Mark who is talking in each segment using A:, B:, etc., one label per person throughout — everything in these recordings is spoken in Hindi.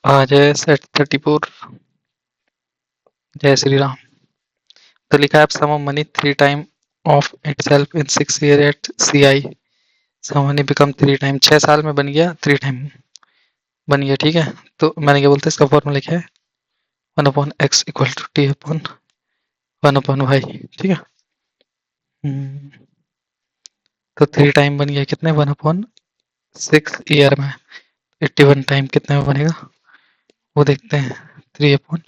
A: आज है सेट 34। जय श्री राम। तो लिखा है sum of money 3 time of itself in 6 year at C I. Sum money become 3 time, 6 साल में बन गया 3 टाइम बन गया। ठीक है, तो मैंने क्या बोलते हैं, इसका फॉर्मूला लिखा है 1/x equal to T upon 1/y। ठीक है। तो 3 टाइम बन गया कितने, 1/6 ईयर में। 81 टाइम कितने में बनेगा वो देखते हैं। 3 अपॉन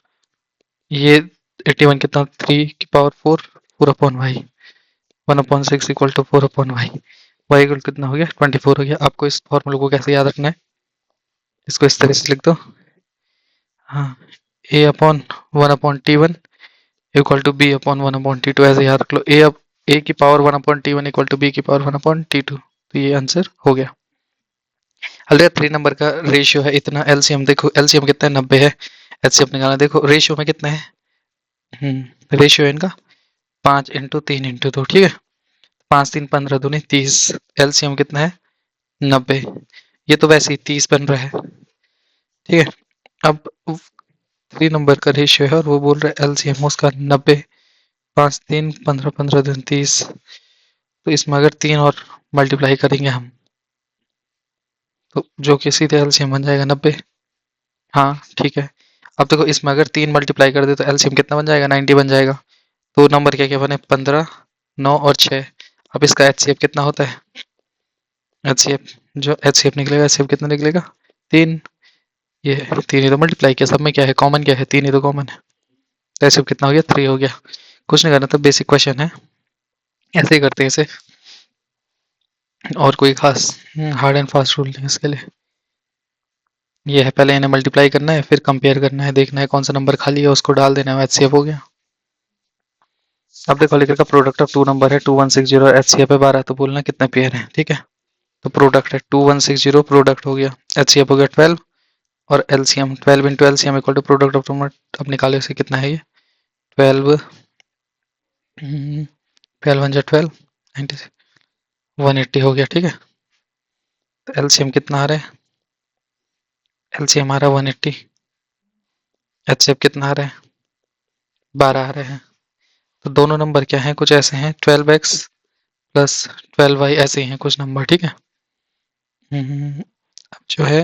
A: ये 81 कितना, 3 की power 4 4/y। 1/6 equal to 4/y। Y equal कितना हो गया, 24 हो गया। आपको इस फॉर्मूले को कैसे याद रखना है, इसको इस तरह से लिख दो। हाँ, a/1/t1 इक्वल टू b/1/t2 ऐसे याद रख लो। a की power 1/t1 equal to b की पावर 1/t2। तो ये आंसर हो गया। अल्टे 3 नंबर का रेशियो है इतना। एलसीएम देखो, एलसीएम कितना है, 90 है। एचसीएफ निकालना, देखो रेशियो में कितना है। रेशियो है इनका 5 × 3 × 2। ठीक है, 5 3 15 दूनी 30। एलसीएम कितना है, 90। ये तो वैसे ही 30 बन रहा है। ठीक है, अब 3 नंबर का रेशियो है और वो बोल रहा है एलसीएम उसका 90। 5 3 15 15 दूनी 30। तो इसमें अगर 3 और मल्टीप्लाई करेंगे हम, तो जो कि सीधे एलसीएम बन जाएगा 90। हाँ ठीक है। अब देखो इसमें अगर 3 मल्टीप्लाई कर दे तो एलसीएम कितना बन जाएगा, 90 बन जाएगा। तो नंबर क्या क्या बने, 15 9 और 6। अब इसका एचसीएफ कितना होता है, एचसीएफ जो एचसीएफ निकलेगा, एचसीएफ कितना निकलेगा, 3। ये 3 ही तो मल्टीप्लाई किया, सब में क्या है कॉमन, क्या है 3 ही तो कॉमन है। तो एचसीएफ कितना हो गया, 3 हो गया। कुछ नहीं करना, तो बेसिक क्वेश्चन है, ऐसे ही करते हैं इसे। और कोई खास हार्ड एंड फास्ट रूल नहीं इसके लिए। ये है, पहले इन्हें मल्टीप्लाई करना है, फिर कंपेयर करना है, देखना है कौन सा नंबर खाली है उसको डाल देना है, एचसीएफ हो गया। अब देखो लिखा प्रोडक्ट ऑफ 2 नंबर है 2160 और एचसीएफ है 12। तो बोलना कितने पेयर है। ठीक है, तो प्रोडक्ट है 2160, प्रोडक्ट हो गया, एचसीएफ हो गया 12 और LCM 12 into LCM equal to product of number. अब निकालो इसे, कितना है ये 12 12 1 12 96 180 हो गया। ठीक है, तो एलसीएम कितना आ रहा है, एलसीएम आ रहा है 180। एचसीएफ कितना आ रहा है, 12 आ रहे हैं। तो दोनों नंबर क्या हैं, कुछ ऐसे हैं 12x प्लस 12y, ऐसे ही हैं कुछ नंबर। ठीक है, अब जो है,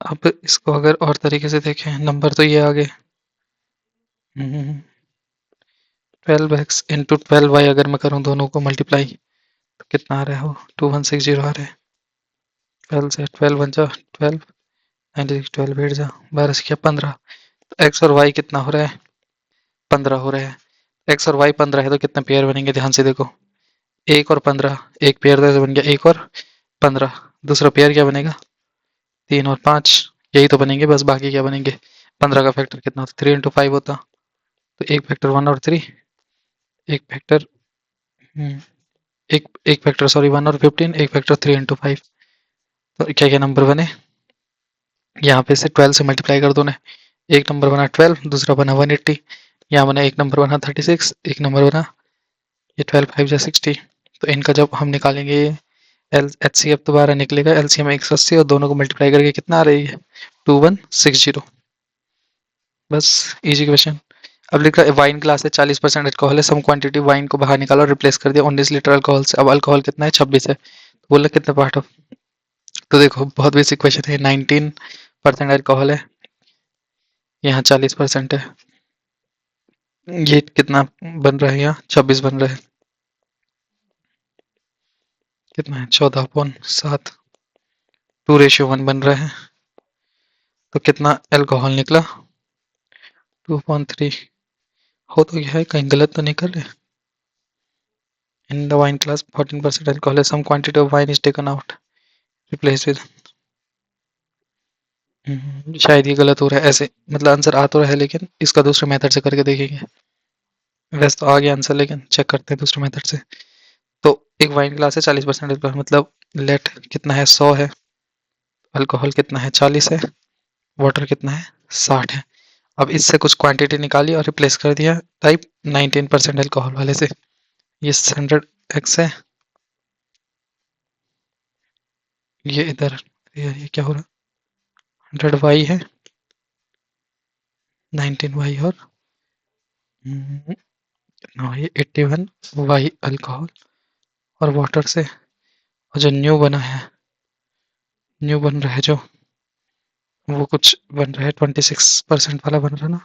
A: अब इसको अगर और तरीके से देखें, नंबर तो ये आ गए 12x इंटू 12y। अगर मैं करूँ दोनों को मल्टीप्लाई तो कितना आ रहा है, वो 2160 आ रहा है। 12 से 12 बन जा 12, 96 12 बैठ जा, 12 से क्या 15। तो एक्स और वाई कितना हो रहा है, 15 हो रहा है। एक्स और वाई 15 है तो कितने पेयर बनेंगे, ध्यान से देखो, 1 और 15, एक पेयर तो बन गया 1 और 15। दूसरा पेयर क्या बनेगा, 3 और 5, यही तो बनेंगे बस, बाकी क्या बनेंगे। 15 का फैक्टर कितना होता, 3 × 5 होता। तो एक फैक्टर 1 और 3, एक फैक्टर एक फैक्टर सॉरी 1 और 15, एक फैक्टर 3 × 5। तो क्या क्या नंबर बने, यहाँ पे से 12 से मल्टीप्लाई कर दो ना। एक नंबर बना 12, दूसरा बना 180। यहाँ बना एक नंबर बना 36, एक नंबर बना ये 12 5 जा 60। तो इनका जब हम निकालेंगे एल एच सी एफ दोबारा निकलेगा, एलसीएम 180 और दोनों को मल्टीप्लाई करके कितना आ रही है 2160। बस इजी क्वेश्चन। अब लिखा है वाइन ग्लास है 40% अल्कोहल है, सम क्वांटिटी वाइन को बाहर निकाला और रिप्लेस कर दिया 19 लीटर अल्कोहल से। अब अल्कोहल कितना है, 26 है। तो बोला कितना पार्ट ऑफ, तो देखो बहुत बेसिक क्वेश्चन है। 19% अल्कोहल है, यहाँ 40% है, ये कितना बन रहा है, यहाँ 26 बन रहा है। कितना है 14/7, 2:1 बन रहा है। तो कितना अल्कोहल निकला 2.3। हो तो यह है, कहीं गलत तो नहीं कर रहे। In the wine glass 14% alcohol है, some quantity of wine is taken out replace with. शायद ये गलत हो रहा है, ऐसे मतलब आंसर आ तो रहा है लेकिन इसका दूसरे मेथड से करके देखेंगे। वैसे तो आ गया आंसर, लेकिन चेक करते हैं दूसरे मेथड से। तो एक वाइन ग्लास है 40% अल्कोहल, मतलब लेट कितना है 100 है, अल्कोहल कितना है 40 है, वाटर कितना है 60 है। अब इससे कुछ क्वांटिटी निकाली और रिप्लेस कर दिया टाइप 19% अल्कोहल वाले से। ये 100x है, ये इधर, ये क्या हो रहा रेड वाई है, 19 वाई और कितना ये 81 वाई अल्कोहल और वाटर से। और जो न्यू बना है, न्यू बन रहा है जो, वो कुछ बन रहा है 26% वाला बन रहा है ना।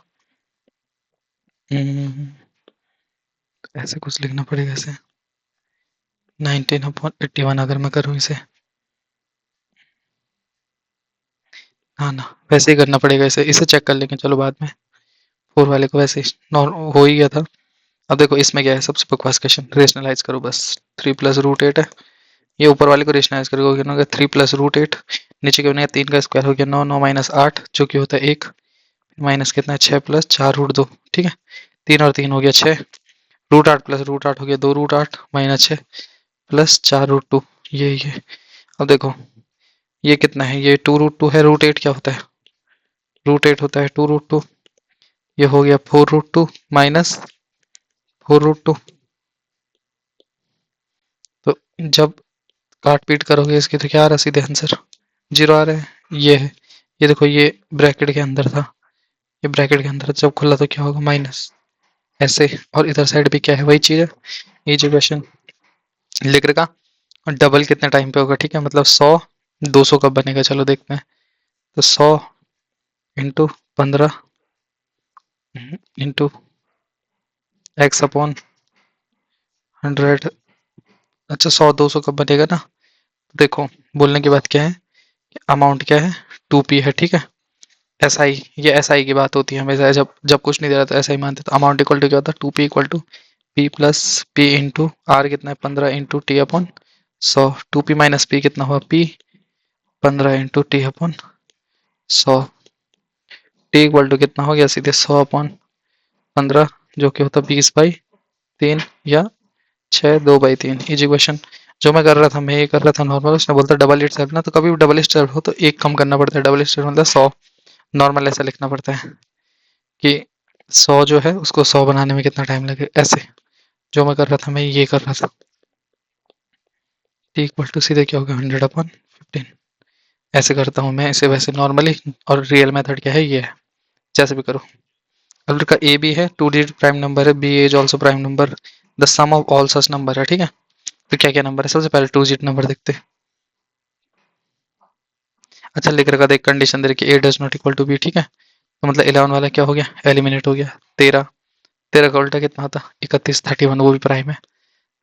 A: ऐसे कुछ लिखना पड़ेगा इसे, 19/81 अगर मैं करूँ इसे। हाँ ना, वैसे ही करना पड़ेगा इसे, इसे चेक कर लेंगे चलो बाद में। 4 वाले को वैसे ही हो ही गया था। अब देखो इसमें क्या है, सबसे बकवास क्वेश्चन, रेशनलाइज करो बस। 3 प्लस रूट 8 है, ये ऊपर वाले को रेशनलाइज करोगे, कितना हो गया 3 प्लस रूट 8, नीचे के बनेगा 3 का स्क्वायर हो गया 9, 9 माइनस 8 जो कि होता है 1, माइनस कितना है 6 प्लस 4 रूट 2, ठीक है। 3 और 3 हो गया 6, रूट 8 प्लस रूट 8 हो गया 2 रूट 8 माइनस 6 प्लस 4 रूट 2, ये। अब देखो ये कितना है, ये 2 रूट 2 है, रूट 8 क्या होता है, रूट 8 होता है 2 रूट 2, ये हो गया 4 रूट 2 माइनस 4 रूट 2। तो जब काट पीट करोगे इसकी तो क्या आ रहा है सीधे आंसर, 0 आ रहा है। ये है, ये देखो ये ब्रैकेट के अंदर था, ये ब्रैकेट के अंदर जब खुला तो क्या होगा माइनस, ऐसे। और इधर साइड भी क्या है, वही चीज है, ये जो क्वेश्चन लिख रखा। और डबल कितने टाइम पे होगा, ठीक है, मतलब 100 200 कब बनेगा, चलो देखते हैं। तो 100 इंटू 15 इंटू एक्स अपॉन 100। अच्छा 100 200 कब बनेगा ना, देखो बोलने की बात क्या है, अमाउंट क्या है 2p है, ठीक है। एसआई, ये एसआई की बात होती है हमेशा, जब जब कुछ नहीं दे रहा तो ऐसा ही मानते, तो अमाउंट इक्वल टू क्या होता है 2p equal to p plus p into R कितना है 15 into T upon 100, 2p minus p कितना हुआ p 15 into T upon 100, T equal to कितना हो गया सीधे 100 अपॉन 15 जो कि होता 20/3 या 6 2/3 इजी क्वेश्चन। जो मैं कर रहा था, मैं ये कर रहा था नॉर्मल, उसने बोलता डबल इटसेल्फ ना, तो कभी भी डबल इटसेल्फ हो तो एक कम करना पड़ता है, डबल इटसेल्फ मतलब 100, नॉर्मल ऐसा लिखना पड़ता है कि 100 जो है उसको 100 बनाने में कितना टाइम लगे, ऐसे। जो मैं कर रहा था, मैं ये कर रहा था। टी इक्वल टू सीधे क्या होगा 100/15, ऐसे करता हूँ मैं इसे वैसे नॉर्मली। और रियल मेथड क्या है, ये है, जैसे भी करो। अब का ए बी है, 2 डिजिट प्राइम नंबर है, B is also prime number, the sum of all such number है, ठीक है। तो क्या क्या नंबर है, सबसे पहले 2 डिजिट नंबर देखते हैं। अच्छा लिख रखा, देख कंडीशन दे रखी A does not equal to B, ठीक है। तो मतलब 11 वाला क्या हो गया, एलिमिनेट हो गया। 13, 13 का उल्टा कितना होता 31, 31 वो भी प्राइम है।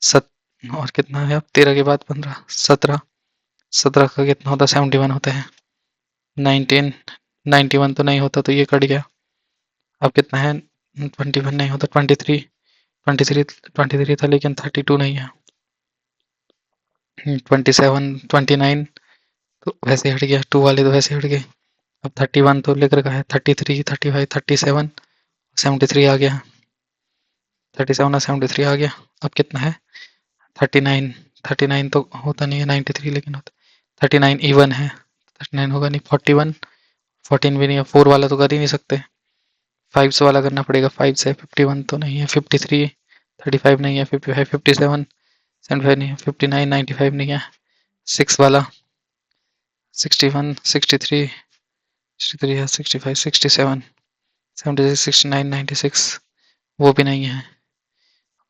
A: सत और कितना है अब 13 के बाद 15, 17, 17 का कितना होता 71 होता है। 19, 91 तो नहीं होता तो ये कट गया। अब कितना है 21 नहीं होता, 23, 23, 23 था लेकिन 32 नहीं है। 27, 29 तो वैसे हट गया, 2 वाले तो वैसे हट गए। अब 31 तो लिख रखा है, 33, 35, 37, 73 आ गया, 37 और 73 आ गया। अब कितना है 39, 39 तो होता नहीं है, 93 लेकिन होता, 39 इवन है, 39 होगा नहीं, 41, 14 भी नहीं है, 4 वाला तो कर ही नहीं सकते, 5 से वाला करना पड़ेगा, 5 से 51 तो नहीं है, 53, 35 नहीं है, 55, 57, 75 नहीं है, 59, 95 नहीं है, 6 वाला 61, 63, 63 है, 65, 67, 76, 69, 96 वो भी नहीं है।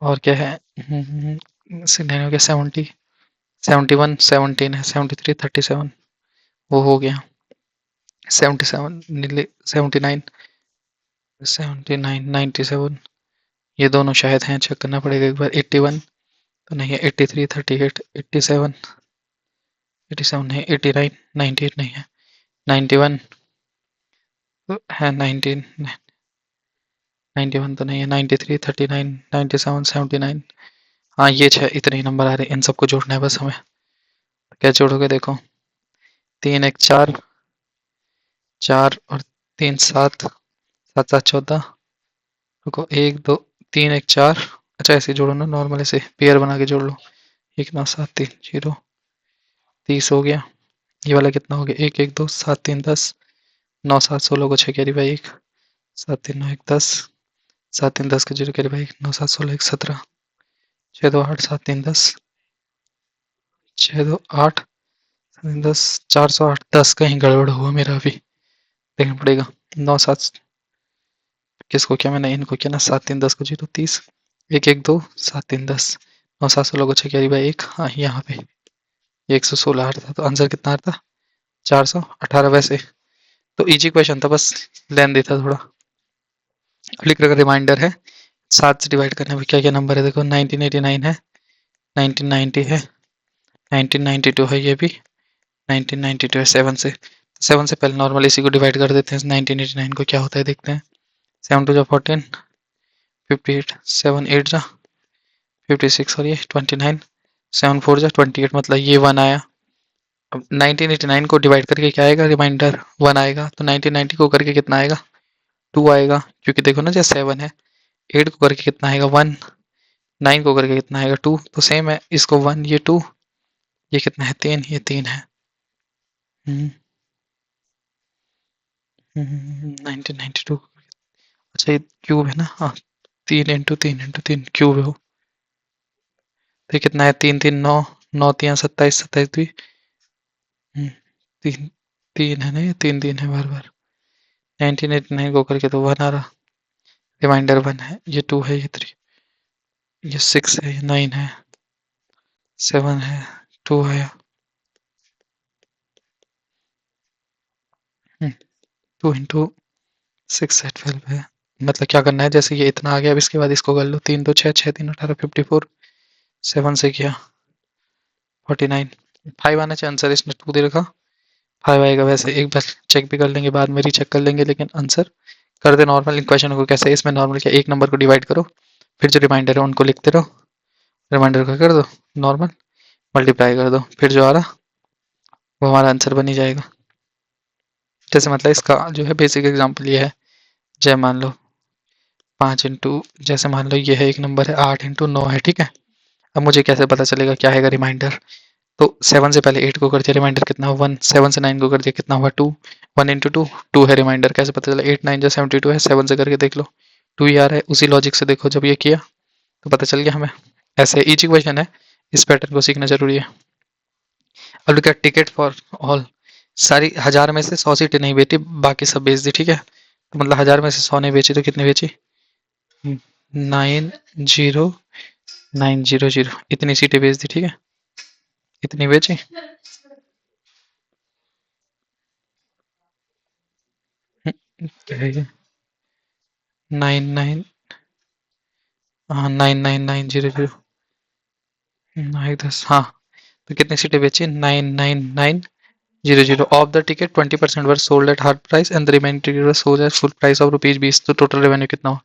A: और क्या है 9 हो गया 70, 71, 17 है, 73, 37 वो हो गया, 77 नीले 79, 79, 97 ये दोनों शायद हैं, चेक करना पड़ेगा एक बार। 81 तो नहीं है, 83, 38, 87, 87 नहीं, 89, 98 नहीं है, 91 तो है, 19, 91 तो नहीं है, 93, 39, 97, 79 हाँ ये 6, इतने ही नंबर आ रहे हैं, इन सबको जोड़ना है बस हमें। क्या जोड़ोगे देखो, 3 1 4, 4 और 3 7, 7 7 14, रुको 1 2 3 1 4, अच्छा ऐसे जोड़ो ना, नॉर्मल ऐसे पेयर बना के जोड़ लो। 1 9 7 3 0, 30 हो गया। ये वाला कितना हो गया 1 1 2 7 3 10, 9 7 16 को 6 कैरी बाई 1, 7 3 9 1 10, 7 3 10 का 0 कैरी बाई 1, 9 7 16 1 17, 6 2 8 7 3 10, 6 2 8 7 3 10, 408, 10 कहीं गड़बड़ हुआ मेरा अभी, देखना पड़ेगा। 9 7 किसको किया मैंने, इनको किया ना। 7 3 10 को 0 30, 1 1 2 7 3 10, 9 7 16 को 6 कैरी बाई 1, हाँ यहाँ पे 116 आ रहा था, तो आंसर कितना आ रहा था 418 वैसे। तो इजी क्वेश्चन था, बस लेंदी था थोड़ा। लिख रखा रिमाइंडर है, 7 से डिवाइड करने में क्या क्या नंबर है देखो, 1989 है, 1990 है, 1992 है, ये भी 1992 है। 7 से पहले नॉर्मल इसी को डिवाइड कर देते हैं 1989 को, क्या होता है देखते हैं। 7 2 जा 14, 58, 7 8 जा 56 और ये 29, 7 4 जा 28, मतलब ये 1 आया। अब 1989 को डिवाइड करके क्या आएगा, रिमाइंडर 1 आएगा। तो 1990 को करके कितना आएगा 2 आएगा, क्योंकि देखो ना जैसे 7 है, 8 को करके कितना आएगा 1, 9 को करके कितना आएगा 2, तो सेम है, इसको 1 ये 2, ये कितना है 3, ये 3 है। 1992, अच्छा ये क्यूब है ना, हाँ 3 × 3 × 3 क्यूब है वो। तो ये कितना है 3 3 9, 9 3 27, 27 2, 3 3 है ना, ये 3 3 है बार बार। 1989 को करके तो 1 आ रहा, रिमाइंडर 1 है, ये 2 है, ये 3, ये 6 है, ये 9 है, 7 है, 2 आया, 2 × 6 है 12 है। मतलब क्या करना है, जैसे ये इतना आ गया, अब इसके बाद इसको कर लो, 3 2 6 6 3 18 54, 7 से किया 49, 5 आना चाहिए आंसर, इसने 2 दे रखा, 5 आएगा। वैसे एक बार चेक भी कर लेंगे, बाद में रीचेक कर लेंगे, लेकिन आंसर कर दे नॉर्मल। इन क्वेश्चन को कैसे, इसमें नॉर्मल क्या, एक नंबर को डिवाइड करो, फिर जो रिमाइंडर है उनको लिखते रहो, रिमाइंडर का कर दो नॉर्मल, मल्टीप्लाई कर दो, फिर जो आ रहा वो हमारा आंसर बन ही जाएगा। जैसे मतलब इसका जो है बेसिक एग्जाम्पल ये है, जय मान लो 5 इंटू, जैसे मान लो ये है एक नंबर है 8 × 9 है, ठीक है। अब मुझे कैसे पता चलेगा क्या है रिमाइंडर, तो 7 से पहले 8 को कर दिया, रिमाइंडर कितना हुआ 1, 7 से 9 को कर दिया कितना हुआ 2, 1 × 2 2 है रिमाइंडर, कैसे पता चला 8 9 जो 72 है, 7 से करके देख लो 2 ही आ रहा है, उसी लॉजिक से देखो जब ये किया तो पता चल गया हमें। ऐसे इजी क्वेश्चन है, इस पैटर्न को सीखना जरूरी है। अब लिखा टिकट फॉर ऑल, सारी 1000 में से 100 सीटें नहीं बेची, बाकी सब बेच दी, ठीक है। तो मतलब 1000 में से 100 नहीं बेची तो कितनी बेची 90900, इतनी सीटें बेच दी, ठीक है, इतनी बेची। क्या है ये 99, हाँ 99900, 10, हाँ। तो कितनी सीटें बेची 99900, of the ticket 20% were sold at half price and the remaining ticket were sold at full price of ₹20। तो टोटल रेवेन्यू कितना हुआ,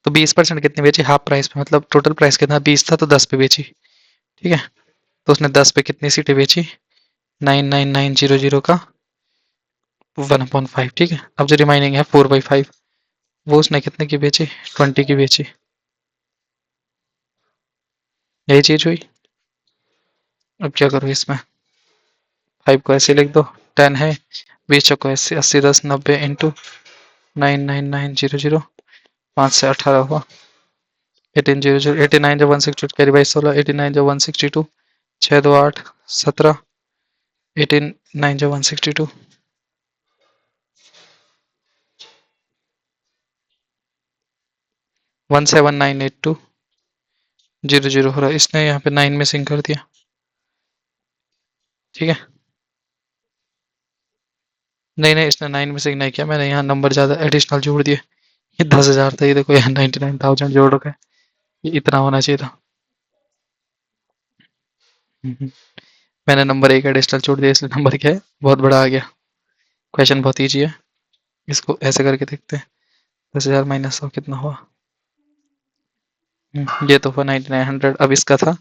A: तो 20% कितनी बेची हाफ प्राइस पे, मतलब टोटल प्राइस कितना 20 था तो 10 पे बेची, ठीक है। तो उसने 10 पे कितनी सीटें बेची 99900 का 1/5, ठीक है। अब जो रिमाइनिंग है 4/5, वो उसने कितने की बेची 20 की बेची, यही चीज हुई। अब क्या करो इसमें, 5 को ऐसे लिख दो, 10 है, 20 को ऐसे 80 10 90 इंटू 99900, 5 से 18 हुआ 1800, 89 जब 162 कैरी बाई 16, 89 जब 162, 6 2 8 17, 89 जब 162, 1798200 हो रहा है, इसने यहाँ पे 9 में सिंक कर दिया, ठीक है। नहीं नहीं, इसने 9 में सिंक नहीं किया, मैंने यहाँ नंबर ज़्यादा एडिशनल जोड़ दिए, ये 10,000 था, ये देखो यहाँ 99,000 जोड़ रखा है, ये इतना होना चाहिए था। मैंने नंबर एक एडिशनल छोड़ दिया, इसलिए नंबर क्या है बहुत बड़ा आ गया। क्वेश्चन बहुत ईजी है, इसको ऐसे करके देखते हैं, 10,000 माइनस 100 कितना हुआ, ये तो हुआ 9900। अब इसका था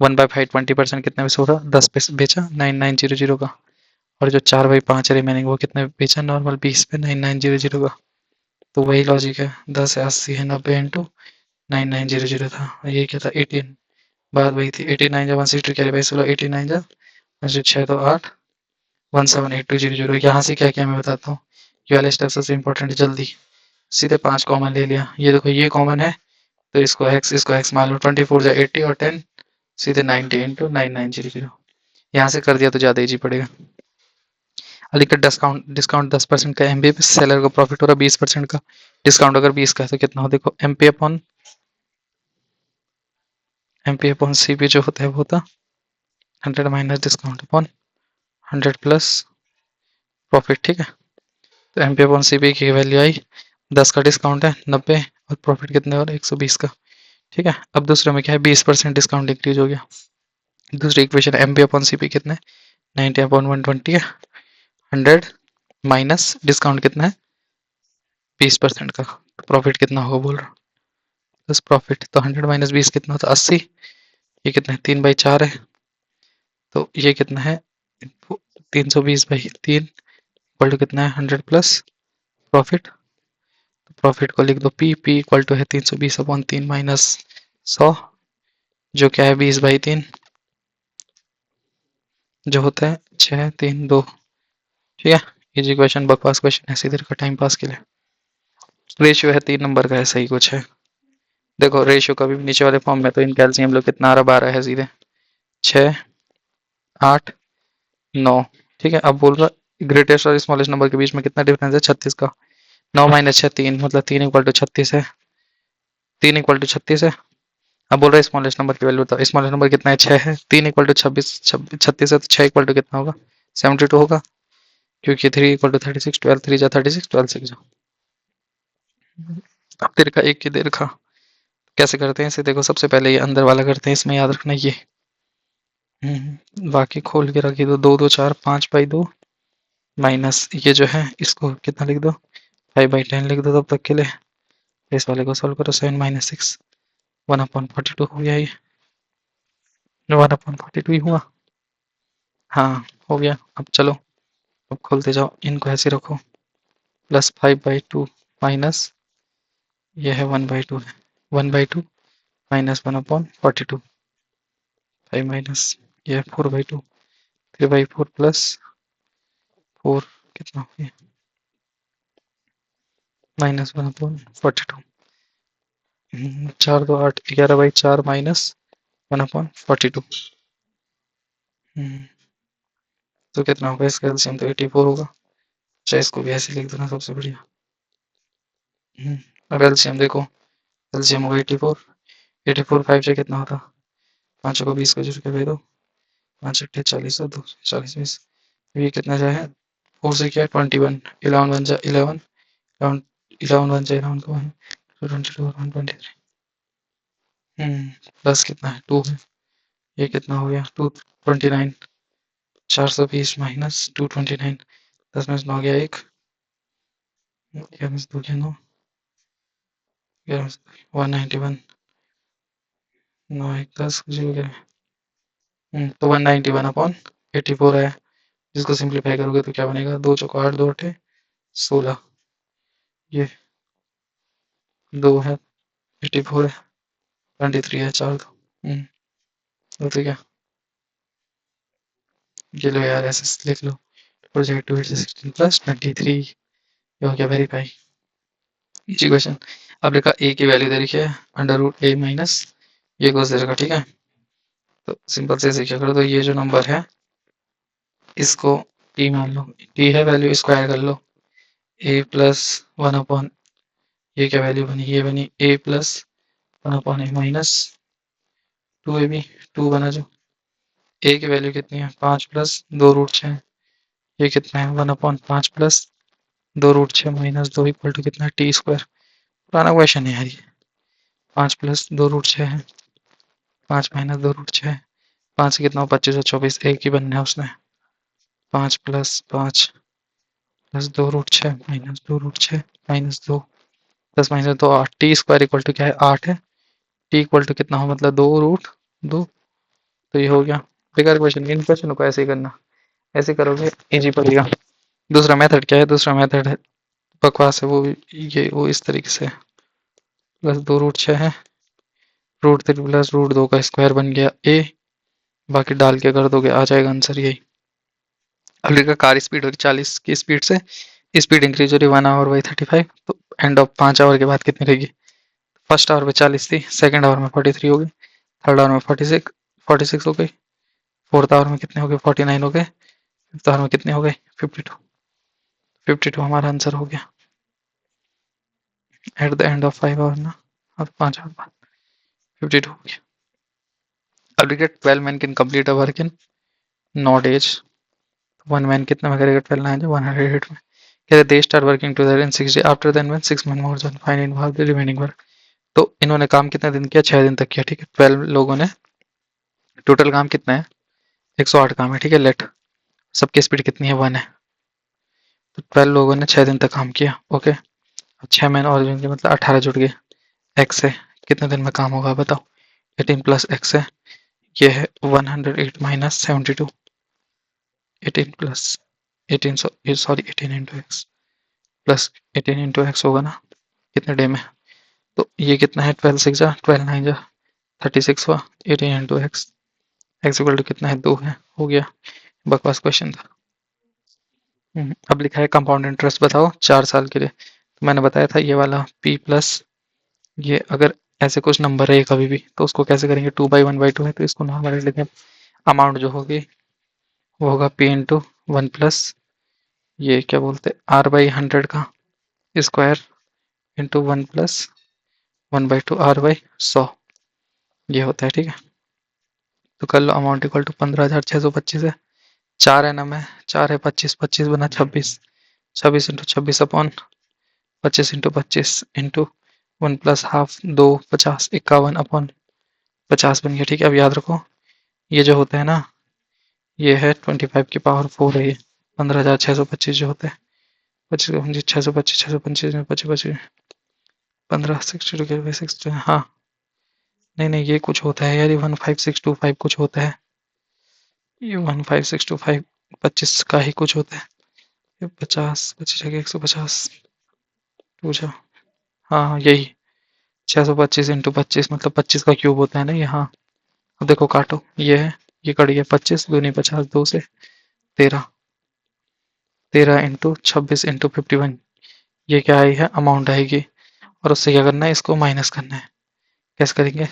A: 1/5 20% कितने में सो रहा 10 पे बेचा 9900 का, और जो 4/5 रिमेनिंग वो कितने बेचा नॉर्मल 20 पे 9900 का। तो वही लॉजिक है, 10 है 80 है 90 इंटू 9900 था, ये क्या था 18, बात वही थी 89 जब 160 कैरी बाई 16, 89 जब 6 तो 8, 1782000। यहाँ से क्या क्या मैं बताता हूँ, ये वाले स्टेप सबसे इंपॉर्टेंट, जल्दी सीधे 5 कॉमन ले लिया, ये देखो ये कॉमन है, तो इसको x मान लो, 24 जा 80 और 10 सीधे 90 इंटू 9900, यहाँ से कर दिया तो ज़्यादा ईजी पड़ेगा। अली का डिस्काउंट डिस्काउंट 10% का एमपी पे सेलर को प्रॉफिट हो रहा है 20% का, डिस्काउंट अगर 20 का है तो कितना हो देखो, एमपी अपॉन सीपी जो होता है वो होता 100 minus discount upon 100 plus profit, ठीक है। तो एमपी अपॉन सीपी की वैल्यू आई 10 का डिस्काउंट है 90 और प्रॉफिट कितने और 120 का, ठीक है। अब दूसरे में क्या है 20% डिस्काउंट इंक्रीज हो गया। दूसरी इक्वेशन एमपी अपॉन सीपी कितना है 90 अपॉन 120 है 100 माइनस डिस्काउंट कितना है 20% का, प्रॉफिट कितना होगा बोल रहा हूँ, प्लस प्रॉफिट तो 100 माइनस 20 कितना होता है 80, ये कितना है 3/4 है, तो ये कितना है 320/3 इक्वल टू कितना है 100 प्लस प्रॉफिट, तो प्रॉफिट को लिख दो पी इक्वल टू है 320/3 माइनस 100 जो क्या है 20/3 जो होता है 632, ठीक है। इजी क्वेश्चन, बकवास क्वेश्चन ऐसी देर का टाइम पास के लिए। रेशियो है 3 नंबर का है, सही कुछ है। देखो रेशियो कभी भी नीचे वाले फॉर्म में तो इन कैल्शियम लोग कितना आ रहा 12 है सीधे 6 8 9, ठीक है। अब बोल रहा ग्रेटेस्ट और स्मॉलेस्ट नंबर के बीच में कितना डिफरेंस है 36 का, 9 माइनस 6 3 मतलब 3 इक्वल टू 36 है, 3 इक्वल टू 36 है। अब बोल रहा है स्मॉलेस्ट नंबर की वैल्यू बताओ, स्मॉलेस्ट नंबर कितना है 6 है, 3 इक्वल टू 36 है तो 6 इक्वल टू कितना होगा 72 होगा, क्योंकि 3 इक्वल टू 36 12 3 जा 36 12 6 जा। अब देर का एक की देर का कैसे करते हैं इसे, देखो सबसे पहले ये अंदर वाला करते हैं, इसमें याद रखना ये बाकी खोल के रखी दो 2 2 4 5/2 माइनस ये जो है इसको कितना लिख दो 5/10 लिख दो तब तक के लिए। इस वाले को सॉल्व करो 7 माइनस 6 1/42 हो गया, ये 1/42 ही हुआ, हाँ हो गया। अब चलो अब खोलते जाओ, इनको ऐसे रखो प्लस 5/2 माइनस ये है 1/2 है 1/2 माइनस 1/42 5 माइनस ये 4/2 3/4 प्लस 4 कितना हो गया माइनस 1/42 4 2 8 11/4 माइनस 1/42 तो कितना होगा इसका एलसीएम तो 84 होगा, चाहे इसको भी ऐसे लिख देना सबसे बढ़िया। अब एलसीएम देखो, एलसीएम होगा 84 5 से कितना होता 5 को 20 को जोड़ के दे दो 5 8 40 2 40 20 ये कितना जाए 4 से क्या 21 11 1 जा 11 11 1 जा 11 को है 22 123 प्लस कितना है 2 है, ये कितना हो गया 229 420 माइनस 229 10 में 9 गया 1 11 से 2 गया 9 11 191 9 1 10 कुछ हो गया तो 191/84 है, जिसको सिंप्लीफाई करोगे तो क्या बनेगा 2 चौको 8 2 8 16 ये 2 है 84 है 23 है 4 तो ठीक है ये लो यार ऐसे लिख लो प्रोजेक्ट 2 से 16 प्लस 23 ये हो गया वेरीफाई, इजी क्वेश्चन। अब लिखा ए की वैल्यू दे रखी है √a माइनस ये कुछ दे रखा, ठीक है। तो सिंपल से ऐसे क्या करो, तो ये जो नंबर है इसको टी मान लो, टी है वैल्यू स्क्वायर कर लो a प्लस 1 ये क्या वैल्यू बनी, ये बनी a plus 1/a minus 2ab 2 बना जो a की वैल्यू कितनी है 5 प्लस 2√6 ये कितना है 1/5 प्लस 2√6 माइनस 2 इक्वल टू कितना है टी स्क्वायर। पुराना क्वेश्चन है यार ये, 5 प्लस 2√6 है 5 माइनस 2√6 है 5 से कितना हो 25 और 24 एक ही बनना है उसने 5 plus 5 plus 2√6 minus 2√6 minus 2 10 minus 2 8 T square equal to क्या है 8 है, टी इक्वल टू कितना हो मतलब 2√2 तो ये हो गया। बेकार क्वेश्चन, इन क्वेश्चन को ऐसे ही करना, ऐसे करोगे इजी पड़ेगा। दूसरा मेथड क्या है, दूसरा मेथड है बकवास है वो ये वो इस तरीके से प्लस 2√6 है √3 प्लस √2 का स्क्वायर बन गया a, बाकी डाल के कर दोगे आ जाएगा आंसर यही। अब लिखा कार स्पीड हो रही 40 की स्पीड से, स्पीड इंक्रीज हो रही 1 आवर बाई 35, तो एंड ऑफ 5 आवर के बाद कितनी रहेगी, फर्स्ट आवर में 40 थी, सेकंड आवर में 43 हो गई, थर्ड आवर में 46 हो गई, फोर्थ आवर में कितने हो गए 49 हो गए, तो हमें कितने हो गए 52। 52 हमारा आंसर हो गया at the end of 5 hour ना, अब 5 आवर बाद 52 हो गया। अब देखिए 12 man can complete a work in not days. 1 man कितना में करेगा 12 9 108 में। कहते they start working together in 6 day after then when 6 man more then find involve the remaining work. तो इन्होंने काम कितने दिन किया 6 दिन तक किया ठीक है। 12 लोगों ने टोटल काम कितना है 108 काम है ठीक है। लेट सबकी स्पीड कितनी है 1 है। तो 12 लोगों ने 6 दिन तक काम किया ओके। अब 6 मैन और जुड़ गए मतलब 18 जुड़ गए। एक्स है कितने दिन में काम होगा बताओ 18 प्लस एक्स है ये है 108 minus 72। 18 plus 18 sorry 18 into x plus 18 into x होगा ना कितने डे में। तो ये कितना है 12 6 जा 12 9 जा 36 हुआ 18 into X X equal to कितना है 2 है हो गया। बकवास क्वेश्चन था। अब लिखा है कंपाउंड इंटरेस्ट बताओ 4 साल के लिए। तो मैंने बताया था ये वाला p प्लस ये अगर ऐसे कुछ नंबर है कभी भी तो उसको कैसे करेंगे 2/1/2 है तो इसको नॉर्मल लिखें। अमाउंट जो होगी वो होगा p इंटू 1 प्लस ये क्या बोलते हैं r/100 का स्क्वायर इंटू 1 प्लस 1/2 r/100 ये होता है ठीक है। तो कर लो अमाउंट इक्वल टू 15,625 है। 4 है ना में 4 है 25 25 बना 26 26 into 26 upon 25 into 25 into 1 plus half 2 50 51 upon 50 बन गया ठीक है। अब याद रखो ये जो होता है ना ये है 25 की पावर 4 है ये 15,625 जो होता है 25 625 625 में 25 25 15 62 60 हाँ नहीं नहीं ये कुछ होता है यार ये 15625 कुछ होता है ये 15625 25 का ही कुछ होता है ये 50 25 जगह 150 पूछा हाँ हाँ यही 625 इंटू 25 मतलब 25 का क्यूब होता है ना ये हाँ। अब देखो काटो ये है ये कट गया 25 दूनी 50 2 से 13 13 इंटू 26 इंटू 51 ये क्या आई है अमाउंट आएगी और उससे क्या करना है इसको माइनस करना है। कैसे करेंगे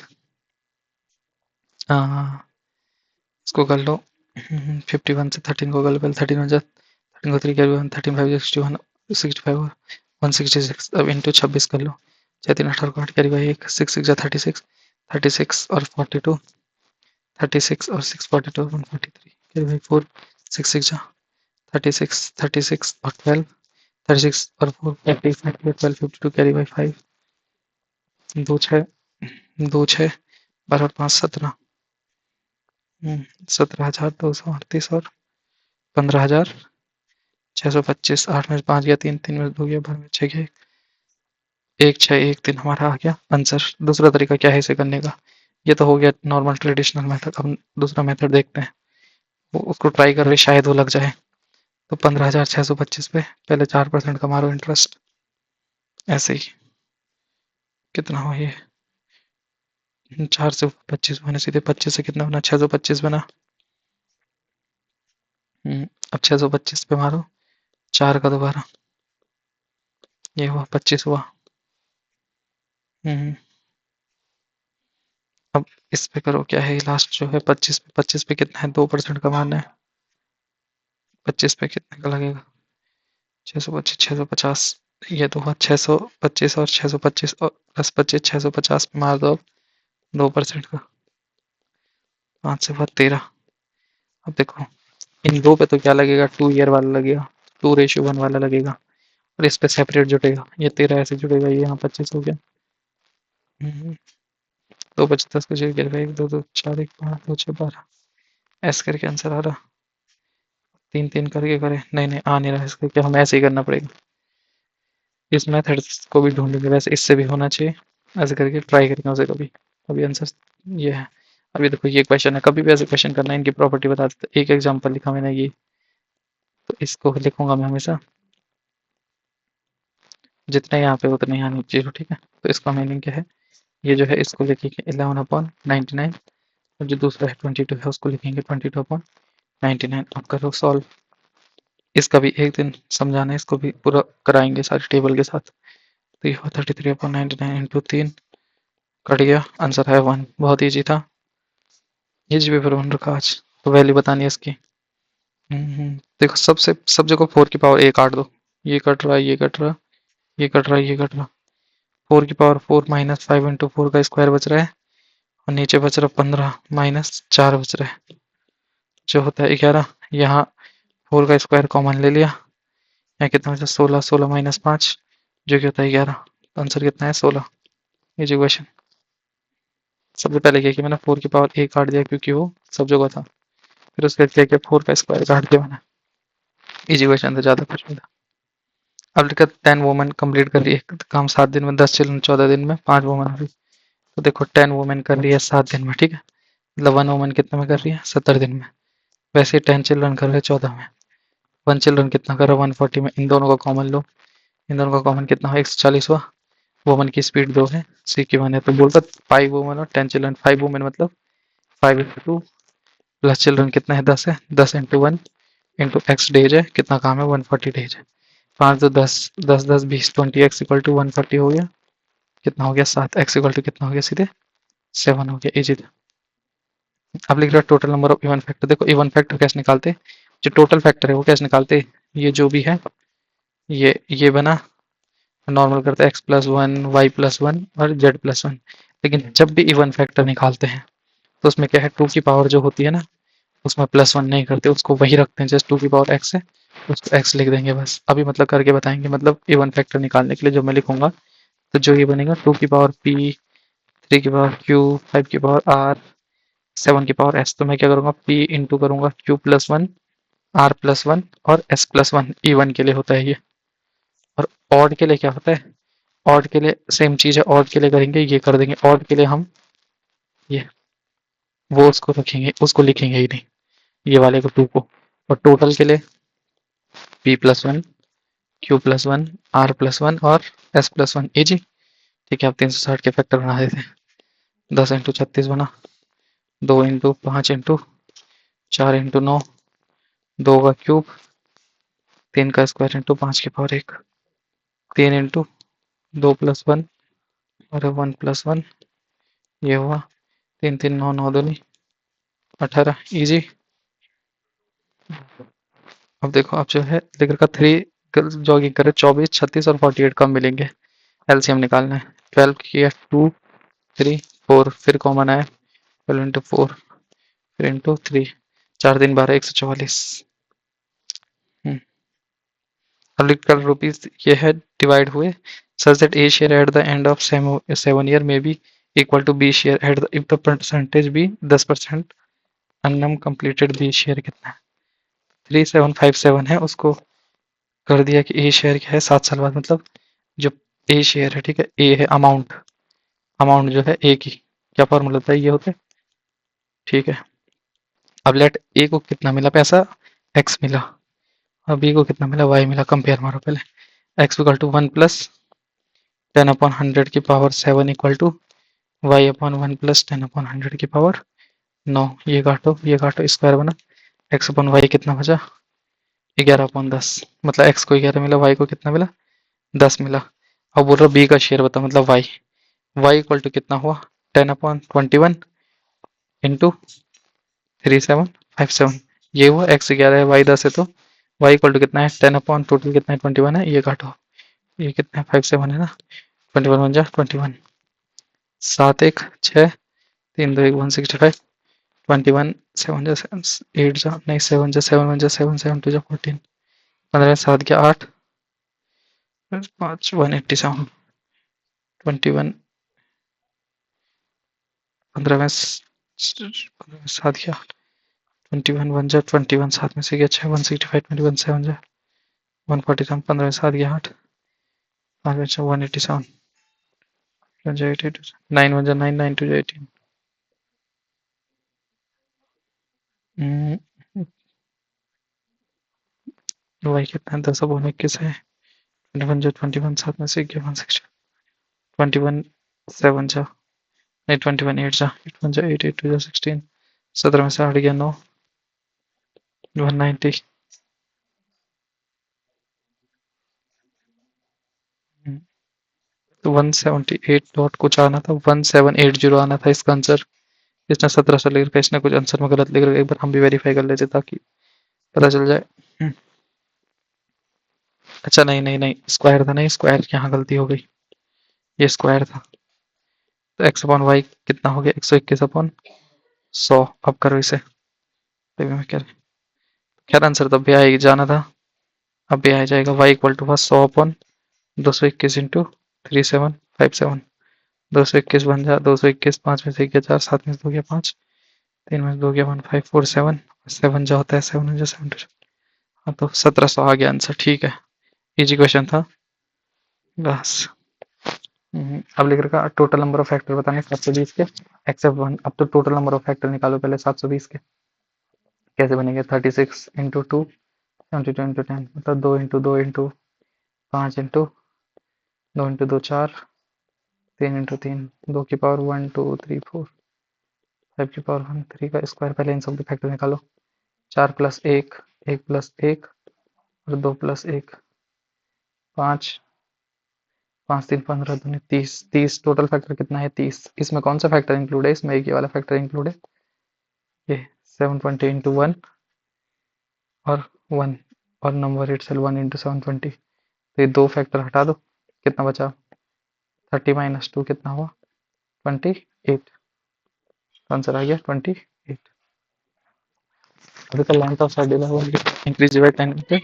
A: हाँ इसको कर लो 51 से 13 को कर लो पहले 13 हो जाए 13 को 3 कैरी 1 13 5 61 65 166 अब इंटू 26 कर लो 6 3 18 को 8 कैरी बाई 1 6 6 जा 36 36 और 42 36 और 6 42 143 कैरी बाई 4 6 6 जा 36 36 और 12 36 और 4 40 12 52 कैरी बाई 5 2 6 2 6 12 और 5 17 17,238 और 15,625 8 में 5 गया 3 3 में 2 गया 12 में 6 गया 1 6 1 3 हमारा आ गया आंसर। दूसरा तरीका क्या है इसे करने का ये तो हो गया नॉर्मल ट्रेडिशनल मेथड। अब दूसरा मेथड देखते हैं वो उसको ट्राई कर रहे शायद वो लग जाए। तो 15,625 पे पहले 4% का मारो इंटरेस्ट ऐसे ही कितना हो ये 4 से 25 मैंने सीधे 25 से कितना बना 625 बना। अब 625 पे मारो 4 का दोबारा ये हुआ 25 हुआ। अब इस पे करो क्या है लास्ट जो है 25 पे कितना है 2% का मारना है 25 पे कितने का लगेगा 625 650 ये तो हुआ 625 और 625 और प्लस 25 650 पे मार दो अब 2% का 5 से हुआ 13। अब देखो इन दो पे तो क्या लगेगा 2 ईयर वाला लगेगा 2:1 वाला लगेगा और इस पे सेपरेट जुटेगा ये 13 ऐसे जुड़ेगा ये यहाँ 25 हो गया। 2 25 10 को 1 2 2 4 1 5 2 6 12 ऐसे करके आंसर आ रहा 3 3 करके करें नहीं नहीं आ नहीं रहा इसका क्या हमें ऐसे ही करना पड़ेगा। इस मेथड को भी ढूंढेंगे वैसे इससे भी होना चाहिए ऐसे करके ट्राई करेंगे उसे कभी। अभी आंसर ये है। अभी देखो ये क्वेश्चन है कभी भी ऐसे क्वेश्चन करना है इनकी प्रॉपर्टी बता देते एक एग्जांपल लिखा मैंने ये तो इसको लिखूंगा मैं हमेशा जितने यहाँ पे उतने यहाँ नीचे हो ठीक है। तो इसका मीनिंग क्या है ये जो है इसको लिखेंगे 11/99 और जो दूसरा है 22 है उसको लिखेंगे 22/99। अब करो सॉल्व इसका भी एक दिन समझाना है इसको भी पूरा कराएंगे सारी टेबल के साथ। तो ये हुआ 33/99 इंटू 3 कट गया आंसर है 1 बहुत ईजी था। ये जी पेपर 1 रखा आज तो वैल्यू बतानी है इसकी देखो सब जगह 4 की पावर ए काट दो। ये कट रहा है, ये कट रहा, ये कट रहा, ये कट रहा। 4 की पावर 4 माइनस 5 इंटू 4 का स्क्वायर बच रहा है, और नीचे बच रहा 15 माइनस 4 बच रहा है, जो होता है 11। यहाँ 4 का स्क्वायर कॉमन ले लिया, यहाँ कितना बचा 16, 16 माइनस 5 जो कि होता है 11। तो आंसर कितना है 16। Easy question. सबसे पहले क्या किया मैंने, 4 की पावर ए काट दिया क्योंकि वो सब जगह था। फिर उसके बाद क्या किया, 4 का स्क्वायर काट दिया मैंने। इजी क्वेश्चन था, ज़्यादा कुछ नहीं था। अब लिखा 10 वुमेन कंप्लीट कर रही है काम 7 दिन में, 10 चिल्ड्रन 14 दिन में, 5 वुमेन हो रही। तो देखो 10 वुमेन कर रही है 7 दिन में, ठीक है। मतलब 1 वुमेन कितने में कर रही है 70 दिन में। वैसे ही 10 चिल्ड्रन कर रहे हैं 14 में। 1 चिल्ड्रन कितना कर रहा है 140 में। इन दोनों का कॉमन लो, इन दोनों का कॉमन कितना हो 140 हुआ। वुमन की स्पीड 2 है, सी की 1 है, तो बोलता 5 वुमन और 10 चिल्ड्रन। 5 वुमेन मतलब 5 इंटू 2 प्लस चिल्ड्रन कितना है 10 है, 10 इंटू 1 इंटू एक्स डेज है, कितना काम है 140 डेज है। 5 तो 10, 10 10 20 20 एक्स इक्वल टू 140 हो गया। कितना हो गया 7, एक्स इक्वल टू कितना हो गया सीधे 7 हो गया। इजी था। अब लिख रहा है total number of even factor. देखो इवन फैक्टर कैसे निकालते, जो टोटल फैक्टर है वो कैसे निकालते, ये जो भी है ये बना, नॉर्मल करते हैं x+1 y+1 और z+1। लेकिन जब भी इवन फैक्टर निकालते हैं तो उसमें क्या है 2 की पावर जो होती है ना, उसमें +1 नहीं करते, उसको वही रखते हैं जस्ट 2 की पावर x है, उसको x लिख देंगे बस। अभी मतलब करके बताएंगे, मतलब इवन फैक्टर निकालने के लिए जो मैं लिखूंगा, तो जो ये बनेगा 2 की पावर p, 3 की पावर q, 5 की पावर r, 7 की पावर s। तो मैं क्या करूंगा p इंटू करूंगा q+1, r+1 और s+1। इवन के लिए होता है ये। और ऑड के लिए क्या होता है, ऑड के लिए सेम चीज है, ऑड के लिए करेंगे ये कर देंगे, ऑड के लिए हम ये वो उसको रखेंगे, उसको लिखेंगे ही नहीं, ये वाले को 2 को। और टोटल के लिए p+1, q+1, r+1 और s+1। जी ठीक है। आप 360 के फैक्टर बना देते हैं। 10 इंटू 36 बना, 2 इंटू 5 इंटू 4 इंटू 9, 2 का क्यूब, 3 का स्क्वायर इंटू 5 की पावर 1, 3 इंटू 2+1 और 1+1, ये हुआ 3 3 9 9 दूनी 18। इजी। अब देखो अब जो है लिख रखा 3 जॉगिंग करे 24 36 और 48 कम मिलेंगे, एलसीएम निकालना है। 12 किया 2 3 4, फिर कॉमन आया 12 इंटू 4 फिर इंटू 3, 4 दिन 12 144। अब लिख कर रुपीज ये है डिवाइड हुए such that A share at the end of 7 year may be equal to B share at the if the percentage be 10%। अननम completed B share कितना है 3757 है, उसको कर दिया कि ए शेयर क्या है 7 साल बाद। मतलब जो ए शेयर है, ठीक है, ए है अमाउंट, अमाउंट जो है ए की क्या फॉर्मूला होता है ये होता है, ठीक है। अब लेट ए को कितना मिला पैसा एक्स मिला, और बी को कितना मिला वाई मिला। कंपेयर मारो पहले। एक्स इक्वल टू 1 प्लस 10/100 की power 7 equal to y/1 plus 10/100 की पावर 9। ये काटो स्क्वायर बना। एक्स अपन वाई कितना बचा 11/10। मतलब एक्स को 11 मिला, वाई को कितना मिला 10 मिला। अब बोल रहा बी का शेयर बता, मतलब वाई, वाई इक्वल टू कितना हुआ 10/21 इंटू 3757। ये हुआ एक्स 11 है वाई 10 है, तो वाई इक्वल टू कितना है 10 टोटल कितना है 21 है, ये काटो, ये कितना है 57 है ना, 21 बन जा 21, 7 1 6 3 2 1 165, 21 7 जा 8 जा नहीं 7 जा 7 1 जा 7 7 2 जा 14, 15 7 गया 8 5 187, 21 15 में 7 गया 21 1 जा 21, 7 में से गया 6 165, 21 7 जा 147, 15 में 7 गया 8 5 में 6 187, 1 जा 8 9 1 जा 9 9 2 जा 18। वाई कितना है 10/21 है, 21 जा 21, 7 में से गया 160, 21 7 जा नहीं 21 8 जा 8 1 जा 8 8 2 जा 16, 17 में से 8 गया 9 190। तो 178 डॉट कुछ आना था, 1780 आना था इसका आंसर। इसने 1700 लिख रखा है, इसने कुछ आंसर में गलत लिख रखा है, एक बार हम भी वेरीफाई कर लेते ताकि पता चल जाए। अच्छा नहीं नहीं नहीं, स्क्वायर था नहीं, स्क्वायर यहाँ गलती हो गई, ये स्क्वायर था। तो एक्स अपॉन वाई कितना हो गया, 121 अपॉन 100। अब करो इसे, तभी मैं कह रहा, खैर आंसर तब भी आएगी जाना था, अब भी आ जाएगा। Y equal to 100 upon 221 into 3757। 221 बन जा, 221, 5 में से गया 4, 7 में से 2 गया 5, 3 में से 2 गया 1547, 7 जो होता है 7 जो 7 हाँ, तो 1700 आ गया आंसर। ठीक है, इजी क्वेश्चन था बस। अब लिख रखा टोटल नंबर ऑफ फैक्टर बताने 720 के एक्सेप्ट 1। अब तो टोटल नंबर ऑफ फैक्टर निकालो पहले 720 के। कैसे बनेंगे, 36 इंटू 2, 72 इंटू 10, मतलब 2 into 2 into 5 into 2 into 2 4, 3 into 3, 2 की पावर 1 2 3 4, 5 की पावर 1 3 का स्क्वायर। पहले इन सब के फैक्टर निकालो। 4 प्लस 1, 1 प्लस 1 और 2 प्लस 1, 5, 5 3 15 दूनी 30, 30 टोटल फैक्टर कितना है 30। इसमें कौन सा फैक्टर इंक्लूड है, इसमें एक ही वाला फैक्टर इंक्लूड है, ये 720 इंटू 1 और 1 और नंबर इटसेल्फ 1 इंटू 720। तो ये दो फैक्टर हटा दो, कितना बचा, 30 माइनस 2 कितना हुआ 28। आंसर आ गया 28। अभी का length of side increase by 10 metre,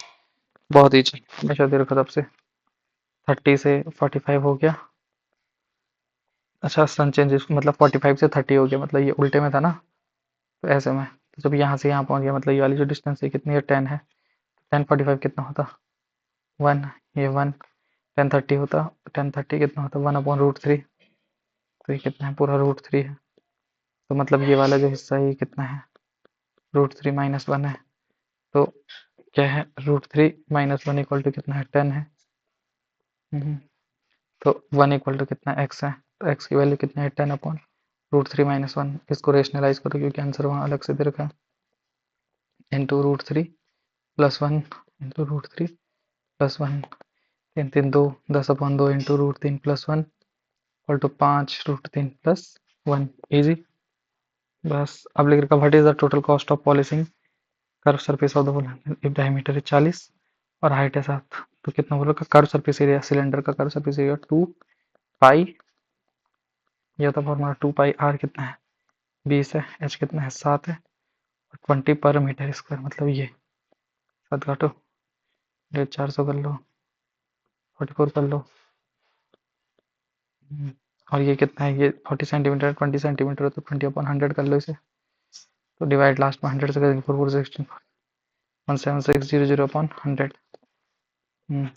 A: बहुत ईजी। हमेशा दे रखा तब से 30 से 45 हो गया। अच्छा सन चेंज मतलब 45 से 30 हो गया, मतलब ये उल्टे में था ना, तो ऐसे में। तो जब यहाँ से यहाँ पहुँच गया, मतलब ये वाली जो डिस्टेंस है कितनी है 10 है, 10 45 कितना होता 1, ये 1, 10 30 होता, 10 30 कितना होता 1 अपॉन रूट 3। तो ये कितना है, पूरा रूट 3 है। तो मतलब ये वाला जो हिस्सा है ये कितना है, रूट 3 माइनस 1 है। तो क्या है, रूट 3 माइनस 1 इक्वल टू कितना है 10 है। तो 1 इक्वल टू कितना एक्स है, तो एक्स की वैल्यू कितना है 10 अपॉन रूट 3 माइनस 1। इसको रेशनलाइज करो क्योंकि आंसर वहाँ अलग से दे रखा है, into root 3 plus 1 into root 3 plus 1, 3 3 2, 10 upon 2 into root 3 plus 1 equal to 5 root 3 plus 1। Easy बस। अब लिख रखा what is the total cost of polishing curve surface of the whole if diameter है 40 और हाइट है 7। तो कितना बोलो का कर्व सरफेस एरिया, सिलेंडर का कर्व सरफेस एरिया 2 पाई, ये होता फॉर्मूला 2 पाई आर कितना है 20 है, एच कितना है 7 है, और 20 पर मीटर स्क्वायर, मतलब ये 7 काटो 400 कर लो, 44 कर लो। और ये कितना है, ये 40 सेंटीमीटर 20 सेंटीमीटर, तो 20 अपॉन 100 कर लो इसे। तो डिवाइड लास्ट में 100 से करेंगे 4 4 16 17600 अपॉन 100।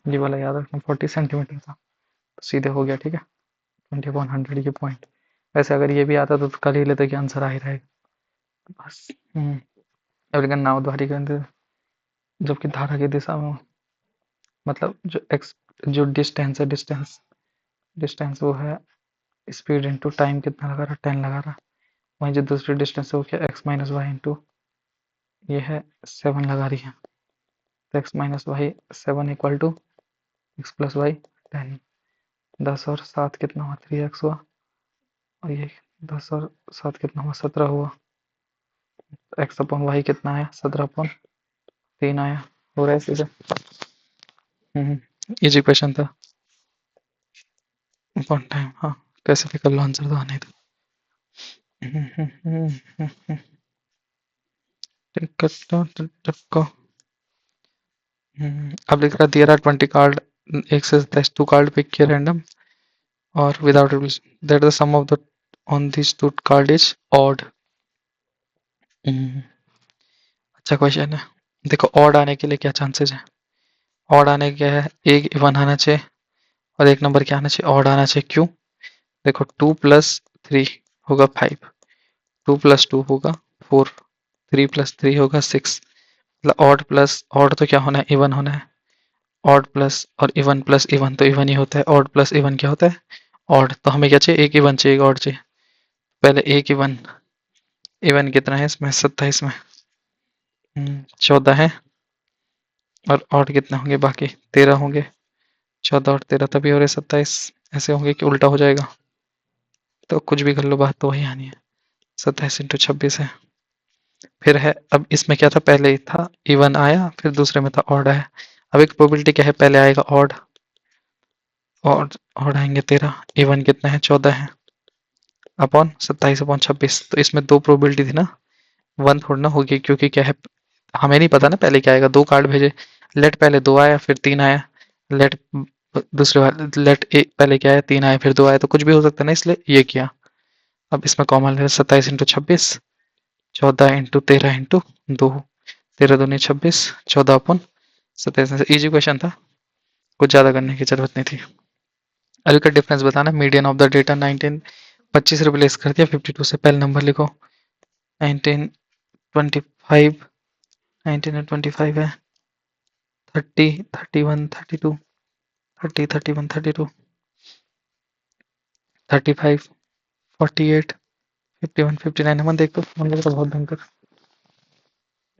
A: ये वाला याद रखना 40 सेंटीमीटर था, तो सीधे हो गया। ठीक है, 20 अपॉन 100 ये पॉइंट। वैसे अगर ये भी आता तो कर ही लेते कि आंसर आ ही रहेगा बस। अब नाव द्वारी के अंदर जबकि धारा की दिशा में, मतलब जो एक्स जो डिस्टेंस है, डिस्टेंस वो है स्पीड इंटू टाइम कितना लगा रहा 10 लगा रहा। वहीं जो दूसरी डिस्टेंस है वो क्या एक्स माइनस वाई इंटू ये है 7 लगा रही है। तो X minus Y 7 equal to X plus Y 10। 10 और 7 कितना हुआ 3x हुआ, और ये 10 और 7 कितना हुआ 17 हुआ। तो एक्स अपॉन वाई कितना आया 17 अपॉन 3 आया। हो रहा है सीधे। इजी क्वेश्चन था, अपॉन टाइम। हाँ कैसे भी कर लो, आंसर तो आने दो। अब लिख रहा दियर आर 20 कार्ड, एक से 2 कार्ड पिक किए रैंडम और without rules that the sum of the on this 2 card is odd. अच्छा क्वेश्चन है। देखो ऑड आने के लिए क्या चांसेस है, ऑड आने के है एक इवन आना चाहिए और एक नंबर क्या आना चाहिए ऑड आना चाहिए। क्यों, देखो 2 प्लस 3 होगा 5, 2 प्लस 2 होगा 4, 3 प्लस 3 होगा 6। मतलब ऑड प्लस ऑड तो क्या होना है इवन होना है, ऑड प्लस और इवन प्लस इवन तो इवन ही होता है, ऑड प्लस इवन क्या होता है ऑड। तो हमें क्या चाहिए एक इवन चाहिए एक ऑड चाहिए। पहले एक इवन, इवन कितना है इसमें 27 में 14 है, और ऑड कितने होंगे बाकी 13 होंगे। 14 और 13 तभी हो रहे 27, ऐसे होंगे कि उल्टा हो जाएगा। तो कुछ भी कर लो बात तो वही आनी है, 27 इंटू 26 है फिर है, अब इसमें क्या था, पहले ही था इवन आया, फिर दूसरे में था ऑड आया। अब एक प्रोबेबिलिटी क्या है, पहले आएगा ऑड, और ऑड आएंगे 13, इवन कितना है 14 है, अपॉन 27 अपॉन 26। तो इसमें दो प्रोबेबिलिटी थी ना, वन थोड़ी ना होगी, क्योंकि क्या है, हमें नहीं पता ना पहले क्या आएगा, दो कार्ड भेजे, लेट पहले दो आया फिर तीन आया, लेट दूसरे वाले लेट एक पहले क्या आया, तीन आया फिर दो आया, तो कुछ भी हो सकता है ना, इसलिए ये किया। अब इसमें कॉमन ले 27 × 26, 14 × 13 × 2, 13 दूनी 26, 14 अपन 27। इजी क्वेश्चन था, कुछ ज़्यादा करने की जरूरत नहीं थी। अभी का डिफरेंस बताना, median of the data 19, 25 replace कर दिया 52 से, पहले नंबर लिखो 19, 25, 19 और 25 है, 30, 31, 32, 30, 31, 32, 35, 48, 51, 59 है। देख तो मन लगा तो बहुत भयंकर।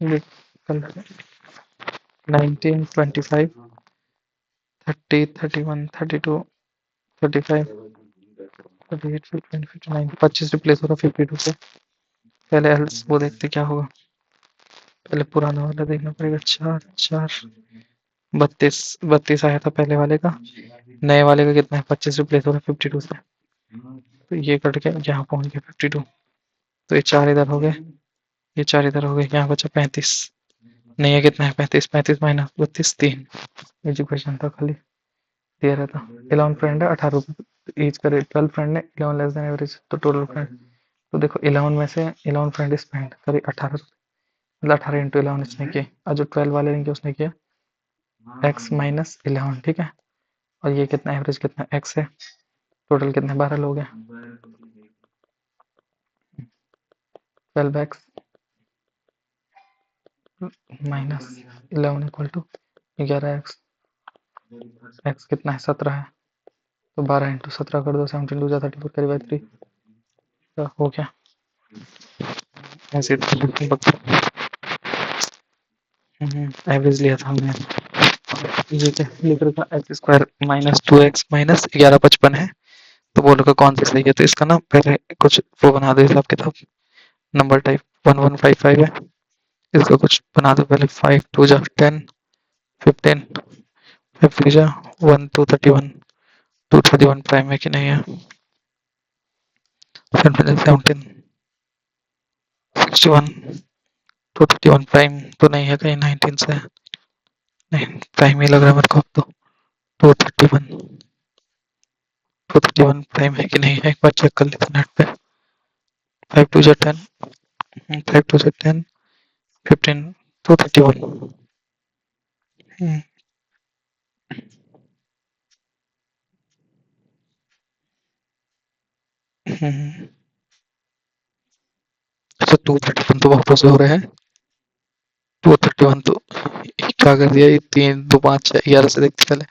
A: देख कल 19, 25, 30, 31, 32, 35, 38, 51, 59, 25 रिप्लेस हो रहा 52 से। पहले एल्स वो देखते क्या होगा, पहले पुराना वाला देखना पड़ेगा। 4, 4, 32, 32 आया था पहले वाले का, नए वाले का कितना है, 25 रिप्लेस हो रहा 52 से, तो ये कट के यहाँ पहुंच गया 52। तो ये चार इधर हो गए, ये चार इधर हो गए, यहाँ बचा 35, नहीं है कितना है 35, 35 माइनस 32, 3। एजुकेशन था खाली, दिया रहता। 11 फ्रेंड है, 18 रुपये ईच करे, 12 फ्रेंड है, 11 लेस देन एवरेज, तो टोटल फ्रेंड, तो देखो 11 में से 11 फ्रेंड स्पेंड करे 18 रुपये, मतलब 18 इंटू 11 इसने किए, और जो 12 वाले ने किया उसने किया x माइनस 11, ठीक है। और ये कितना एवरेज कितना x है, टोटल कितने 12 लोग हैं, 12x minus 11 equal to 11x, x कितना है 17 है, तो 12 इंटू 17 कर दो, 17 टू 34 करीब 3, तो हो गया ऐसे। एवरेज लिया था हमने, ये क्या लिख रखा x square minus 2x minus 1155 है, तो बोलो का कौन सा सही है, तो इसका ना पहले कुछ वो बना दो हिसाब किताब, नंबर टाइप 1155 है, इसका कुछ बना दो पहले, 5 2 जा 10, 15, 5 3 जा 1 231, 231 प्राइम है कि नहीं है, फिर 17, 61, 231 प्राइम तो नहीं है कहीं, 19 से नहीं, प्राइम ही लग रहा है मेरे को, तो 231, 231 प्राइम है कि नहीं है, एक बार चेक कर लेते नेट पे। 5 2 जा 10, 5 2 जा 10, 15, 231। अच्छा 231 तो बहुत से हो रहे हैं, 231 तो क्या कर दिया, ये 3 2 5 6 11 से देखते चले,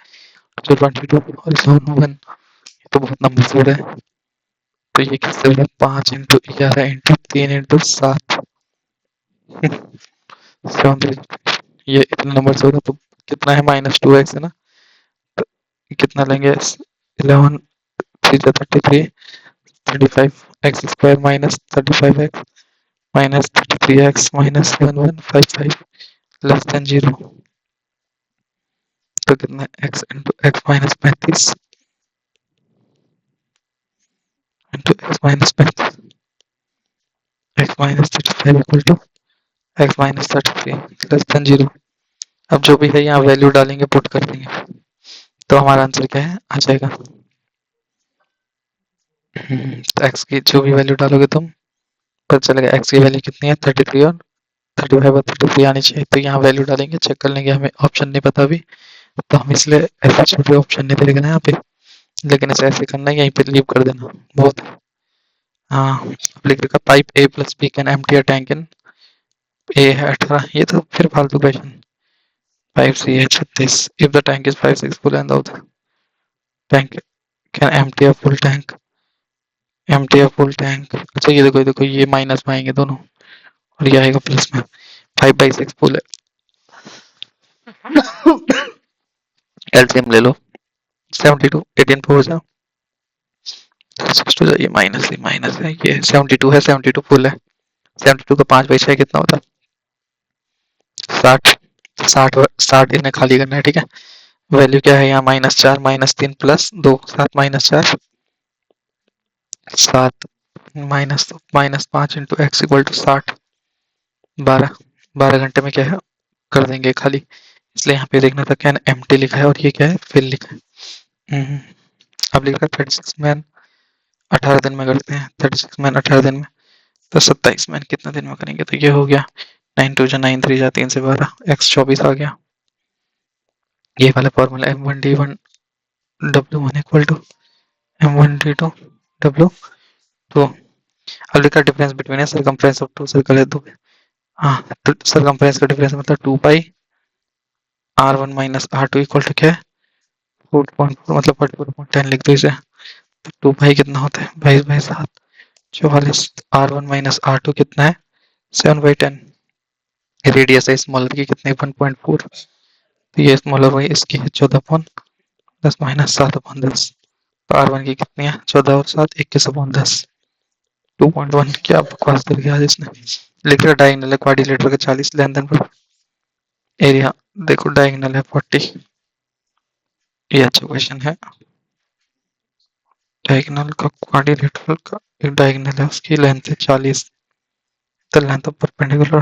A: तो 22 और इसमें 1, तो बहुत नंबर हो रहे हैं, तो ये किससे हो रहा है, 5 इंटू 11 इंटू 3 इंटू 7, 7, ये इतने नंबर से हो रहा है, तो कितना है -2x है ना, तो कितना लेंगे, 11 3 33, 35 X square minus 35x minus 33x minus 1155 less than 0, तो कितना x into X minus 35 into X minus 35, X minus 35 equal to X minus 33 less than 0। अब जो भी है यहाँ वैल्यू डालेंगे, पुट कर देंगे, तो हमारा आंसर क्या है, आ जाएगा। तो x की जो भी वैल्यू डालोगे तुम, पता चलेगा x की वैल्यू कितनी है, 33 और 35 और 33 आनी चाहिए, तो यहाँ वैल्यू डालेंगे, चेक कर लेंगे, हमें ऑप्शन नहीं पता अभी, तो हम इसलिए ऐसे छोटे ऑप्शन नहीं देगा ना यहाँ पे, लेकिन इसे ऐसे करना है, यहीं पे लीव कर देना बहुत है। हाँ, लिख रखा pipe A plus B can empty a tank in, A है 18, ये तो फिर फालतू क्वेश्चन। 5 सी है 36, if the tank is 5 6 full and the tank can empty a full tank, empty a full tank. अच्छा ये देखो, देखो ये माइनस में आएंगे दोनों, और ये आएगा प्लस में, 5/6 फुल है, एलसीएम ले लो, 72 18 पे हो जाओ, 6 तो ये माइनस है, ये 72 है, 72 फुल है, 72 का 5/6 कितना होता है? 60। 60 60 इन्हें खाली करना है, ठीक है। वैल्यू क्या है यहाँ? -4 -3 +2 7 -4 7 -5 इंटू एक्स इक्वल टू 60। 12 12 घंटे में क्या है कर देंगे खाली, इसलिए यहाँ पे देखना था क्या एम्प्टी लिखा है और ये क्या है फिल लिखा है। अब लिखा है 36 मैन 18 दिन में करते हैं। 36 मैन 18 दिन में, तो 27 मैन कितने दिन में करेंगे? तो ये हो गया 9 2 9 3 3 से 12 x 24 आ गया। ये वाला formula M1D1 W1 equal to M1D2 W। तो अब लिखा difference between circumference of two circle है दो। हाँ, तो सरकमफ्रेंस का डिफरेंस मतलब 2 पाई R1 minus R2 equal to क्या है 4.4 मतलब 44.10 लिख दो इसे। तो 2 पाई कितना होता है 22/7 44। R1 माइनस R2 कितना है 7/10। रेडियस है स्मॉलर की कितनी 1.4, तो ये स्मॉलर वही इसकी है 14/10 माइनस 7/10। तो R1 की कितनी है 14 और 7 21/10 2.1। क्या बकवास कर गया आज इसने। लिख रहा डायगोनल है क्वाड्रिलेटरल का 40 लेंथ एंड एरिया देखो डायगोनल है 40। ये अच्छा क्वेश्चन है। डायगोनल का क्वाड्रिलेटरल का एक डायगोनल है उसकी लेंथ है 40, the length of perpendicular.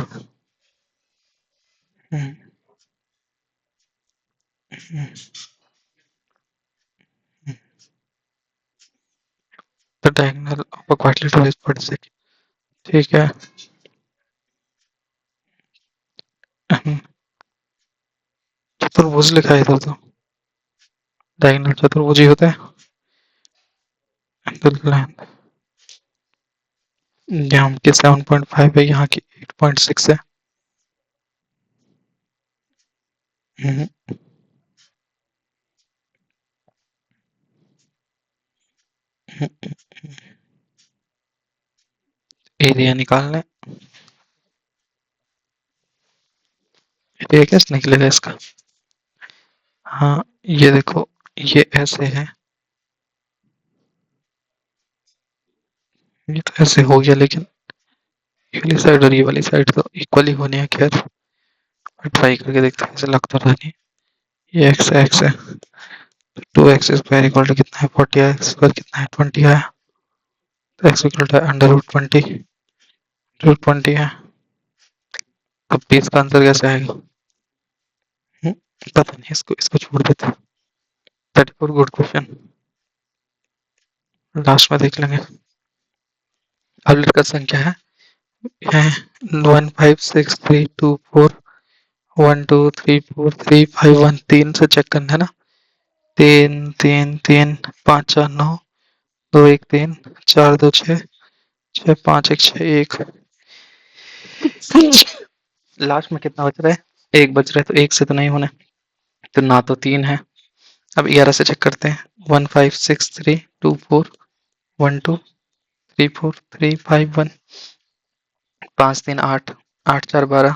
A: The diagonal of a quadrilateral is 46, ठीक है। चतुर्भुज लिखा है इधर तो, डायगोनल चतुर्भुज ही होता है। यहाँ की 7.5 है, यहाँ की 8.6 है। एरिया निकालने, एरिया कैसे निकलेगा इसका? हाँ ये देखो ये ऐसे है, ये तो ऐसे हो गया, लेकिन ये वाली साइड और ये वाली साइड तो इक्वली होने हैं। खैर ट्राई करके देखते हैं, ऐसे लगता रहा नहीं। ये एक्स है, एक्स है, 2x² इक्वल टू कितना है 40 है, x² कितना है 20 है, तो x इक्वल टू √20 √20 है। अब भी इसका आंसर कैसे आएगा? पता नहीं, इसको इसको छोड़ देते हैं। 34 गुड क्वेश्चन, लास्ट में देख लेंगे। अब का संख्या है 1563241234351 3 से चेक करना है ना। 3 3 3 5 4 9 2 1 3 4 2 6 6 5 1 6 1। लास्ट में कितना बच रहा है? एक बच रहा है, तो एक से तो नहीं होने, तो ना तो 3 है। अब 11 से चेक करते हैं। 1563241234351 5 3 8 8 4 12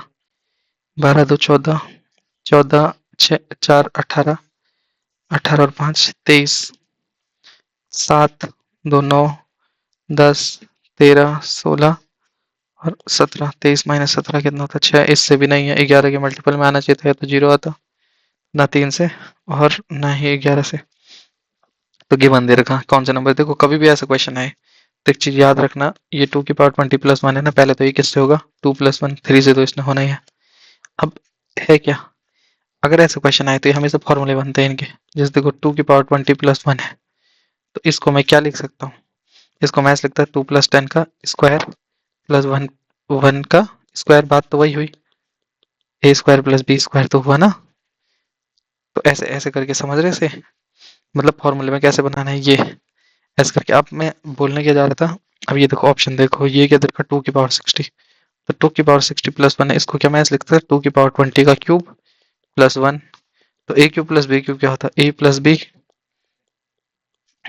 A: 12 2 14 14 6 4 18 18 और 5 23 7 2 9 10 13 16 और 17। 23 माइनस 17 कितना होता है 6। इससे भी नहीं है, 11 के मल्टीपल में आना चाहिए था तो 0 आता, ना 3 से और ना ही 11 से। तो गिवन दे रखा कौन सा नंबर। देखो कभी भी ऐसा क्वेश्चन आए तो एक चीज याद रखना, ये 2 की पावर 20 + 1 है ना, पहले तो ये किससे होगा 2 + 1 3 से, तो इसने होना ही है। अब है क्या, अगर ऐसा क्वेश्चन आए तो ये हमेशा फॉर्मूले बनते हैं इनके। जैसे देखो 2 की पावर 20 + 1 है, तो इसको मैं क्या लिख सकता हूँ? इसको मैं ऐसे लिखता हूँ 2 + 10 का स्क्वायर प्लस 1 1 का स्क्वायर। बात तो वही हुई, a² + b² तो हुआ ना। तो ऐसे ऐसे करके समझ रहे से, मतलब फॉर्मूले में कैसे बनाना है ये ऐसे करके। अब मैं बोलने क्या जा रहा था, अब ये देखो ऑप्शन देखो, ये क्या देखा 2 की पावर 60, तो 2 की पावर 60 + 1 है, इसको क्या मैं ऐसे लिखता 2 की पावर 20 का क्यूब प्लस 1। तो a cube plus b cube क्या होता है a plus b,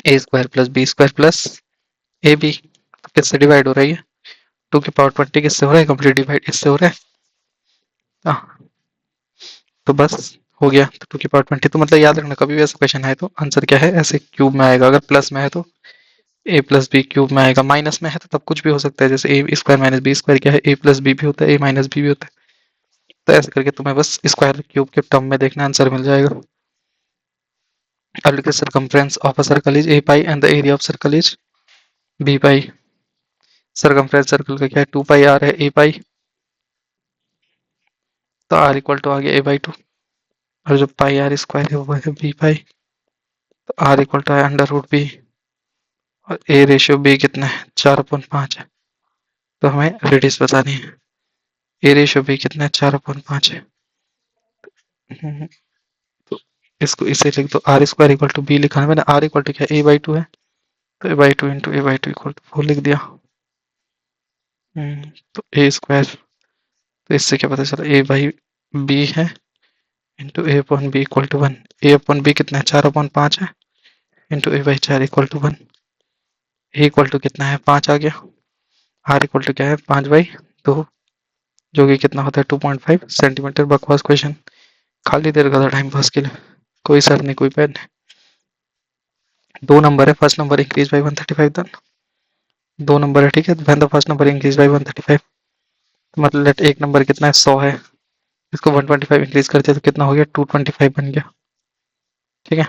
A: a² + b² plus ab। किससे डिवाइड हो रही है 2 की पावर 20 किससे हो रहा है कंप्लीट डिवाइड, इससे हो रहा है। तो बस हो गया, तो 2 की पावर 20। तो मतलब याद रखना कभी भी ऐसा क्वेश्चन आए तो आंसर क्या है ऐसे क्यूब में आएगा, अगर प्लस में है तो ए प्लस बी क्यूब में आएगा, माइनस में है तो तब कुछ भी हो सकता है, जैसे ए स्क्वायर माइनस बी स्क्वायर क्या है, ए प्लस बी भी होता है, ए माइनस बी भी होता है। तो ऐसे करके तुम्हें बस स्क्वायर क्यूब के टर्म में देखना, आंसर मिल जाएगा। अब लिखिए circumference of a circle is A pi and the area of circle is B pi. Circumference circle का क्या है, 2 पाई आर है, ए पाई, तो आर इक्वल टू आ गया ए बाई 2, और जो पाई आर स्क्वायर है वो है बी पाई, तो आर इक्वल टू है अंडर रूट बी, और ए रेशियो बी कितना है, 4/5 है, तो हमें रेडियस बतानी है। ए रेशियो बी कितना है, 4/5 है। हम्म, तो इसको इसे लिख दो, R square equal to B लिखा है मैंने, आर इक्वल टू क्या, ए बाई 2 है, तो A by 2 into A by 2 equal to 4 लिख दिया। तो ए स्क्वायर, तो इससे क्या पता चला, ए बाई बी है into A upon B equal to 1, A upon B कितना है, 4/5 है, into A by 4 equal to 1, A equal to कितना है, 5 आ गया, आर इक्वल टू क्या है, 5/2, जो कि कितना होता है, 2.5 सेंटीमीटर। बकवास क्वेश्चन, खाली देर का था टाइम पास के लिए, कोई सर नहीं कोई पेन नहीं। 2 नंबर है, first number increase by 135 done, 2 number है ठीक है, when the first number increase by 135, मतलब लेट एक नंबर कितना है, 100 है, इसको 125 इंक्रीज करते हैं तो कितना हो गया, 225 बन गया, ठीक है।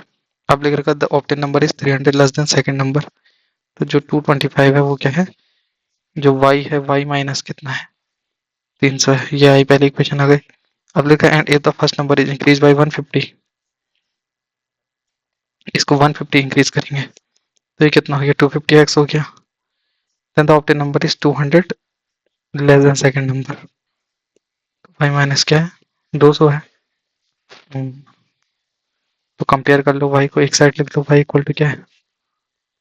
A: अब लिख रखा the obtain number is 300 less than second number, तो जो 225 है वो क्या है, जो y है, y माइनस कितना है, 300 है, ये आई पहले इक्वेशन आ गई। अब लिखा and if the first number is increase by 150, इसको 150 इंक्रीज करेंगे तो ये कितना हो गया, 250x हो गया, then the obtain number is 200 less than second number, y minus क्या है, 200 है। हम्म, तो कंपेयर कर लो, y को एक साइड लिख दो, y इक्वल टू क्या है,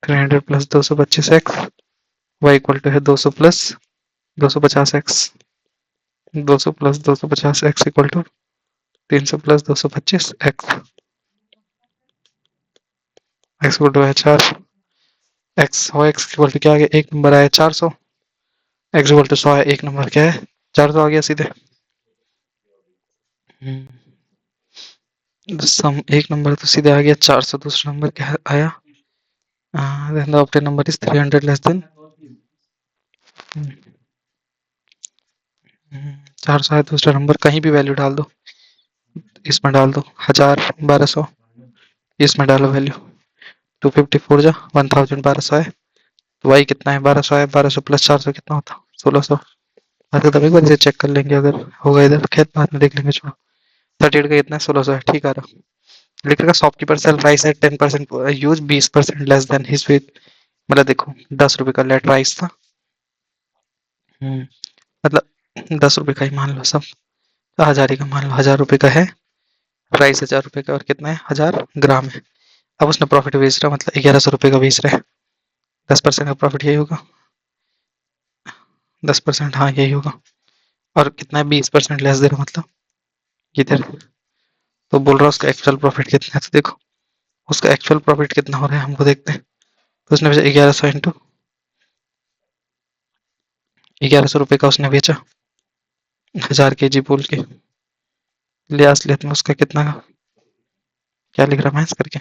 A: 300 plus 225x, y equal to है 200 plus 250x, 200 plus 250x equal to 300 plus 225x, x equal to है 4, x हो, x इक्वल टू क्या आ गया, एक नंबर आया 400, x इक्वल टू 100 है, एक नंबर क्या है, 400 आ गया सीधे। सम एक नंबर तो सीधे आ गया 400, दूसरा नंबर क्या आया, then the obtained number is 300 less than 400 है, दूसरा नंबर कहीं भी वैल्यू डाल दो, इसमें डाल दो 1000 1200, इसमें डालो वैल्यू, 254 जा 1000 1200 है, तो y कितना है, 1200 है, 1200 प्लस 400 कितना होता, 1600। अरे तब एक बार इसे चेक कर लेंगे, अगर होगा इधर खेत बाद में देख लेंगे, छोड़ो। 38 का इतना है, 1600 है, ठीक आ रहा। लिख रहा shopkeeper sell rice at 10% use, 20% less than his weight, मतलब देखो 10 रुपए का लेट राइस था, मतलब 10 रुपए का ही मान लो सब, तो 1000 ही का मान लो, 1000 रुपए का है, प्राइस 1000 रुपए का, और कितना है, 1000 ग्राम है। अब उसने प्रॉफिट बेच रहा, मतलब 1100 रुपए का बेच रहा है, 10% का प्रॉफिट यही होगा, 10%, हाँ यही होगा, और कितना है, 20% लेस दे रहा, मतलब इधर, तो बोल रहा है उसका एक्चुअल प्रॉफिट कितना है, तो देखो उसका एक्चुअल प्रॉफिट कितना हो रहा है, हमको देखते हैं। तो उसने बेचा 1100 इंटू 1100 रुपए का उसने बेचा, 1000 kg बोल के ले, असलियत में उसका कितना का, क्या लिख रहा मैं इस करके,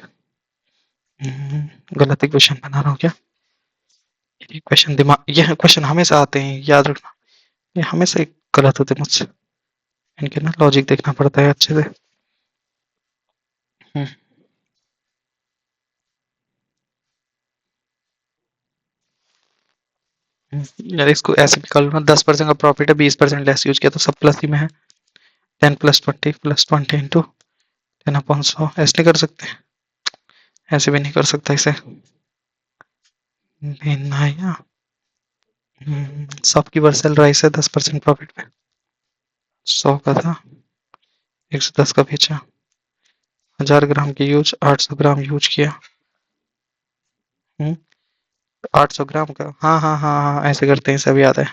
A: गलत इक्वेशन बना रहा हूँ क्या, ये क्वेश्चन दिमाग, ये क्वेश्चन हमेशा आते हैं, याद रखना, ये हमेशा ही गलत होते हैं मुझसे, इनके ना लॉजिक देखना पड़ता है अच्छे से। यार इसको ऐसे भी कर लो ना, 10% का प्रॉफिट है, 20% लेस यूज किया, तो सब प्लस ही में है, 10 प्लस 20 प्लस 20 इंटू 10/100, ऐसे नहीं कर सकते, ऐसे भी नहीं कर सकता इसे, नहीं, सबकी वर्सल राइस है 10% प्रॉफिट पे, 100 का था, 110 का बेचा, 1000 ग्राम की यूज, 800 ग्राम यूज किया, 800 ग्राम का, हाँ हाँ हाँ हाँ ऐसे करते हैं, सब याद है।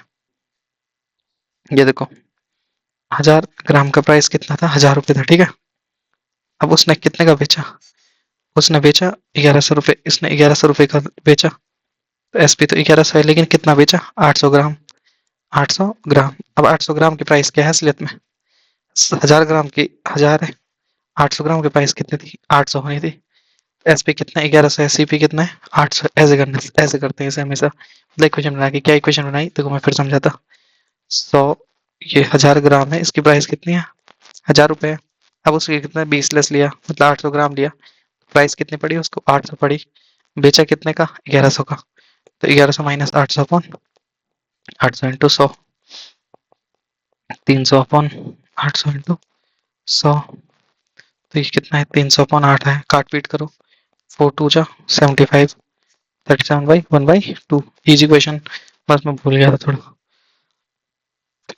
A: ये देखो 1000 ग्राम का प्राइस कितना था, 1000 रुपये था, ठीक है। अब उसने कितने का बेचा, उसने बेचा 1100 रुपये, इसने 1100 रुपये का बेचा, तो एसपी तो 1100 है, लेकिन कितना बेचा, 800 ग्राम, 800 ग्राम। अब 800 ग्राम की प्राइस क्या है असलियत में, 1000 ग्राम की 1000 है, 800 ग्राम की प्राइस कितनी थी, 800 होनी थी, एसपी कितना है 1100, एससीपी कितना है 800। ऐसे करते हैं इसे हमेशा। मतलब इक्वेशन बना के क्या इक्वेशन बनाई देखो, मैं फिर समझाता। 100, ये 1000 ग्राम है, इसकी प्राइस कितनी है 1000 रुपये है। अब उसके कितना 20 लेस लिया, मतलब 800 ग्राम लिया, प्राइस कितनी पड़ी उसको 800 पड़ी। बेचा कितने का 1100 का, तो 1100 minus 800 upon 800 into 100, 300 upon 800 into 100। तो ये कितना है 300 अपॉन 8 है, काट पीट करो, 4 टू जा 75, 37/1/2। इजी क्वेश्चन, बस मैं भूल गया था थोड़ा।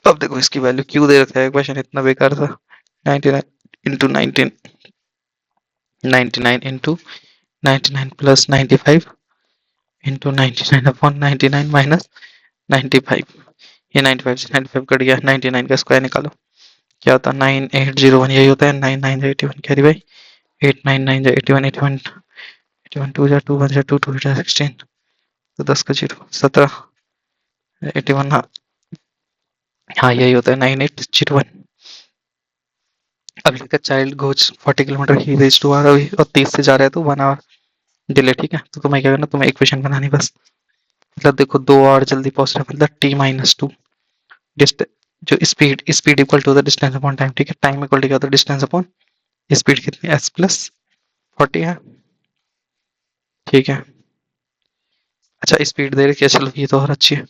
A: अब देखो इसकी वैल्यू क्यों दे रखा है, क्वेश्चन इतना बेकार था। 99 into 19, 99 into 99 plus 95 into 99 upon 99 minus 95। ये 95 से 95 कट गया, 99 का स्क्वायर निकालो, क्या होता है 9801, यही होता है 9981 कैरी बाई 8990 81 81 2 जा 2 1 जा 2 2 जा 16, तो 10 का 0 17 81, हाँ हाँ यही होता है 9801। अब लिखा child goes 40 kilometre he reach two hour, और 30 से जा रहा है तो 1 आवर डिले, ठीक है। तो तुम्हें क्या करना, तुम्हें इक्वेशन बनानी बस। मतलब देखो 2 आवर जल्दी पहुंच रहा है, मतलब t-2 डिस्टेंस, जो speed equal to the distance upon time, ठीक है। टाइम इक्वल टू क्या होता है डिस्टेंस अपॉन स्पीड, कितनी s प्लस 40 है, ठीक है। अच्छा स्पीड दे रखी है, चलो ये तो और अच्छी है।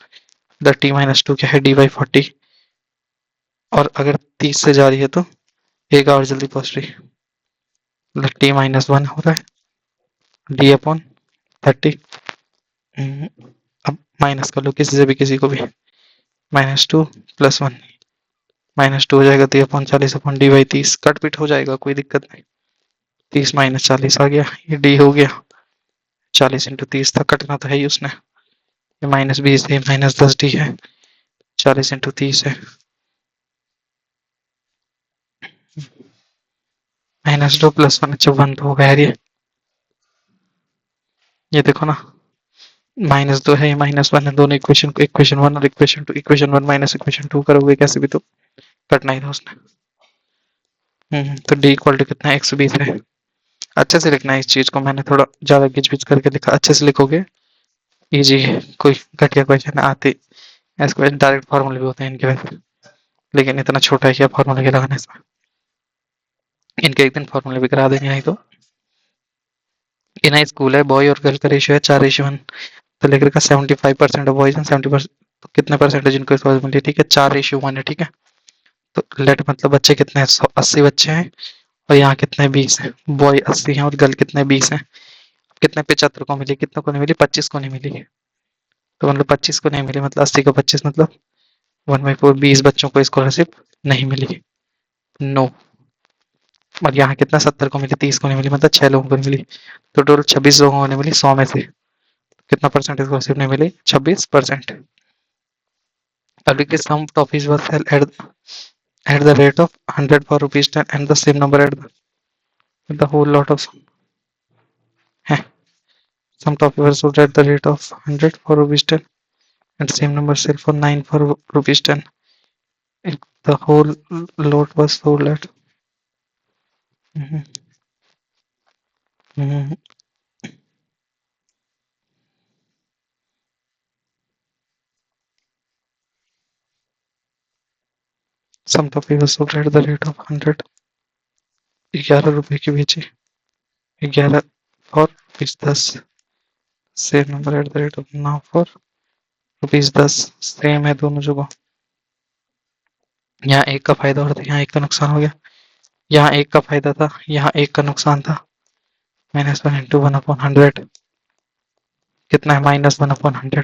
A: द t-2 क्या है d/40, और अगर 30 से जा रही है तो 1 आवर जल्दी पहुंच रही है, मतलब t-1 हो रहा है d अपॉन 30। अब माइनस कर लो किसी से भी, किसी को भी, -2 + 1, -2 हो जाएगा, तो अपॉन 40 अपॉन d/30, कट पिट हो जाएगा, कोई दिक्कत नहीं। 30 माइनस 40 आ गया, ये d हो गया, 40 इंटू 30 था, कटना तो है ही उसने। ये -20 है, -10d है, 40 इंटू 30 है, -2 + 1, अच्छा 1 तो होगा यार ये देखो ना, -2 है, ये -1 है, दोनों इक्वेशन को इक्वेशन 1 और इक्वेशन 1 माइनस इक्वेशन 2 करोगे कैसे भी तो कटना ही था उसने। तो d इक्वल टू कितना है 120 है। अच्छे से लिखना है इस चीज को, मैंने थोड़ा ज्यादा घिच पिच करके लिखा, अच्छे से लिखोगे इजी है। कोई घटिया क्वेश्चन आते, ऐसे डायरेक्ट फॉर्मूले भी होते हैं इनके वैसे, लेकिन इतना छोटा है क्या फॉर्मूले के लगाने इसमें, इनके एक दिन फॉर्मूले भी करा देंगे नहीं तो। ये ना स्कूल है, बॉय और गर्ल का रेशियो है 4:1, तो लेकर का 75% ऑफ बॉयज एंड 70%, तो कितने परसेंटेज इनको रिस्पॉन्सिबिलिटी, ठीक है 4:1 है, ठीक है। तो लेट मतलब बच्चे कितने हैं 80 बच्चे हैं, और यहाँ कितने 20 है, बॉय 80 हैं और गर्ल कितने 20 हैं। कितने 75 को मिली, कितने को नहीं मिली 25 को नहीं मिली, तो मतलब 25 को नहीं मिली, मतलब 80 को 25, मतलब 1/4, 20 बच्चों को स्कॉलरशिप नहीं मिली, नो। और यहाँ कितना 70 को मिली, 30 को नहीं मिली, मतलब 6 लोगों को नहीं मिली, तो टोटल 26 लोगों को नहीं मिली 100 में से, कितना परसेंट स्कॉलरशिप नहीं मिली 26%। Public sum topics was held at the rate of 100 for rupees 10 and the same number at the whole lot of some topics were sold at the rate of 100 for rupees 10 and same number sell for 9 for rupees 10. If the whole lot was sold at Mhm, mhm. Some topics was sold at the rate of 100, 11 रुपए की बेची, 11 for rupees 10, same number at the rate of now for rupees 10, same है दोनों जगह। यहाँ एक का फायदा और था, यहाँ एक का नुकसान हो गया, यहाँ एक का फायदा था, यहाँ एक का नुकसान था, -1 इंटू 1/100 कितना है -1/100,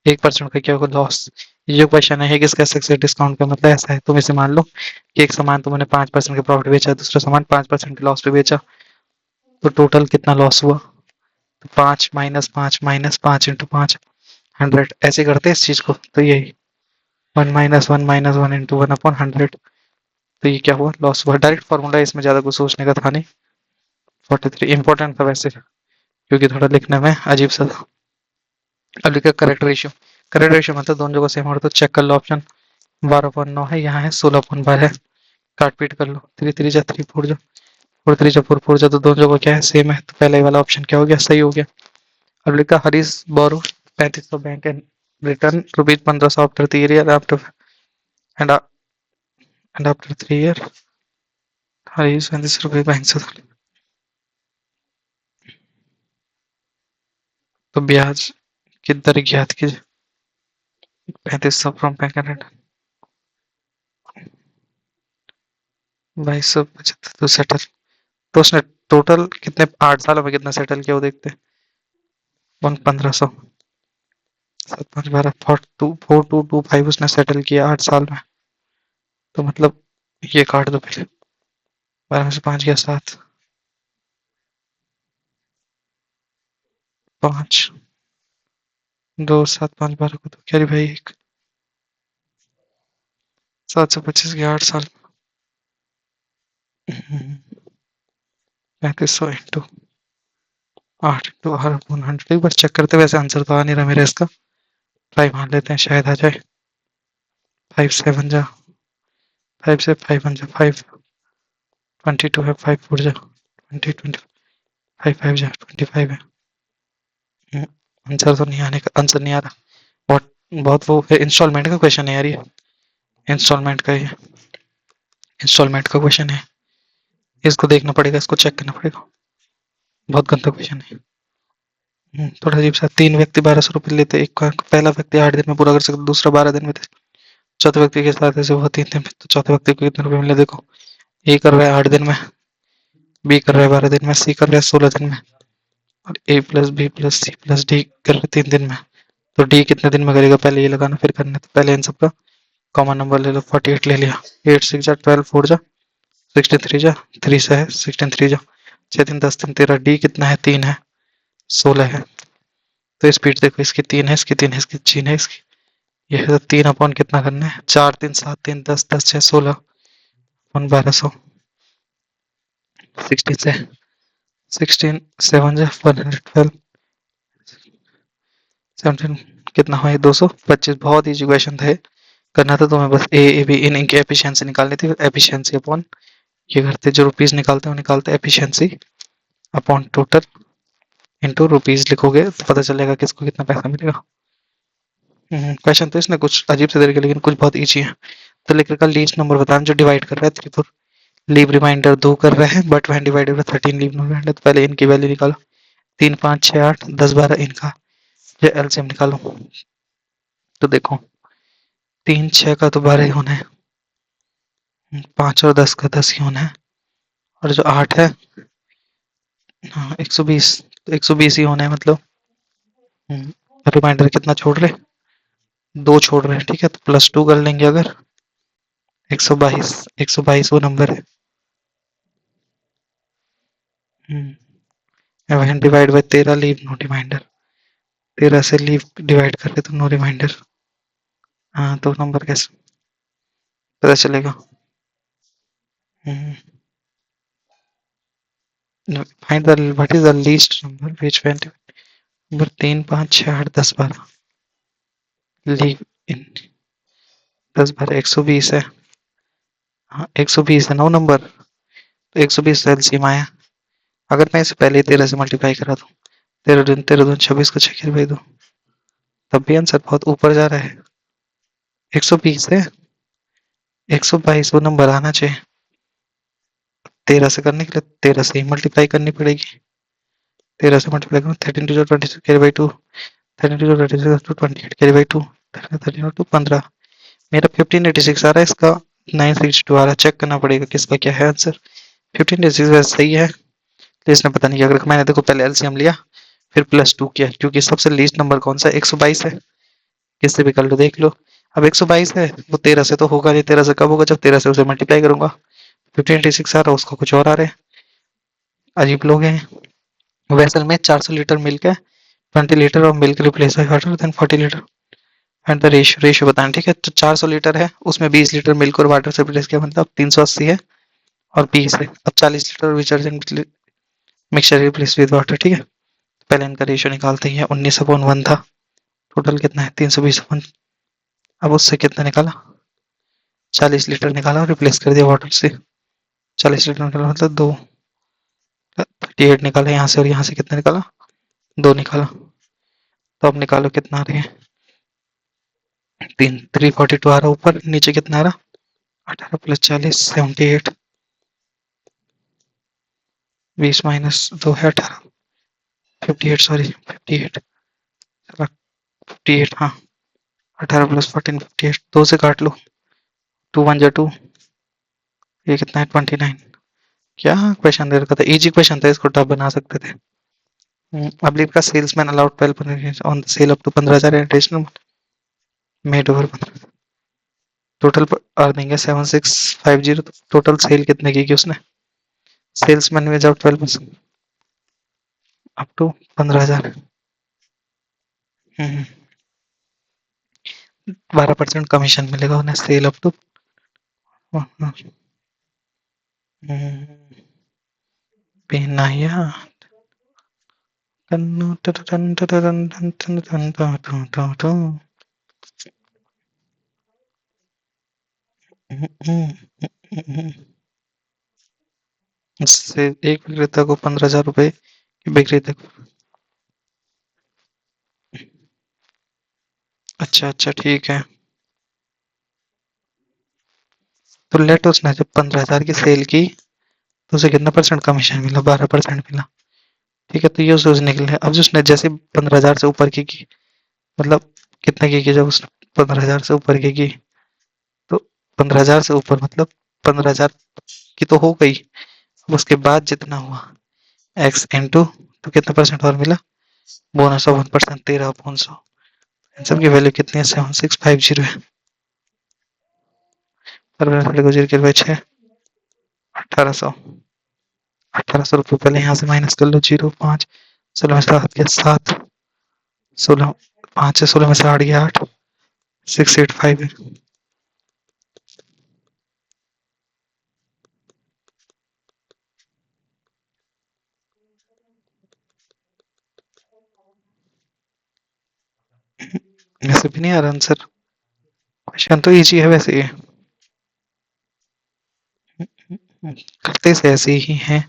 A: 1% का क्या होगा लॉस। ये जो क्वेश्चन है किस कह सकते डिस्काउंट का मतलब ऐसा है, तुम इसे मान लो कि एक सामान तुमने 5% के प्रॉफिट बेचा, दूसरा सामान 5% के लॉस पे बेचा, तो टोटल कितना लॉस हुआ, तो 5 -5 -5 इंटू 5 100, ऐसे करते हैं इस चीज को, तो यही 1 - 1 - 1 इंटू 1/100, तो ये क्या हुआ लॉस हुआ। डायरेक्ट फॉर्मूला, इसमें ज्यादा कुछ सोचने का था नहीं। 43 इंपॉर्टेंट था वैसे, क्योंकि थोड़ा लिखने में अजीब सा था। अब लिखा करेक्ट रेशियो, करेक्ट रेशियो मतलब दोनों जगह सेम हो तो चेक कर लो ऑप्शन, 12/9 है, यहाँ है 16/12 है, काट पीट कर लो, 3 3 जा 3 4 जा फोर थ्री जा फोर जा तो दोनों जगह क्या है सेम है, तो पहले वाला ऑप्शन क्या हो गया, सही हो गया। अब लिखा हरीश बोरो 3500 bank and return rupees 1500 after 3 year and and after 3 year Harish 35 रुपये बैंक से, तो ब्याज की दर ज्ञात कीजिए। 3500 फ्रॉम बैंक एंड रिटर्न 2275 तो सेटल, तो उसने टोटल कितने 8 सालों में कितना सेटल किया वो देखते हैं। 1500 7 5 12 4225 उसने सेटल किया 8 साल में, तो मतलब ये काट दो पहले, 12 में से 5 गया 7, 5 2 7 5 12 को तो क्या रे भाई, 725 गया 8 साल, 3500 इंटू 8 इंटू हर 100, एक बार चेक करते, वैसे आंसर तो आ नहीं रहा मेरा इसका, ट्राई मार लेते हैं शायद आ जाए। 5 से 5 1 जा 5, 22 है, 5 4 जा 20 20, 5 5 जा 25 है। आंसर तो नहीं आने का, आंसर नहीं आ रहा, बहुत बहुत वो इंस्टॉलमेंट का क्वेश्चन है यार ये, इंस्टॉलमेंट का ये इंस्टॉलमेंट का क्वेश्चन है, इसको देखना पड़ेगा, इसको चेक करना पड़ेगा, बहुत गंदा क्वेश्चन है। थोड़ा अजीब सा, 3 व्यक्ति 1200 रुपये लेते, एक का पहला व्यक्ति 8 दिन में पूरा कर सकता, दूसरा 12 दिन में, चौथे व्यक्ति के साथ ऐसे हुआ 3 दिन में, तो चौथे व्यक्ति को कितने रुपए मिले देखो, ए कर रहा है 8 दिन में, बी कर रहा है 12 दिन में, सी कर रहा है 16 दिन में, और A plus B plus C plus D कर रहा है 3 दिन में, तो डी कितने दिन में करेगा पहले ये लगाना फिर करना, तो पहले इन सबका कॉमन नंबर ले लो, 48 ले लिया, 8 6 जा 12 4 जा 63 जा 3 से है 16 3 जा 6 3 10 3 13, डी कितना है 3 है 16 है, तो स्पीड देखो, इसकी 3 है, इसकी 3 है, इसकी 3 है, इसकी ये है, तो 3 अपॉन कितना करना है, 4 3 7 3 10 10 6 16 अपन 1200, 16 से 16 7 जा 112, 17 कितना हुआ, 225, बहुत ईजी क्वेश्चन था, करना था तुम्हें बस ए बी इन इनकी एफिशिएंसी निकालनी थी, एफिशिएंसी अपॉन ये करते, जो रुपीज निकालते हैं वो निकालते efficiency upon total into rupees लिखोगे तो पता चलेगा किसको कितना पैसा मिलेगा। क्वेश्चन तो इसने कुछ अजीब से तरीके, लेकिन कुछ बहुत ईजी है। तो लिख रखा लीस्ट नंबर बताना जो डिवाइड कर रहा है, 3 लीव रिमाइंडर 2 कर रहे हैं, but when divided by 13 leave remainder, तो पहले इनकी वैल्यू निकालो, 3 5 6 8 10 12 इनका ये एलसीएम निकालो, तो देखो 3 6 का तो 12 ही होना है, 5 और 10 का 10 ही होना है, और जो 8 है हाँ 120, तो 120 ही होना है मतलब, रिमाइंडर कितना छोड़ रहे, 2 छोड़ रहे हैं, ठीक है, तो +2 कर लेंगे अगर, 122 वो नंबर है, when divide by 13 leave no remainder, 13 से लीव डिवाइड करके तो नो रिमाइंडर, हाँ तो नंबर कैसे पता चलेगा, find the what is the least number which when number 3 5 6 8 10 12 leave in 10 12 120 है, हाँ 120 है 9 नंबर, तो 120 एलसीएम आया, अगर मैं इसे पहले ही 13 से मल्टीप्लाई करा दूं, 13 दून 26 को 6 भाई दो, तब भी आंसर बहुत ऊपर जा रहा है, 120 है, 122 वो नंबर आना चाहिए, 13 से करने के लिए 13 से ही मल्टीप्लाई करनी पड़ेगी, 13 से मल्टीप्लाई करो, 13 two 26 carry by 2, 13 two 26 two 28 carry by 2, 13 two 15, मेरा 1586 आ रहा है, इसका 962 आ रहा है, चेक करना पड़ेगा किसका क्या है आंसर, 1586 वैसे सही है, तो इसने पता नहीं क्या कर, मैंने देखो पहले एलसीएम लिया फिर +2 किया, क्योंकि सबसे लीस्ट नंबर कौन सा है 122 है, किससे भी कर लो देख लो, अब 122 है वो 13 से तो होगा नहीं, 13 से कब होगा जब 13 से उसे मल्टीप्लाई करूंगा, 1586 आ रहा है, उसका कुछ और आ रहा है, अजीब लोग हैं। वेसल में 400 लीटर मिल्क है, 20 litre of milk replace by water then 40 litre, and the ratio बताना, ठीक है, तो 400 लीटर है उसमें 20 लीटर मिल्क और वाटर से रिप्लेस किया, मतलब 380 है और 20 है, अब 40 litre detergent mixture replace with water, ठीक है, पहले इनका रेशियो निकालते हैं, 19/1 था, टोटल कितना है 320/, अब उससे कितना निकाला 40 लीटर निकाला और रिप्लेस कर दिया वाटर से, 40 लीटर निकाला मतलब 2, 58 निकाला यहाँ से, और यहाँ से कितना निकाला, 2 निकाला। तो अब निकालो कितना आ रही है, 342 आ रहा ऊपर, नीचे कितना आ रहा, 18 + 40 78, 20 - 2 है 18, 58 सॉरी 58, 58 हाँ, 18 + 14 58, 2 से काट लो, 2 1 2, ये कितना है 29। क्या क्वेश्चन दे रखा था, इजी क्वेश्चन था, इसको टफ बना सकते थे। अब का salesman allowed 12 on the sale up to 15,000 additional made over, total earning है 7650, तो टोटल सेल कितने की उसने, सेल्समैन में जब 12% अप टू 15,000, 12% कमीशन मिलेगा उन्हें सेल अप टू, बेनाया इससे एक विक्रेता को 15,000 रुपए की विक्रेता को, अच्छा अच्छा ठीक है। तो लेट उसने जब 15,000 की सेल की तो उसे कितना परसेंट कमीशन मिला, 12% मिला। ठीक है, तो ये सोचने के लिए अब जिसने जैसे 15,000 से ऊपर की, मतलब कितने की जब उसने 15,000 से ऊपर की, तो 15,000 से ऊपर मतलब 15,000 की तो हो गई, उसके बाद जितना हुआ एक्स इंटू, तो कितना परसेंट और मिला, बोनस ऑफ 1%, 13/100। आंसर की वैल्यू कितनी है, 7650 है। पर गुजर के बचे 1800, 1800 रुपये पहले यहाँ से माइनस कर लो, 0 5 16 में 7 गया 7, 16 5 से 16 में से 8 गया 8, 685 है। वैसे भी नहीं आ रहा आंसर, क्वेश्चन तो इजी है वैसे ये, करते से ऐसे ही है,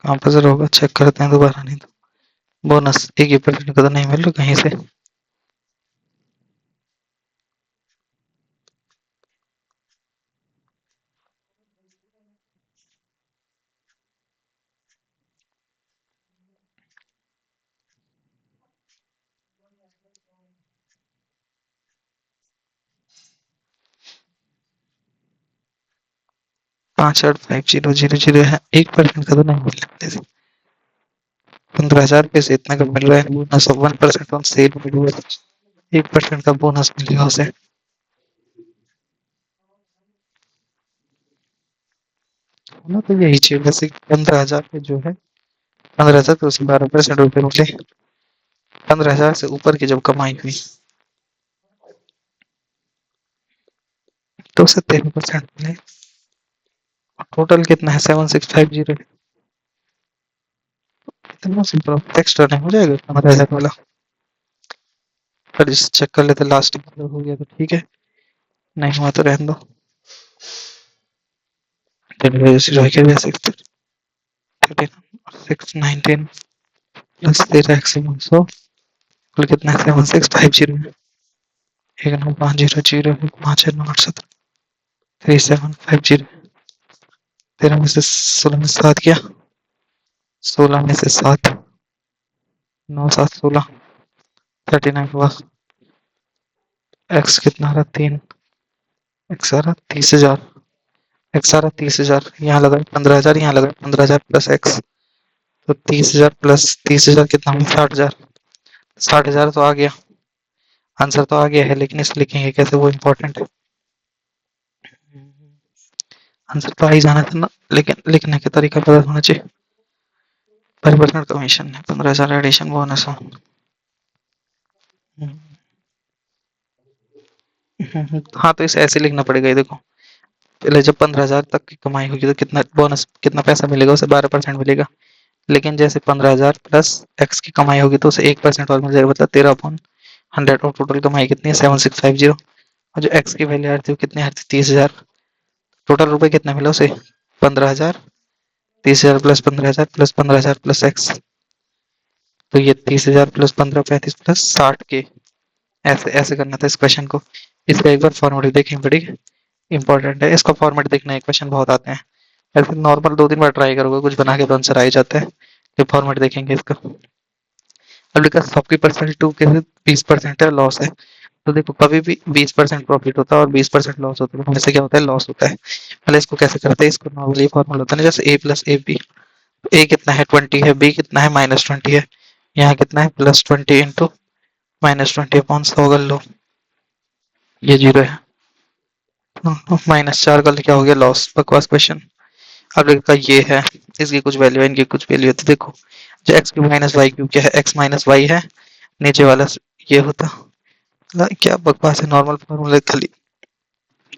A: कहाँ पर जरा होगा चेक करते हैं दोबारा, नहीं तो बोनस एक ही परसेंट का तो नहीं मिल रहा कहीं से। पाँच 85000 है, 1% का तो नहीं मिल रहा, 15,000 रुपये से इतना का मिल रहा है बोनस ऑफ 1% ऑन सेल, 1% का बोनस मिलेगा उसे। ना तो यही चाहिए वैसे, 15,000 पे जो है 15,000 तो उससे 12% रुपये मिले, 15,000 से ऊपर की जब कमाई हुई तो उसे 13% मिले। टोटल कितना है 7650, इतना सिंपल टेक्स्ट नहीं हो जाएगा 15,000 वाला। पर इस चेक कर लेते, लास्ट हो गया तो ठीक है, नहीं हुआ तो रहने दो। 619 प्लस 13 कुल कितना है 7650 में, 1950 5 9 8 7 3750, 13 में से 16 में 7 गया, 16 में से 7 9 7 16, 39 हुआ, एक्स कितना रहा 3, एक्स आ रहा 30,000, एक्स आ रहा 30,000, यहाँ लगा 15,000, यहाँ लगा 15,000 प्लस एक्स, तो 30,000 प्लस 30,000 कितना हुआ 60,000, 60,000 तो आ गया, आंसर तो आ गया है, लेकिन इसे लिखेंगे कैसे वो इम्पोर्टेंट है। आंसर तो आ ही जाना था ना, लेकिन लिखने का तरीका पता होना चाहिए। 5% कमीशन है, 15,000 एडिशन बोनस हो। हाँ तो इसे ऐसे लिखना पड़ेगा, ये देखो पहले जब 15,000 तक की कमाई होगी तो कितना बोनस, कितना पैसा मिलेगा उसे, 12% मिलेगा। लेकिन जैसे 15,000 प्लस एक्स की कमाई होगी तो उसे 1% और मिल जाएगा, मतलब 13/100, और टोटल कमाई कितनी है 7650, और जो एक्स की वैल्यू आ रही थी वो कितनी आ रही थी 30,000, टोटल रुपए कितना मिला उसे 15,000 30,000 प्लस 15,000 प्लस 15,000 प्लस एक्स, तो ये 30,000 प्लस 15 35 प्लस 60 के, ऐसे ऐसे करना था इस क्वेश्चन को। इसका एक बार फॉर्मेट देखें, बड़ी इंपॉर्टेंट है, इसका फॉर्मेट देखना है, क्वेश्चन बहुत आते हैं। ऐसे नॉर्मल 2-3 बार ट्राई करोगे कुछ बना के तो आंसर आ ही जाता है। ये फॉर्मेट देखेंगे इसका। अब लिखा शॉपकीपर सेल टू के 20% है, लॉस है। तो देखो कभी भी 20% प्रॉफिट होता है और 20% लॉस होता है, तो हमेशा क्या होता है, लॉस होता है। पहले इसको कैसे करते हैं, इसको नॉर्मली फॉर्मूला होता है ना, जैसे ए प्लस ए बी। ए कितना है 20 है, बी कितना है -20 है, यहाँ कितना है +20 इंटू -20 अपॉन 100 कर लो, ये 0 है। -4 का क्या हो गया, लॉस, बकवास क्वेश्चन। अब देखा ये है, इसकी कुछ वैल्यू है, इनकी कुछ वैल्यू है, तो देखो जो X cube minus Y cube क्या है, एक्स माइनस वाई है, नीचे वाला ये होता। क्या बकवास है, नॉर्मल फॉर्मूला, खाली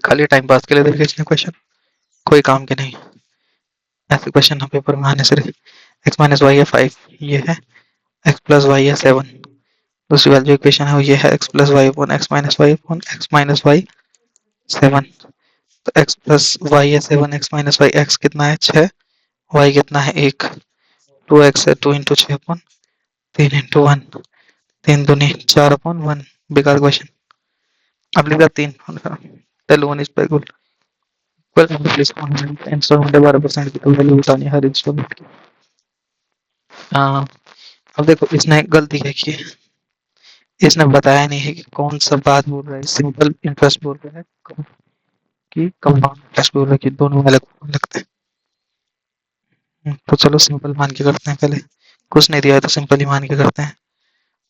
A: खाली टाइम पास के लिए देखे इसने क्वेश्चन, कोई काम के नहीं। ऐसे क्वेश्चन हम पेपर में आने से, एक्स माइनस वाई है 5, ये है एक्स प्लस वाई है 7, दूसरी वाली जो इक्वेशन है वो ये है X plus Y upon X minus Y upon X minus Y 7। तो एक्स प्लस वाई है 7, एक्स माइनस वाई, एक्स कितना है 6, वाई कितना है 1, 2x है 2 इंटू 6 अपॉन 3 इंटू 1, 3 दूनी 4 अपॉन 1, बेकार क्वेश्चन। अब लिखा 3, टेल 1 इज इक्वल इंस्टॉलमेंट 12% की तो वैल्यू बतानी हर इंस्टॉलमेंट की। हाँ, अब देखो इसने गलती है कि इसने बताया नहीं है कि कौन सा बात बोल रहा है, सिंपल इंटरेस्ट बोल रहा है कि कंपाउंड इंटरेस्ट बोल रहा है, कि दोनों अलग लगते हैं। तो चलो सिंपल मान के करते हैं पहले, कुछ नहीं दिया है तो सिंपल ही मान के करते हैं।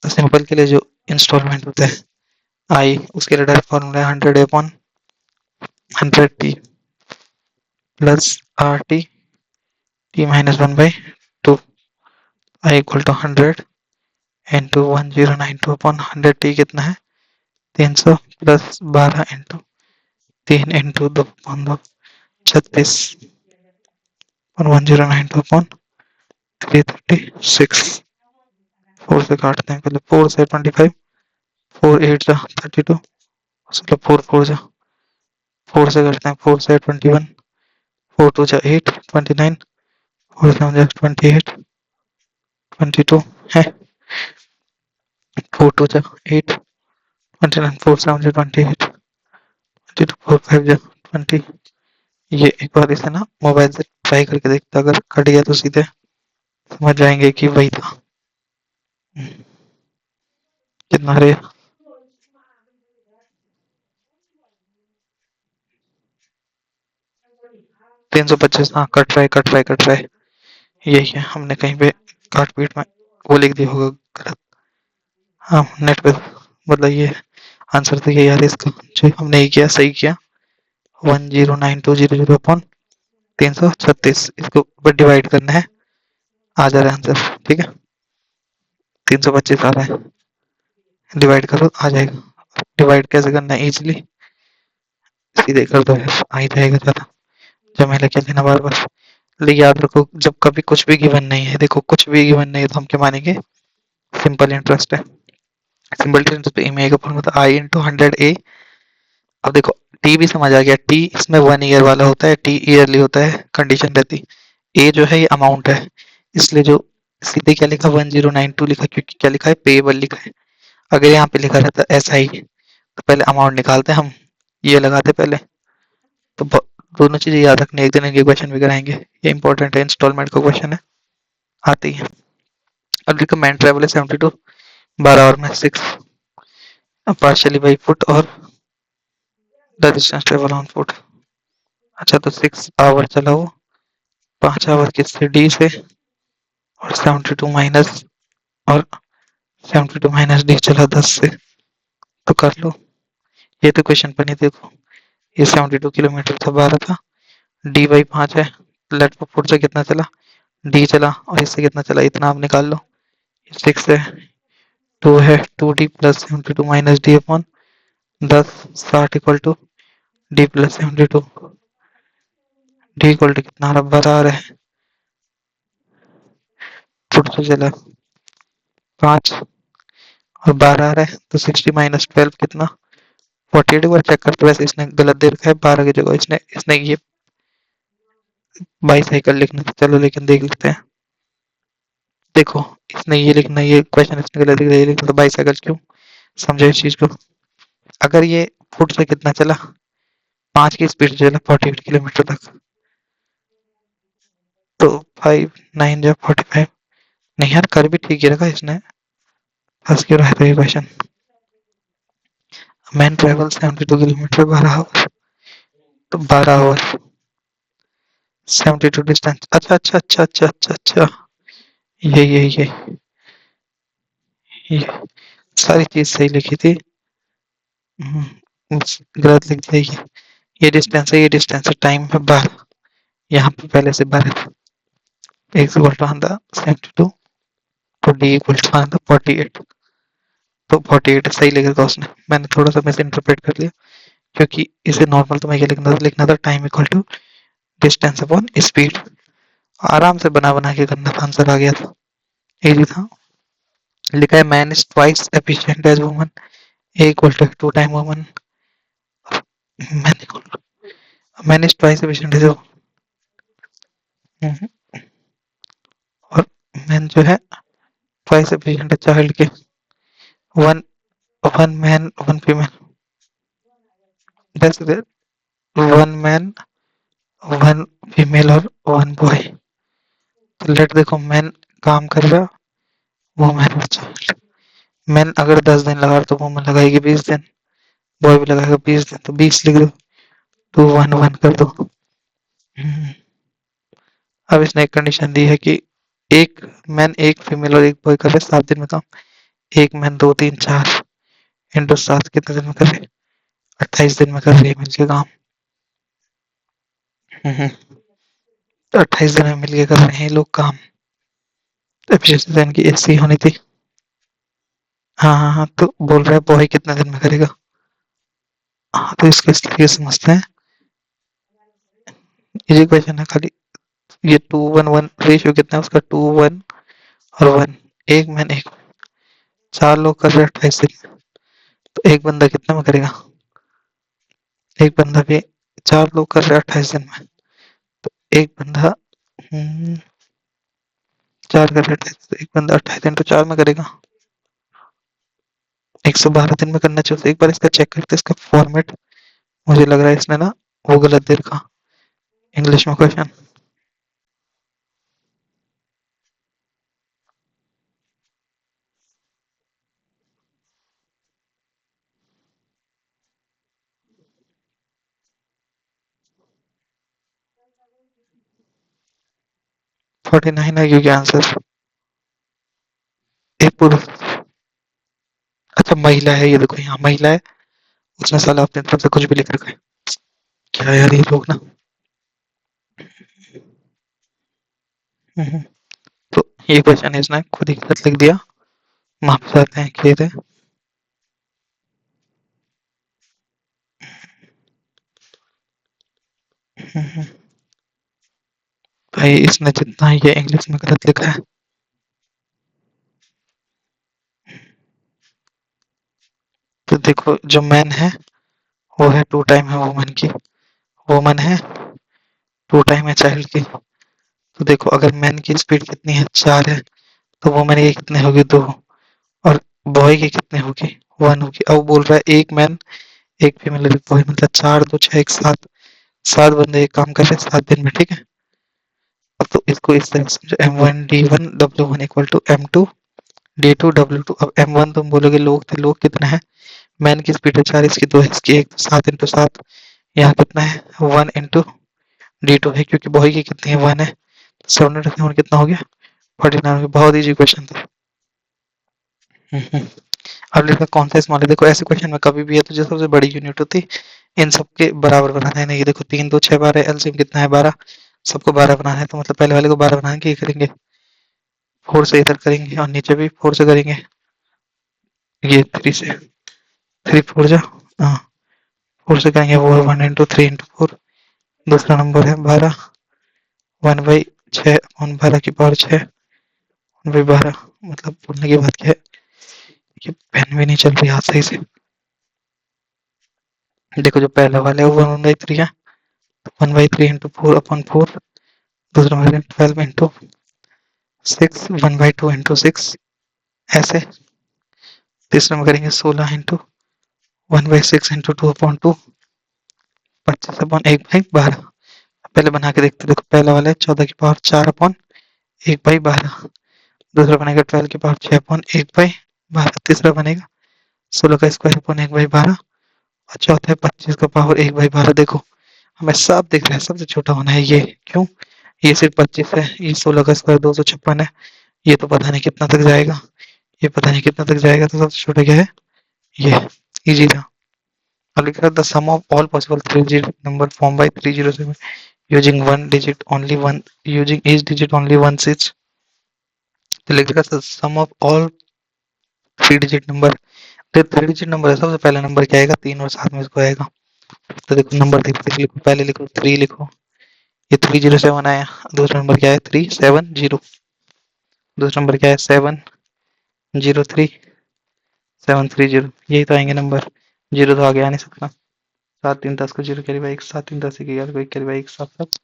A: तो सिंपल के लिए जो इंस्टॉलमेंट होता है आई, उसके लिए डायरेक्ट फॉर्मूला है 100 upon 100t plus R T T minus 1/2, I equal to 100 into 1092 upon 100t कितना है 300 प्लस 12 इंटू 3 इंटू 2 अपॉन 2 36 और 1092 अपॉन 336। 4 से काटते हैं पहले, 4 से 25, 4 8 जा 32, मतलब 4 4 जा 4 से करते हैं, 4 से 21, 4 2 जा 8 29, 4 7 जा 28 22 है, 4 2 जा 8 29, 4 7 जा 28 22, 4 5 जा 20। ये एक बार इसे ना मोबाइल से ट्राई करके देखते, अगर कट गया तो सीधे समझ जाएंगे कि वही था। कितना रे, 325, हाँ कट रहा है, यही है, हमने कहीं पे काट पीट में वो लिख दिया होगा गलत। हाँ नेट पे, मतलब ये आंसर तो यही आ रहा है इसका, जो हमने ही किया सही किया, 109200 अपॉन 336, इसको ऊपर डिवाइड करना है, आ जा रहा है आंसर, ठीक है 325 आ रहा है, डिवाइड करो आ जाएगा। डिवाइड कैसे करना है, इजिली सीधे कर दो, आ ही जाएगा, ज़्यादा झमेला क्या लेना बार बार। लेकिन याद रखो जब कभी कुछ भी गिवन नहीं है, देखो कुछ भी गिवन नहीं है तो हम क्या मानेंगे, सिंपल इंटरेस्ट है। सिंपल इंटरेस्ट पे ई का फॉर्मूला आई इंटू 100 ए। अब देखो टी भी समझ आ गया, टी इसमें 1 ईयर वाला होता है, टी ईयरली होता है, कंडीशन रहती। ए जो है ये अमाउंट है, इसलिए जो सीधे क्या लिखा 1092 लिखा, क्योंकि क्या लिखा है पेएबल लिखा है। अगर यहाँ पे लिखा रहता ऐसा ही तो पहले अमाउंट निकालते हम, ये लगाते पहले। तो दोनों चीजें याद रखनी, एक दिन इनके क्वेश्चन भी कराएंगे, ये इंपॉर्टेंट है, इंस्टॉलमेंट का क्वेश्चन है, आती है। अब रिकमेंड ट्रेवल है 72 12 आवर में 6 पार्शियली बाई फुट और the distance travel on foot. अच्छा तो 6 आवर चला वो, 5 आवर किससे, डी से, और 72 माइनस, और 72 माइनस डी चला 10 से, तो कर लो। ये तो क्वेश्चन पर नहीं, देखो ये 72 किलोमीटर था, 12 था, डी बाई 5 है, लेट पर फुट से कितना चला, डी चला, और इससे कितना चला, इतना आप निकाल लो। 6 है, 2 है, 2d plus 72 minus D upon 10, 60 equal to D plus 72, D equal to कितना आ रहा है, फुट से चला 5 और 12 आ रहा है, तो 60 माइनस 12 कितना 48। एक बार चेक करते, वैसे इसने गलत दे रखा है, 12 की जगह इसने इसने ये बाईसाइकिल लिखना था, चलो लेकिन देख लेते हैं। देखो इसने ये लिखना, ये क्वेश्चन इसने गलत लिखा, ये लिखना था बाईसाइकिल क्यों, समझो इस चीज को। अगर ये फुट से कितना चला, 5 की स्पीड से चला 48 किलोमीटर तक, तो 5 9 जब 45, नहीं यार कर भी ठीक ही रखा इसने, फंस क्यों रहा है तो ये question. Man travel 72 kilometre 12 hour, तो 12 आवर 72 डिस्टेंस, अच्छा अच्छा अच्छा अच्छा अच्छा अच्छा, ये ये सारी चीज सही लिखी थी। गलत लिख दी ये डिस्टेंस है, ये डिस्टेंस है, टाइम है 12, यहाँ पे पहले से 12 x इक्वल टू आंदा 72, तो d इक्वल टू आंदा 48, तो 48 सही लिखा उसने, मैंने थोड़ा सा मिस इंटरप्रेट कर लिया, क्योंकि इसे नॉर्मल तो मैं क्या लिखना था time equal to distance upon speed, आराम से बना बना के करना था, आंसर आ गया था, इजी था। लिखा है man is twice efficient as woman, A equal to 2 time woman, man equal man is twice efficient as, और मैन जो है ट्वाइस एफिशिएंट है चाइल्ड के, one one man one female, that's it, one man one female और वन बॉय। तो लेट देखो मैन काम कर रहा, वो मैन और चाइल्ड, मैन अगर 10 दिन लगा तो वुमन लगाएगी 20 दिन, बॉय भी लगाएगा 20 दिन, तो 20 लिख दो, 2 1 1 कर दो। हम्म, अब इसने एक कंडीशन दी है कि एक मैन एक फीमेल और एक बॉय कर रहे 7 दिन में काम, एक मैन 2 3 4 इंटू 7 कितने दिन में कर रहे, 28 दिन में कर रही है मिलके काम। 28 दिन में मिलके कर रहे हैं लोग काम, एफिशिएंसी तो इनकी 80 होनी थी। हाँ हाँ हाँ, तो बोल रहा है बॉय कितने दिन में करेगा, हाँ तो इसको इस तरीके से समझते हैं, इजी क्वेश्चन है खाली। ये 2 1 1 रेशियो कितना है उसका, 2 1 और 1, एक मैन एक, 4 लोग कर रहे हैं 28 दिन, तो एक बंदा कितना में करेगा, एक बंदा भी, 4 लोग कर रहे हैं 28 दिन में, एक बंदा 4 कर रहे हैं, तो एक बंदा 28 × 4 में करेगा, 112 दिन में करना चाहिए। एक बार इसका चेक करते इसका फॉर्मेट, मुझे लग रहा है इसने ना वो गलत दे रखा इंग्लिश में क्वेश्चन। फोर्टी नाइन है क्योंकि आंसर एक पुरुष, अच्छा महिला है, ये देखो यहाँ महिला है, उसने साला अपने तरफ से कुछ भी लिख रखा है, क्या यार ये लोग ना। हम्म, तो ये क्वेश्चन इसने खुद ही गलत लिख दिया, माफ चाहते हैं कि थे। भाई इसने जितना ये इंग्लिश में गलत लिखा है, तो देखो जो मैन है वो है 2 टाइम है वुमन की, वुमन है 2 टाइम है चाइल्ड की, तो देखो अगर मैन की स्पीड कितनी है 4 है, तो वुमन की कितने होगी 2, और बॉय की कितने होगी 1 होगी। अब बोल रहा है एक मैन एक फीमेल एक बॉय, मतलब 4 2 6 1 7, 7 बंदे एक काम कर रहे हैं 7 दिन में, ठीक है। अब तो इसको इस तरह से समझो, M1 D1 W1 equal to M2 D2 W2। अब M1 तुम बोलोगे लोग थे, लोग कितना है, मैन की स्पीड है 4, इसकी 2 है, इसकी 1, 7 × 7, यहाँ कितना है 1 × D2 है, क्योंकि बॉय की कितनी है 1 है, 7 कितना हो गया 49। बहुत इजी क्वेश्चन था। अब लिखा कौन सा स्मॉल है, देखो ऐसे क्वेश्चन में कभी भी है तो जो सबसे बड़ी यूनिट होती है इन सबके बराबर बनाना है, नहीं देखो 3 2 6 12, एलसीएम कितना है 12, सबको 12 बनाना है, तो मतलब पहले वाले को 12 बनाने के करेंगे, 4 से इधर करेंगे और नीचे भी 4 से करेंगे, ये 3 से, 3 4 जा, हाँ 4 से करेंगे वो 1 × 3 × 4, दूसरा नंबर है 12, 1/6 अपॉन 12 की पावर 6, 1/12, मतलब बोलने की बात क्या है, ये पेन भी नहीं चल रही हाथ सही से। देखो जो पहला वाला है वो 1/3 है, 1/3 × 4 अपॉन 4, दूसरा में 12 इंटू 6, 1/2 इंटू 6 ऐसे। तीसरा में करेंगे 16 इंटू 1/6 इंटू 2/2, 25/1/12। पहले बना के देखते, देखो पहला वाला है 14 की पावर 4/1/12। दूसरा बनेगा 12 की पावर 6/1/12। तीसरा बनेगा 16 का स्क्वायर/1/12। और चौथा है 25 का पावर 1/12। देखो हमें साफ दिख रहा है सबसे छोटा होना है ये। क्यों? ये सिर्फ 25 है, ये 16 का स्क्वायर 256 है। ये तो पता नहीं कितना तक जाएगा, ये पता नहीं कितना तक जाएगा, तो सबसे छोटा क्या है? ये। इजी था। अब लिख रहा the sum of all possible 3 digit number form by 307 using one digit only one, using each digit only one six. तो लिख रहा sum of all 3 digit number. तो 3 digit नंबर है, सबसे पहला नंबर क्या आएगा? 3 और साथ में इसको आएगा। तो देखो नंबर धीरे धीरे लिखो, पहले लिखो 3 लिखो, ये 307 आया। दूसरा नंबर क्या है? 370। दूसरा नंबर क्या है? 703 यही तो आएंगे नंबर। जीरो तो आगे आ नहीं सकता। 7 3 10 को जीरो कैरी बाई 1, 7 3 10 11 को 1 कैरी बाई 1, 7 7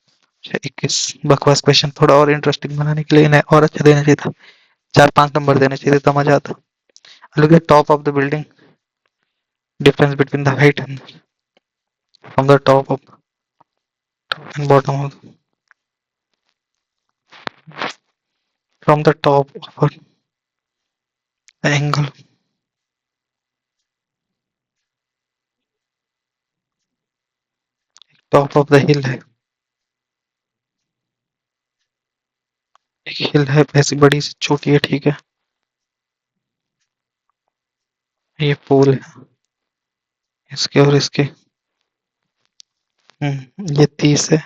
A: 21। बकवास क्वेश्चन, थोड़ा और इंटरेस्टिंग बनाने के लिए इन्हें और अच्छा देना चाहिए था। 4 5 नंबर देने चाहिए था, मजा आता। Look at top of the building, difference between the height and from the top of and bottom of, from the top of the angle, top of the हिल है। एक हिल है, ऐसी बड़ी सी छोटी है, ठीक है। ये पोल है, इसके और इसके। ये 30 है,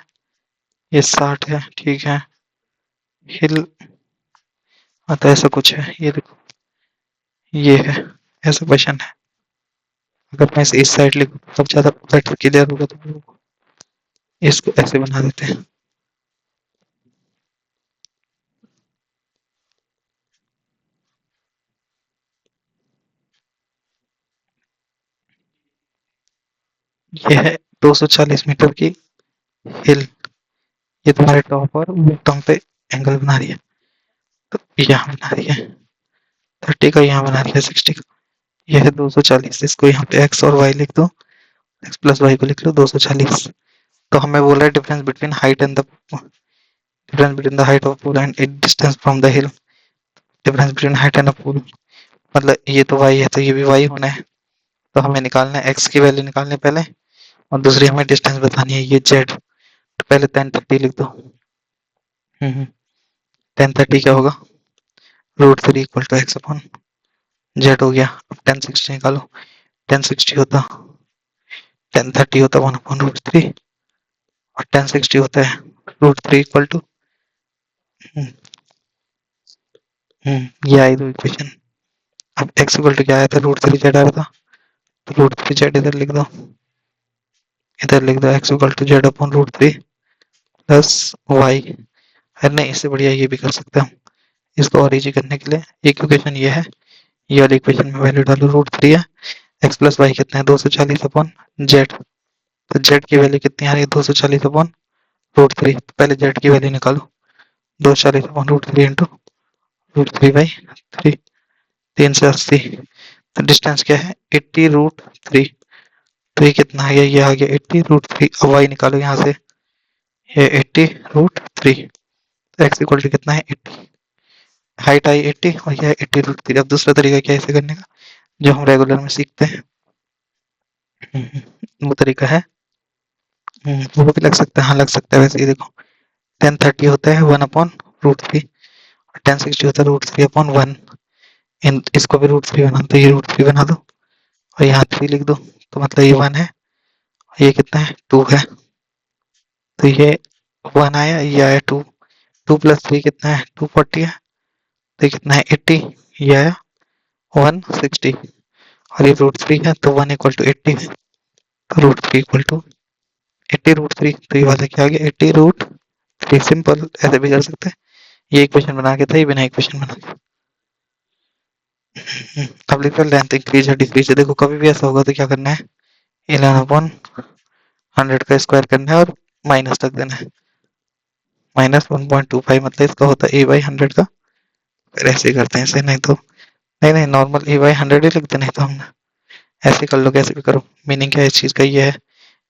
A: ये 60 है, ठीक है। हिल आता ऐसा कुछ है, ये देखो ये है, ऐसा क्वेश्चन है। अगर मैं इस साइड लिखूँ तब ज्यादा बेटर क्लियर होगा, तो इसको ऐसे बना देते हैं। ये है 240 मीटर की हिल, ये तुम्हारे टॉप और बॉटम पे एंगल बना रही है। तो यहाँ बना रही है 30 का, यहाँ बना रही है 60 का। यह है 240, इसको यहाँ पे x और y लिख दो, x प्लस वाई को लिख लो 240। तो हमें बोल रहा है difference between height and the, difference between the height of pool and it distance from the hill. Difference between height and the pool, मतलब ये तो y है, तो ये भी y होना है। तो हमें निकालना है x की वैल्यू निकालनी है पहले, और दूसरी हमें डिस्टेंस बतानी है, ये z। तो पहले 1030 लिख दो। 1030 क्या होगा? √3 equal to X upon Z हो गया। अब 1060 निकालो। 1060 होता, 1030 होता 1/√3, और 1060 होता है √3 इक्वल टू, ये आई दो इक्वेशन। अब x इक्वल टू क्या आया था? √3 जेड आया था, तो √3 जेड इधर लिख दो, इधर लिख दो x equal to Z upon √3 plus Y. अरे नहीं, इससे बढ़िया ये भी कर सकते हैं हम। इसको और इजी करने के लिए एक इक्वेशन ये है, ये वाली इक्वेशन में वैल्यू डालो, √3 है, x प्लस वाई कितना है? 240 अपॉन जेड। तो जेड की वैल्यू कितनी आ रही है? 240 अपॉन √3। पहले जेड की वैल्यू निकालो, 240 अपॉन √3 इंटू √3/3, 3 से 80। तो डिस्टेंस क्या है? 80√3। तो ये कितना है? ये आ गया 80√3। अब वाई निकालो यहाँ से, ये 80√3। तो एक्स इक्वल टू कितना है? 80। हाइट आई 80 और यह है 80√3। अब दूसरा तरीका क्या है इसे करने का, जो हम रेगुलर में सीखते हैं। वो तरीका है, वो भी लग सकता है, हाँ लग सकता है। वैसे ये देखो 1030 होता है 1/√3, और 1060 होता है √3/1। इन इसको भी √3 बना दो, ये √3 बना दो, और यहाँ 3 लिख दो। तो मतलब ये 1 है, और ये कितना है? 2 है। तो ये 1 आया, ये आया 2। 2 प्लस 3 कितना है? 240 है। तो ये कितना है? 80। ये आया 160, और ये √3 है, तो 1 इक्वल टू 80 है। तो √3 इक्वल टू 80√3। तो ये वाला क्या आ गया? 80√3। सिंपल, ऐसे भी कर सकते हैं। ये इक्वेशन बना के था, ये बिना इक्वेशन बना के। अब लिखो लेंथ इंक्रीज है डिक्रीज है। देखो कभी भी ऐसा होगा तो क्या करना है? 11/100 का स्क्वायर करना है और माइनस तक देना है। -1.25 मतलब इसका होता है a/100 का। फिर ऐसे ही करते हैं इसे, नहीं तो नहीं नहीं नॉर्मल a/100 ही लिखते, नहीं तो हम ऐसे कर लो, कैसे भी करो। मीनिंग क्या है इस चीज का, ये है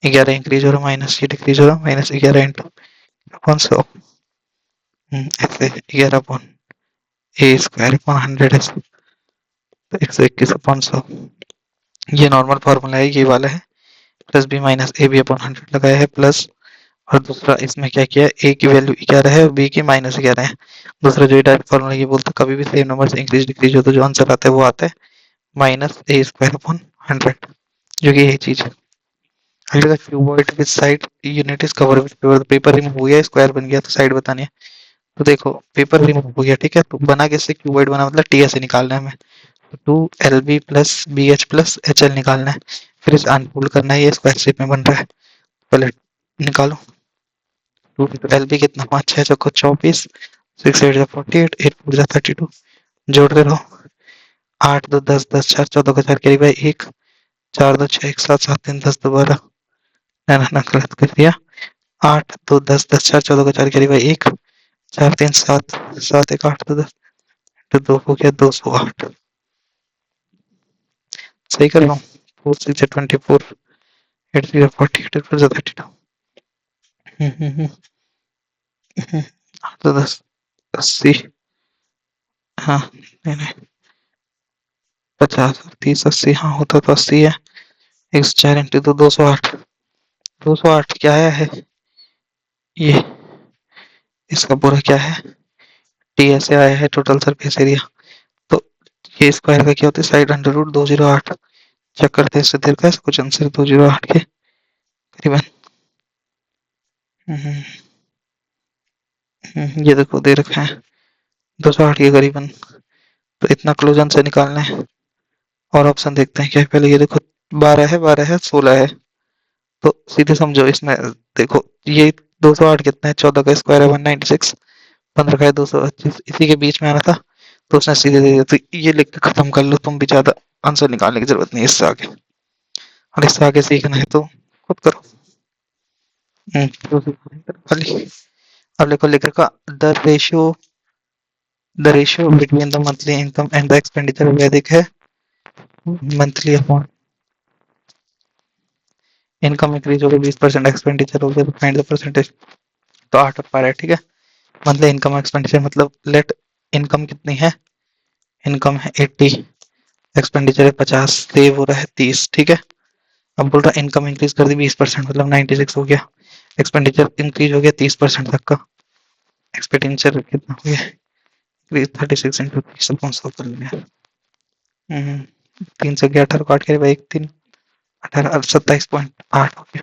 A: 11 इंक्रीज हो रहा माइनस ये डिक्रीज हो रहा -11 इंटू अपॉन 100, ऐसे 11 अपॉन ए स्क्वायर अपॉन 100 है तो 121 अपॉन 100। ये नॉर्मल फॉर्मूला है, ये वाला है। Plus B minus A B upon 100 लगाया है प्लस, और दूसरा इसमें क्या किया है, ए की वैल्यू 11 है और बी की -11 है। दूसरा जो डायरेक्ट फॉर्मूला ये बोलता है कभी भी सेम नंबर से इंक्रीज डिक्रीज हो तो जो आंसर आता है वो आता है -a² अपॉन 100, जो कि यही चीज है। अगर cuboid with side unit is cover with paper, paper remove हो गया स्क्वायर बन गया तो साइड बतानी है। तो देखो पेपर रिमूव हो गया, ठीक है, तो बना कैसे, क्यूबॉइड बना मतलब टी ऐसे निकालना है हमें, तो 2lb plus B H plus H L निकालना है, फिर इसे अनफोल्ड करना है, ये स्क्वायर शेप में बन रहा है, पहले निकालो। 2 एल बी कितना, 5 6 चौको 24, 6 8 48, 8 4 32, जोड़ते रहो। 8 2 10 10 4 14 का 4 कैरी बाई 1, 4 2 6 1 7 7 3 10 दोबारा, ना गलत कर दिया। 8 2 10 10 4 14 का 4 कैरी बाई 1, 4 3 7 7 1 8 तो 2 हो गया 208। सही कर रहा हूँ, 4 6 24, 8 0 40, 8 4 32, 8 10 80, हाँ नहीं नहीं 50 30 80, हाँ होता तो 80 है। 1 4 इंटू 208, 208 क्या आया है ये, इसका पूरा क्या है, टी ऐसे आया है टोटल सरफेस एरिया। तो ये स्क्वायर का क्या होता है, साइड अंडर रूट 208, चेक करते हैं इससे देर का कुछ आंसर 208 के करीबन। ये देखो दे रखा है 208 के करीबन, तो इतना क्लोज आंसर निकालना है। और ऑप्शन देखते हैं क्या है, पहले ये देखो 12 है 16 है, तो सीधे समझो इसमें, देखो ये 208 कितना है, 14 का स्क्वायर है 196, 15 का है 225, इसी के बीच में आना था तो उसने सीधे दे दिया। तो ये लिख के खत्म कर लो, तुम भी ज्यादा आंसर निकालने की जरूरत नहीं है इससे आगे, और इससे आगे सीखना है तो खुद करो। खाली अब देखो लिख रखा, the ratio between the monthly income and the expenditure वैदिक है मंथली अपॉन इनकम इंक्रीज हो गया 20%, एक्सपेंडिचर हो गया तो फाइंड द परसेंटेज। तो 8 और 12 ठीक है, मंथली इनकम एक्सपेंडिचर मतलब लेट इनकम कितनी है, इनकम है 80, एक्सपेंडिचर है 50, सेव हो रहा है 30, ठीक है। अब बोल रहा है इनकम इंक्रीज कर दी 20% मतलब 96 हो गया, एक्सपेंडिचर इंक्रीज हो गया 30% तक का, एक्सपेंडिचर कितना हो गया 36 इंटू 30 अपॉन 100 कर लिया। 3 से गया 18 काट के भाई 3 18 27.8 हो गया।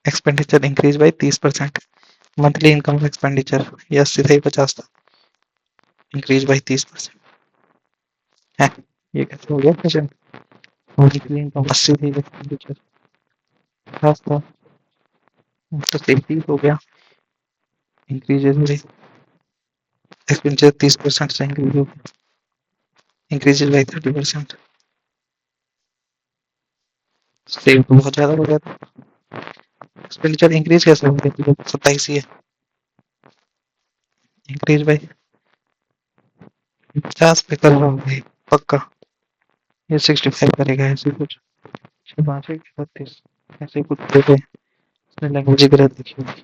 A: Expenditure increase by 30%, monthly income expenditure या सीधा ही 50 था, इंक्रीज बाई 30% है। ये कैसे हो गया क्वेश्चन, मंथली इनकम 80 थी, एक्सपेंडिचर 50 था, तो 30 हो गया, इंक्रीज एक्सपेंडिचर 30% से इंक्रीज हो गया, इंक्रीज बाई 30%, सेव तो बहुत ज्यादा हो गया था। एक्सपेंडिचर इंक्रीज कैसे हो गया, 27 ही है, इंक्रीज बाई 50 पे कर रहा हूँ भाई पक्का, ये 65 करेगा ऐसे कुछ, 6 5 1 32 ऐसे कुछ देते हैं, इसने लैंग्वेज गलत लिखी होगी।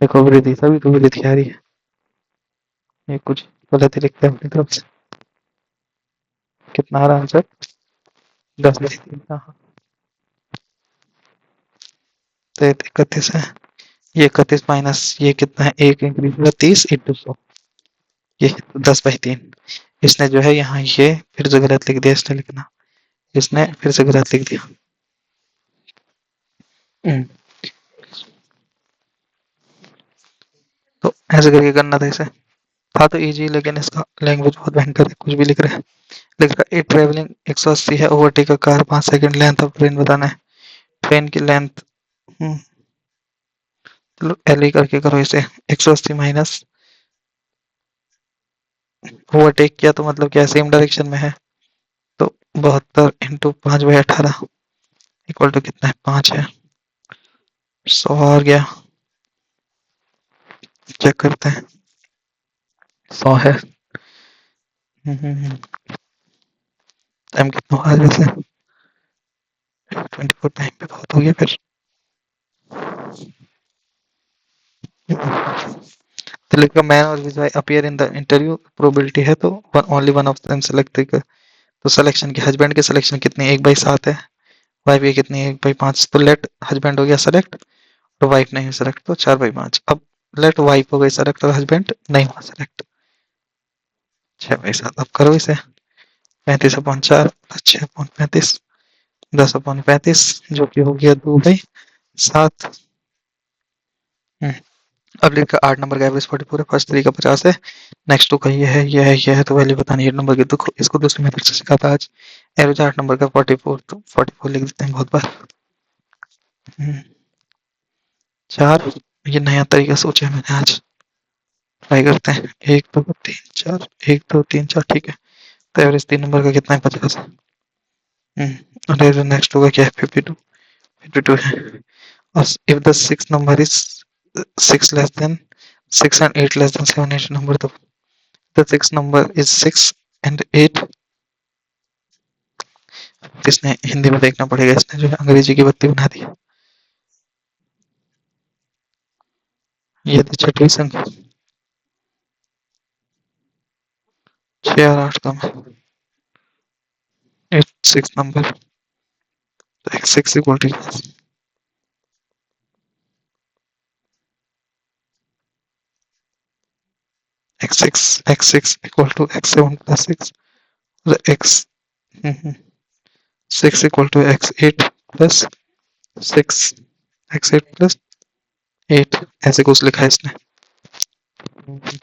A: देखो वृद्धि सभी तो वृद्धि आ रही है, ये कुछ गलत ही लिखते हैं अपनी तरफ से। कितना आ रहा आंसर 10/3, हाँ तो 31 है, ये 31 माइनस ये कितना है, एक इंक्रीज हुआ 30 इंटू 100, ये 10/3। इसने जो है यहाँ ये फिर से गलत लिख दिया, इसने लिखना, इसने फिर से गलत लिख दिया। तो ऐसे करके करना था इसे, था तो इजी लेकिन इसका लैंग्वेज बहुत भयंकर है, कुछ भी लिख रहे हैं। लिख रहा है ए ट्रेवलिंग 180 है, overtake a car 5 second, length of train बताना है, ट्रेन की लेंथ, चलो एल ही करके करो इसे, 180 माइनस ओवरटेक किया तो मतलब क्या सेम डायरेक्शन में है, तो 72 इंटू 5/18, इक्वल टू कितना है, 5 है। 100 आ गया, चेक करते हैं। 100 है। टाइम कितना हुआ वैसे, 24 टाइम पे बहुत हो गया फिर। तो लिखा मैन और Vijay appear in the interview, probability है तो only one of them select. तो सिलेक्शन की हस्बैंड की सिलेक्शन कितनी, 1/7 है। वाइफ की कितनी है, 1/5। तो लेट हस्बैंड हो गया सेलेक्ट, तो वाइफ नहीं सेलेक्ट, तो 4/5। अब लेट वाइफ हो गई सेलेक्ट और हस्बैंड नहीं हुआ सेलेक्ट, 6/7। अब करो इसे, 35/4 6/35, 10/35, जो कि हो गया 2/7। अब लिखा 8 नंबर का एवरेज 44 है, फर्स्ट 3 का 50 है, नेक्स्ट 2 का ये है, ये है, ये है, तो वैल्यू बतानी है 8 नंबर की। तो इसको दूसरी मेथड से सिखाता आज। एवरेज 8 नंबर का 44, तो 44 लिख देते हैं बहुत बार। 4, ये नया तरीका सोचा मैंने आज, ट्राई करते हैं। 1 2 3 4, 1 2 3 4, ठीक है। तो एवरेज 3 नंबर का कितना है, 50 है। और नेक्स्ट होगा क्या है, 52, 52 है। और if the 6 number is 6 less than 6 and 8 less than 7 8 number, the 6 number is 6 and 8। इसने हिंदी में देखना पड़ेगा, इसने जो है अंग्रेजी की बत्ती बना दी। ये थी छठवीं संख्या, 6 और 8 कम है, 8 6 number, x6 equal to x6 equal to x7 plus 6, x 6 equal to x8 plus 6, x8 plus 8, ऐसे कुछ लिखा है इसने।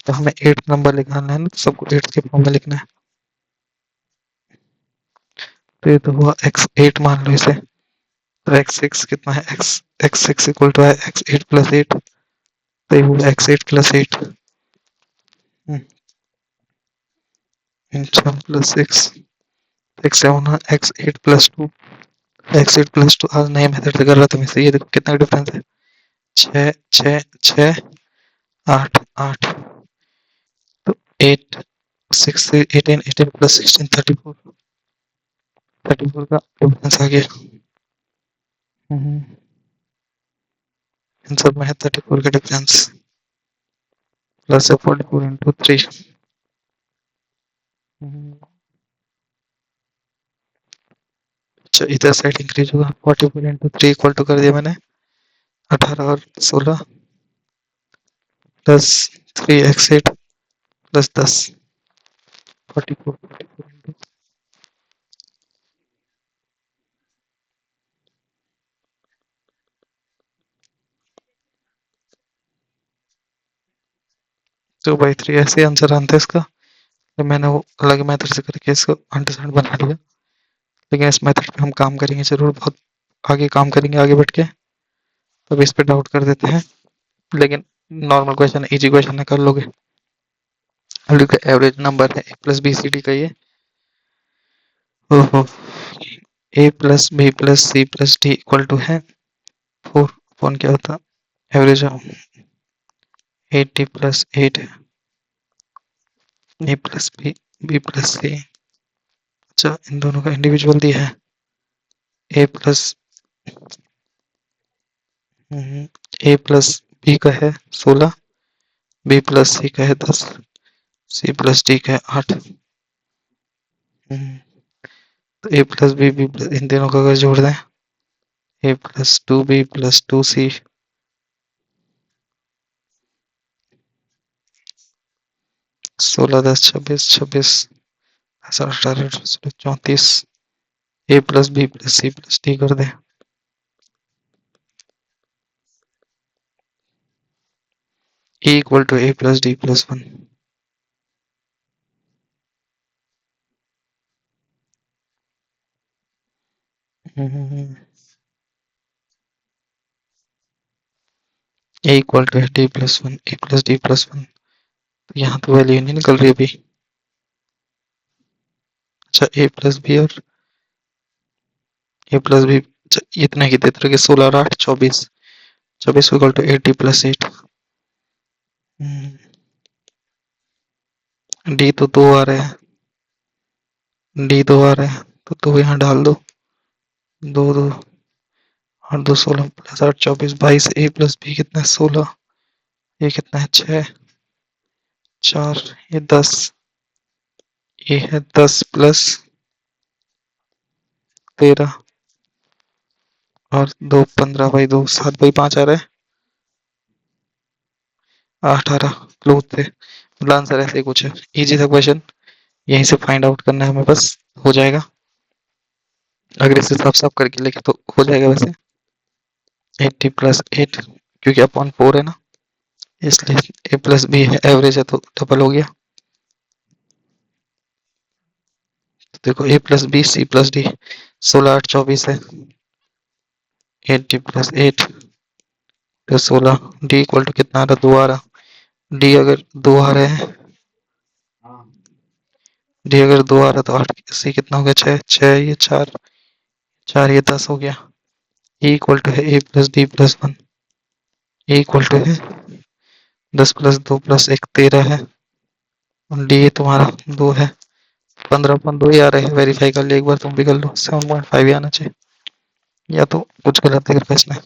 A: तो हमें 8 नंबर निकालना है ना, तो सबको 8 के फॉर्म में लिखना है। तो ये तो हुआ x8, मान लो इसे। तो x6 कितना है, x6 इक्वल टू है x8 प्लस 8, तो ये हुआ x8 plus 8 into plus 6, x7 है x8 प्लस 2, x8 प्लस 2। आज नए मेथड से कर रहा था मैं, ये देखो कितना डिफरेंस है, 6 6 6 8 8। तो 8 6 से 18 18 प्लस 16 34, 34 का डिफरेंस आ गया। इन सब में है 34 का डिफरेंस, प्लस 44 इंटू 3। अच्छा, इधर साइड इंक्रीज होगा, 44 इंटू 3 इक्वल टू कर दिया मैंने 18 और 16 प्लस 3x8 प्लस 10, 44 इंटू तो बाई 3, ऐसे आंसर आना था इसका। तो मैंने वो अलग मेथड से करके इसको अंडरस्टैंड बना लिया, लेकिन इस मेथड पे हम काम करेंगे जरूर, बहुत आगे काम करेंगे आगे बढ़ के। तब इस पे डाउट कर देते हैं, लेकिन नॉर्मल क्वेश्चन है, इजी क्वेश्चन है, कर लोगे। एवरेज नंबर है a plus B C D का ये, ओहो, a plus B plus C plus D equal to है 4 अपॉन क्या होता, एवरेज 80 प्लस 8 है, a plus B plus C. अच्छा, इन दोनों का इंडिविजुअल दिया है, a plus A plus B का है 16, बी प्लस सी का है 10, सी प्लस डी का है 8। तो ए प्लस बी प्लस, इन दोनों का अगर जोड़ दें, A plus 2b plus 2c, 16 10 26 26 18 34, A plus B plus C plus D कर दें, A equal to A plus D plus 1। A equal to है D plus 1, A plus D plus 1। तो यहाँ तो वैल्यू नहीं निकल रही अभी। अच्छा, ए प्लस बी और ए प्लस बी, इतना ही देते रहे, 16 और 8 24, 24 इक्वल टू 80 प्लस 8। डी तो 2 आ रहे हैं, डी 2 आ रहे हैं, तो 2 यहाँ डाल दो, 2 2 8 2 16 प्लस 8 24 22, ए प्लस बी कितना है 16, ये कितना है 6 4, ये 10, ये है 10 प्लस 13 और 2 15 बाई 2 7 बाई 5 आ रहा है, 18 क्लोज थे। मतलब आंसर ऐसे ही कुछ है, इजी था क्वेश्चन, यहीं से फाइंड आउट करना है हमें, बस हो जाएगा। अगर इसे साफ साफ करके लिखे तो हो जाएगा वैसे। 80 प्लस 8, क्योंकि अपॉन 4 है ना, इसलिए ए प्लस बी है, एवरेज है तो डबल हो गया। तो देखो A plus B C plus D, 16 8 24 है, 80 प्लस 8 तो 16, डी इक्वल टू कितना आ रहा, 2 आ रहा। डी अगर 2 आ रहे हैं, डी अगर 2 आ रहा तो 8 सी कितना हो गया 6, 6 ये 4, 4 ये 10 हो गया। ए इक्वल टू है A plus D plus 1, A equal to है 10 प्लस 2 प्लस 1 13 है, डी तुम्हारा 2 है, 15.2 ही आ रहे हैं। वेरीफाई कर लिया एक बार, तुम भी कर लो, 7.5 ही आना चाहिए, या तो कुछ गलत है इसमें।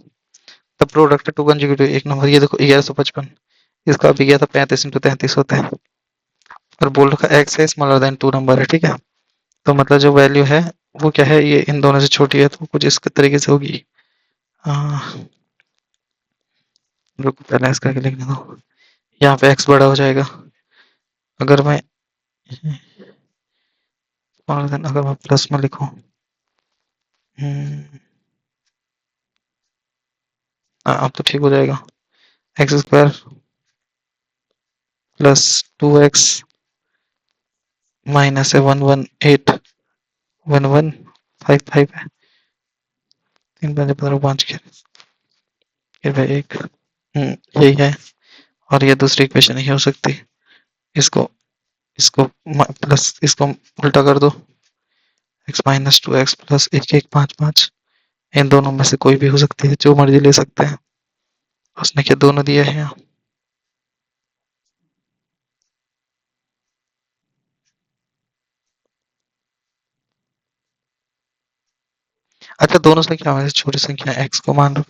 A: द प्रोडक्ट टू कंजुगेटिव, एक नंबर, ये देखो 1155, इसका भी गया था 35 इंटू 33 होता है, और बोल रखा एक्स है स्मॉलर देन 2 नंबर है, ठीक है। तो मतलब जो वैल्यू है वो क्या है, ये इन दोनों से छोटी है, तो कुछ इस तरीके से होगी। रुको पहले इसका लिखने दो, यहाँ पे एक्स बड़ा हो जाएगा, अगर मैं अगर मैं प्लस में लिखूं, अब तो ठीक हो जाएगा, x square plus 2x minus है 118 1155 है, 3 5 15 5 के भाई 1, यही है। और ये दूसरी इक्वेशन नहीं हो सकती, इसको इसको प्लस इसको उल्टा कर दो, x माइनस 2x प्लस 1 1 5 5, इन दोनों में से कोई भी हो सकती है, जो मर्जी ले सकते हैं। उसने क्या दोनों दिए हैं यहाँ, अच्छा दोनों से क्या है, छोटी संख्या x को मान लो,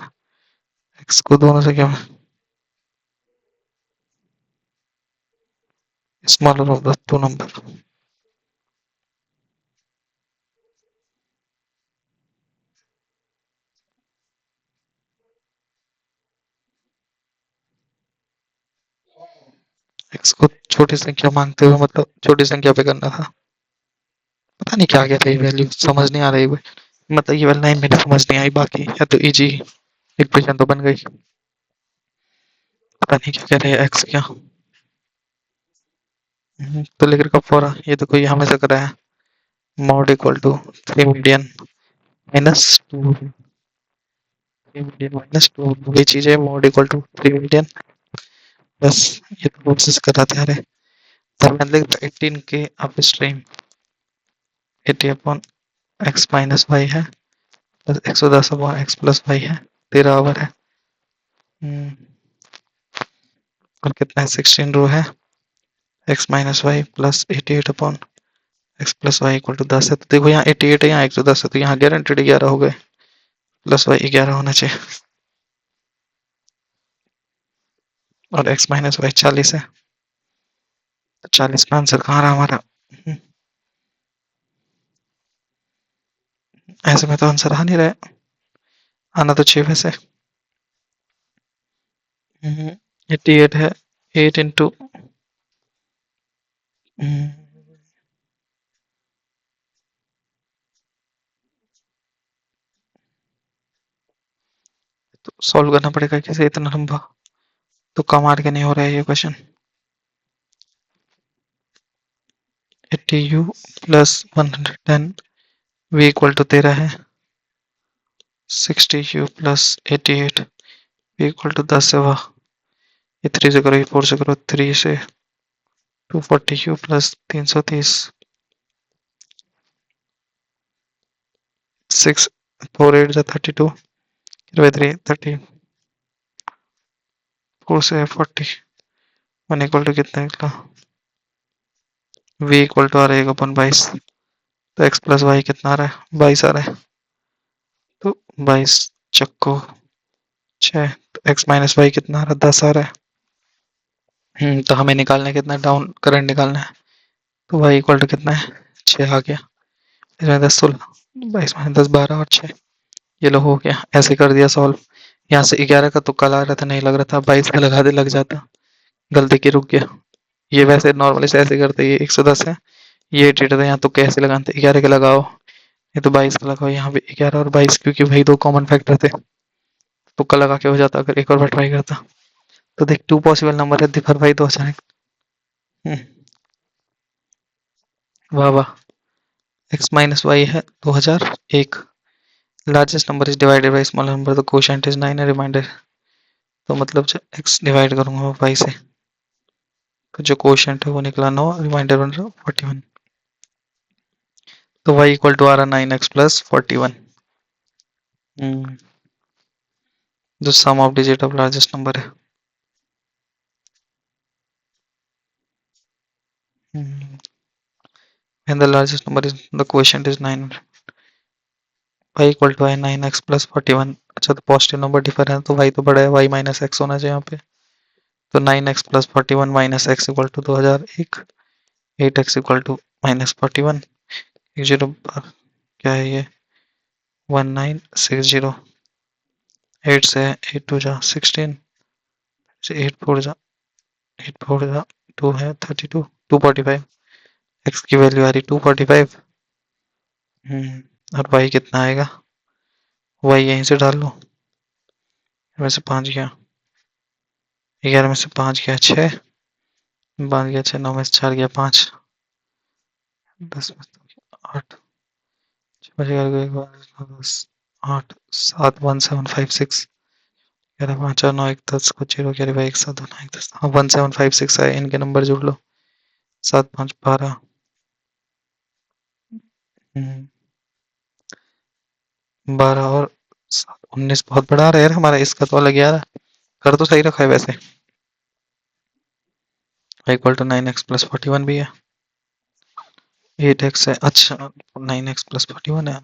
A: x को दोनों से क्या smaller of the 2 number, x को छोटी संख्या मांगते हुए मतलब छोटी संख्या पे करना था, पता नहीं क्या क्या था ये वैल्यू, समझ नहीं आ रही, मतलब ये वाली लाइन मेरे समझ नहीं आई, बाकी या तो इजी इक्वेशन तो बन गई, पता नहीं क्या कह रहे हैं एक्स क्या। तो लेकर कब फॉरा, ये तो कोई हमें से करा है, mode equal to 3 median minus 2, 3 median minus 2, वही चीज है, मॉड इक्वल टू 3 मीडियन, बस ये तो प्रोसेस कराते आ रहे। तब मैंने लिखा 18 के upstream 80 upon X minus Y है, plus 110 upon X plus Y है, 13 आवर है। और कितना है 16 रो है, X minus Y plus 88 upon X plus Y equal to 10 है, तो देखो यहाँ 88 है, यहाँ 110 है, तो यहाँ गारंटेड 11 हो गए, प्लस वाई 11 होना चाहिए, और एक्स माइनस वाई 40 है, तो 40 का आंसर कहाँ रहा हमारा, ऐसे में तो आंसर आ नहीं रहा है, आना तो 6 में से, 88 है, 8 इंटू तो सॉल्व करना पड़ेगा कैसे इतना लंबा, तो कम मार के नहीं हो रहा है ये question. 80u plus 110 v equal to 13 है, 60u plus 88 v equal to 10 है, वाह, ये 3 से करो, ये 4 से करो, 3 से 240u प्लस 330, 6 4 8 जा 32, 3 30, 4 से 40, 1 इक्वल टू कितना निकला? v इक्वल टू आ रहा है 1/22, तो x प्लस वाई कितना आ रहा है? 22 आ रहा है। तो 22 चक्को 6, तो x माइनस वाई कितना आ रहा है? 10 आ रहा है। तो हमें निकालना है कितना? डाउन करंट निकालना है। तो y इक्वल टू कितना है? 6 आ गया। इसमें 10 16, 22 माइनस 10 12 और 6, ये लो हो गया। ऐसे कर दिया सॉल्व। यहाँ से 11 का तुक्का लगा रहा था, नहीं लग रहा था, 22 का लगा दे लग जाता, गलती की रुक गया। ये वैसे नॉर्मली से ऐसे करते, ये 110 है, ये 88 था, यहाँ तुक्के ऐसे लगाते 11 के लगाओ, ये तो 22 का लगाओ, यहाँ भी 11 और 22, क्योंकि वही दो कॉमन फैक्टर थे, तुक्का लगा के हो जाता। अगर एक और बार ट्राई करता तो देख, 2 पॉसिबल नंबर है, दिफर भाई 2001। वाह वाह। x माइनस वाई है 2001, largest number is divided by smaller number, तो कोशेंट इज 9 है, रिमाइंडर। तो मतलब जब x डिवाइड करूंगा y से, तो जो कोशेंट है वो निकला 9, रिमाइंडर बन रहा 41। तो y इक्वल टू आ रहा 9x प्लस 41। जो sum of digit of largest number है। And the largest number is the quotient is 9, y equal to है 9x प्लस 41। अच्छा, तो पॉजिटिव नंबर डिफर है तो y तो बड़ा है, y माइनस एक्स होना चाहिए यहाँ पे। तो 9x plus 41 minus X equal to 2001, 8x equal to minus 41, 0 क्या है ये? 1960, 8 से 8 टू जा 16, से 8 4 जा 2 है 32, 245, x की वैल्यू आ रही 245। और y कितना आएगा? y यहीं से डाल लो, में से 5 गया, 11 में से 5 गया 6, 5 गया 6, 9 में से 4 गया 5, 10 में से 8, 8 7 1756, 11 5 और 9 1 10 को 0 11 भाई 1 7 2 9 1 10, हाँ 1756 है। इनके नंबर जोड़ लो, 7 5 12, 12 और 7 19, बहुत बड़ा आ रहा है यार हमारा, इसका तो अलग 11, कर तो सही रखा है वैसे। इक्वल टू 9x प्लस 41 भी है, 8x है, अच्छा 9x प्लस 41 है,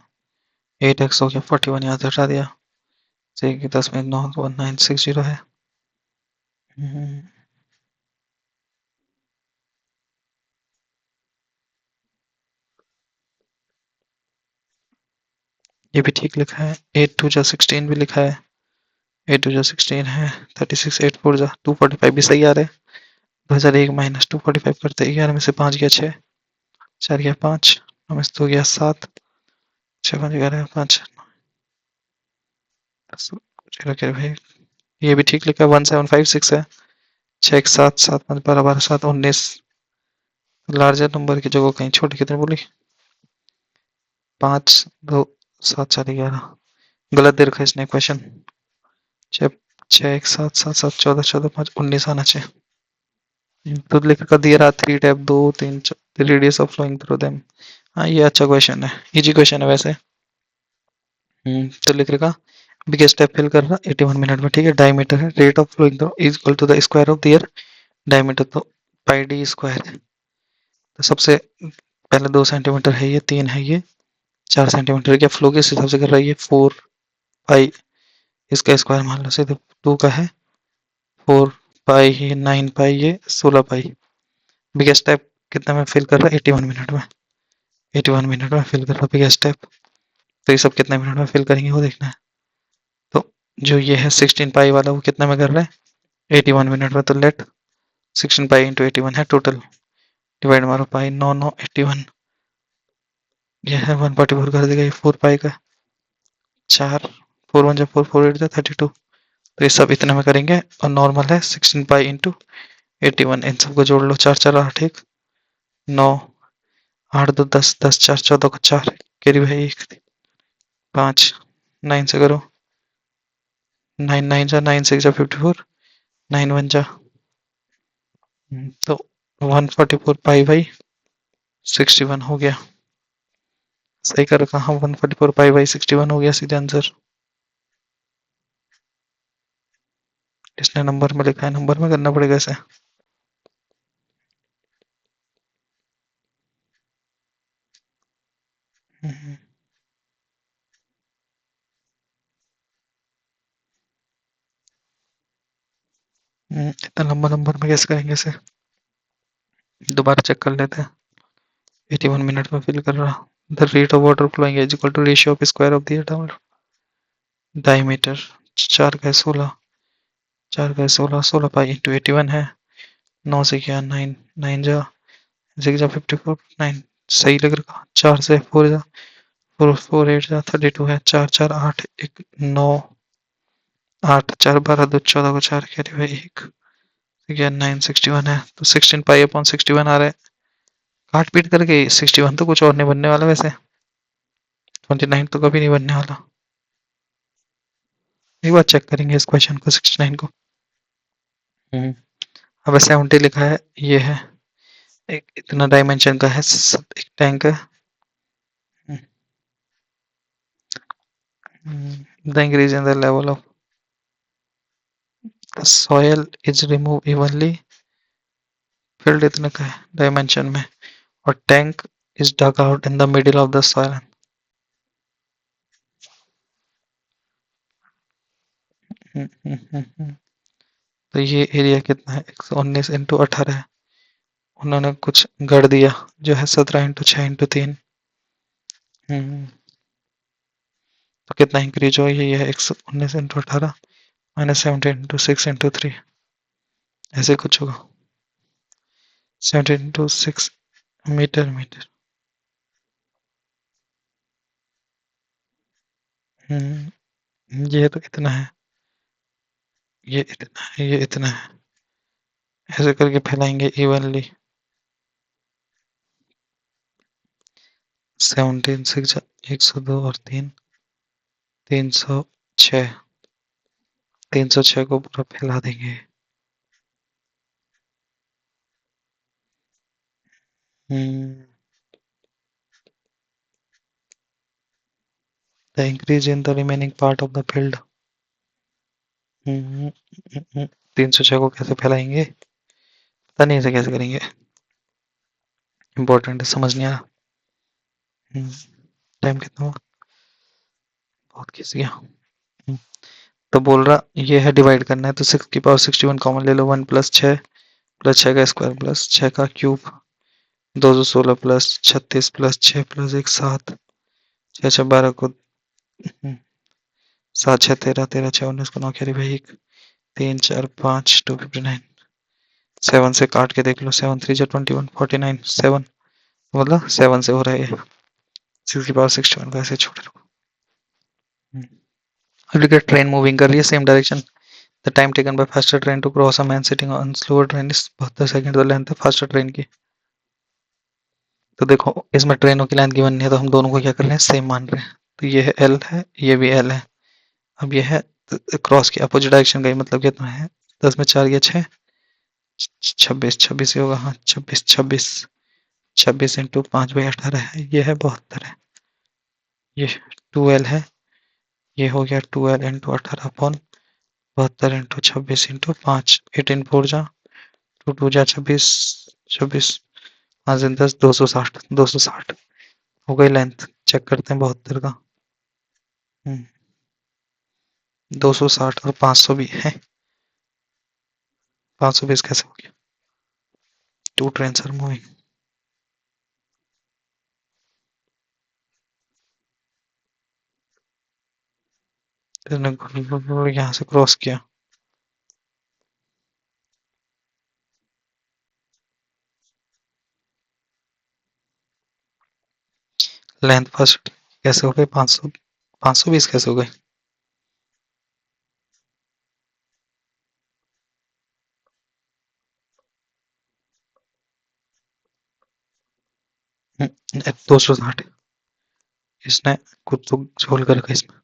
A: 8x हो गया 41, यहाँ से हटा दिया, 10 में 9 1960 है। ये भी ठीक लिखा है, 8 2 जा 16 भी लिखा है, 8 2 जा 16 है, 36 8 4 जा 245 भी सही आ रहा है। 2001 माइनस 245 करते 11 में से 5 गया 6, 4 गया 5, 9 में से 2 गया 7, 6 5 11 5 0 भाई, ये भी ठीक लिखा है, 1756 है, 6 7 7 5 12 12 7 19, लार्जर नंबर की जगह कहीं छोटी कितने बोली? 5 2 7 4 11, गलत दे रखा है इसने क्वेश्चन। 6 1 7 7 7 14 14 5 19 आना चाहिए, तो लिख कर दिया रहा 3 tap 2 3 radius of flowing through them. हाँ ये अच्छा क्वेश्चन है, इजी क्वेश्चन है वैसे। तो लिख रखा बिगेस्ट स्टेप फिल कर रहा 81 मिनट में, ठीक है। डायमीटर है, rate of flowing through is equal to the square of their diameter, तो पाई डी स्क्वायर है। तो सबसे पहले 2 सेंटीमीटर है ये, 3 है ये, 4 सेंटीमीटर, क्या फ्लो किस हिसाब से कर रहा है ये? 4 पाई, इसका स्क्वायर मान लो सीधे, 2 का है 4 पाई, ये 9 पाई, ये 16 पाई। बिगेस्ट स्टेप कितना में फिल कर रहा है? 81 मिनट में, 81 मिनट में फिल कर रहा है बिगेस्ट स्टेप। तो ये सब कितने मिनट में फिल करेंगे वो देखना है। तो जो ये है 16 पाई वाला, वो कितना में कर रहा है? 81 मिनट में। तो लेट 16 पाई इंटू 81 है टोटल, डिवाइड मारो पाई 9 9 81, ये है 144 कर देगा ये 4 पाई का, 4 4 1 जा 4 4 8 जा 32। तो ये सब इतने में करेंगे, और नॉर्मल है 16 पाई इंटू 81, इन सबको जोड़ लो, 4 4 8 1 9, 8 2 10 10 4 14 को 4 कैरी भाई 1 5, 9 से करो, 9 9 जा 9 6 जा 54, 9 1 जा, तो 144 पाई बाई 61 हो गया। सही कर रखा। हाँ 144 पाई बाई 61 हो गया सीधा आंसर। इसने नंबर में लिखा है, नंबर में करना पड़ेगा इसे। हम्म, इतना लंबा नंबर में कैसे करेंगे इसे, दोबारा चेक कर लेते हैं। 81 मिनट में फिल कर रहा। The rate of water flowing is equal to ratio of square of the diameter. 4 का 16, 4 का 16, 16 पाई इंटू 81 है। 9 से क्या 9, 9 जा 54, 9 सही लग रहा। 4 से 4 जा 4 8 जा 32 है। 4 4 8 1 9 8 4 12 2 14 को 4 कैरी भाई 1 क्या 9 61 है, तो 16 पाई अपॉन 61 आ रहा है। काट पीट करके 61 तो कुछ और नहीं बनने वाला वैसे, 29 तो कभी नहीं बनने वाला। एक बार चेक करेंगे इस क्वेश्चन को 69 को। हम्म, अब 70 लिखा है, ये है एक इतना डायमेंशन का है एक टैंक है। The increase in the level of the soil is remove evenly, field इतने का है डायमेंशन में, और tank is dug out in the middle of the soil. तो ये एरिया कितना है, 119 इंटू 18 है। उन्होंने कुछ गढ़ दिया जो है 17 इंटू 6 इंटू 3। तो कितना इंक्रीज हो, ये है 119 इंटू 18 माइनस 17 इंटू 6 इंटू 3, ऐसे कुछ होगा। 17 इंटू 6 मीटर मीटर। ये तो इतना है, ये इतना है, ये इतना है, ऐसे करके फैलाएंगे इवनली। 17 6 102 और 3 306, 306 को पूरा फैला देंगे। The increase in the remaining part of the field. 306 को कैसे फैलाएंगे, पता नहीं, इसे कैसे करेंगे, इम्पोर्टेंट है, समझ नहीं आ रहा। टाइम कितना हुआ, बहुत खींच गया। तो बोल रहा ये है डिवाइड करना है, तो 6 की पावर 61 कॉमन ले लो। 1 प्लस 6 प्लस 6 का स्क्वायर प्लस 6 का क्यूब, 216 प्लस 36 प्लस 6 प्लस 1 7, 6 6 12 को 7 6 13, 13 6 19 को 9 कैरी भाई 1 3 4 5 259। 7 से काट के देख लो, 7 3 जा 21 49 7, मतलब 7 से हो रहा है ये। 6 की पावर 61 को ऐसे छोड़ रखो। अब देखिए ट्रेन मूविंग कर रही है same direction. The time taken by faster train to cross a man sitting on slower train is 72 second. The length है फास्टर ट्रेन की। तो देखो इसमें ट्रेनों की लेंथ गिवन नहीं है, तो हम दोनों को क्या कर रहे हैं, सेम मान रहे हैं। तो ये है एल है, ये भी एल है। अब ये है क्रॉस की अपोजिट डायरेक्शन का, मतलब कितना है, 10 में 4 या 6 26, 26 ही होगा। हाँ 26 26 26 इंटू 5 बाई 18 है, ये है 72 है। ये 2L है, ये हो गया 2L into 18 upon 72 into 26 into 5। 18 4 जा 2 2 जा 26 26 5 10 260 260 हो गई लेंथ। चेक करते हैं 72 का। 260 और 500 भी है। 520 कैसे हो गया, टू ट्रेन आर मूविंग। यहाँ से क्रॉस किया, लेंथ फर्स्ट कैसे हो गई 500, 520 कैसे हो गई। हम्म, 260 इसने कुछ तो झोल कर रखा इसमें।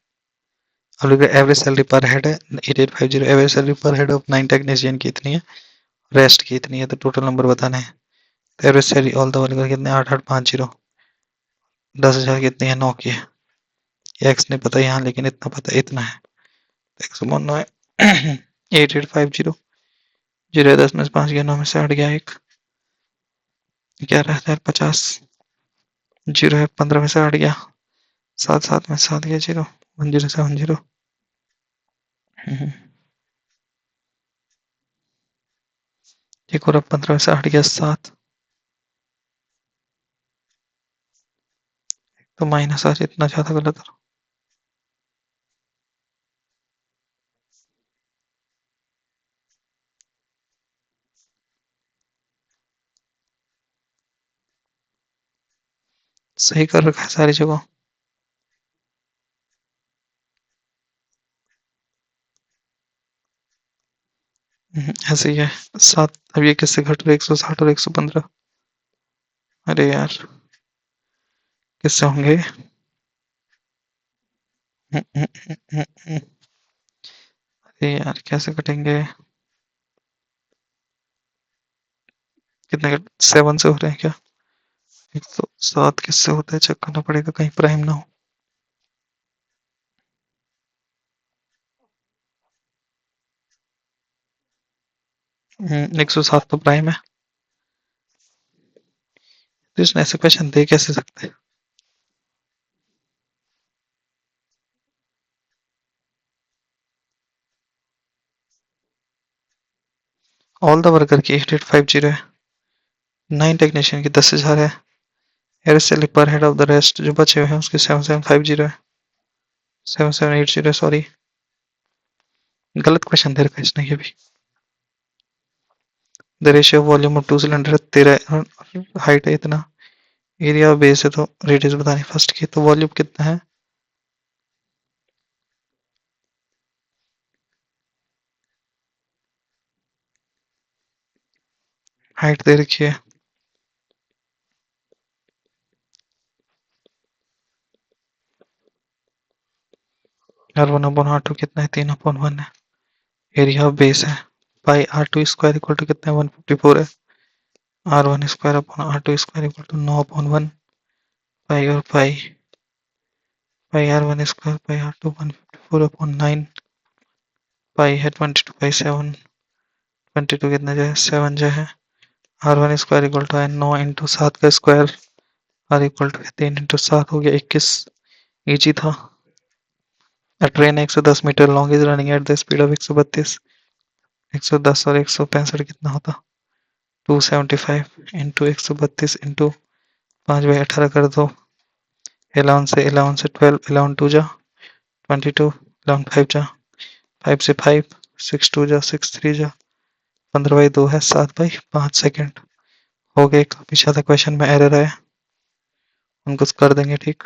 A: अब देखो एवरेज सैलरी पर हेड है 8850, एवरेज सैलरी पर हेड ऑफ 9 टेक्नीशियन की इतनी है, रेस्ट की इतनी है, तो टोटल नंबर बताने हैं। तो average salary all the worker कितने 8850, 10,000 कितनी है? 9 की है। एक्स नहीं पता यहाँ, लेकिन इतना पता है, इतना है। एक्स 9 है। 8850 जीरो है, 10 में से 5 गया, 9 में से 8 गया, 1 11,050 जीरो है, 15 में से 8 गया, 7 7 में से 7 गया, 0 1070। एक और, अब 15 में से 8 गया, 7 तो माइनस आज इतना ज्यादा गलत है। सही कर रखा है सारी जगह। ऐसे ही है। 7, अब ये किससे घट रहे? 160 और 115। अरे यार, किससे होंगे? अरे यार, कैसे कटेंगे? कितने? 7 से हो रहे हैं क्या? 107 किससे होता है? चेक करना पड़ेगा, कहीं प्राइम ना हो। 107 तो प्राइम है। तो इसने ऐसे क्वेश्चन दे कैसे सकते हैं? ऑल द वर्कर की 8850 है। 9 टेक्नीशियन की 10,000 है। एयर सैलरी पर हेड ऑफ द रेस्ट जो बचे हुए हैं उसकी 7750 है। 7780, सॉरी, गलत क्वेश्चन दे रखा है इसने ये भी। The ratio volume of 2 cylinder 13, height है इतना, एरिया बेस है तो रेडियस बतानी फर्स्ट की, तो वॉल्यूम कितना है? हाइट दे रखी है। R1 अपॉन R2 कितना है? 3 अपॉन 1 है। एरिया बेस है। पाई R2 स्क्वायर इक्वल टू कितना है? 154 है। R1 square upon R2 square equal to 9 upon 1। Pi और पाई, पाई R1 square pi R2 154 upon 9। पाई है 22 बाई 7। 22 कितना जो है? 7 जो है। R1 स्क्वायर इक्वल टू है 9 इंटू 7 का square. R equal to 3 into 7 हो गया 21। इजी था। A train 110 metre long is running at the speed of 132। 110 और 165 कितना होता? 275 इंटू 132 इंटू 5/18 कर दो। 11 से 12, 11 टू जा 22, 11 5 जा 5 से 5, 6 टू जा 6 3 जा 15/2 है 7/5 सेकेंड। हो गए। काफी ज्यादा क्वेश्चन में एरर है, उनको कर देंगे ठीक।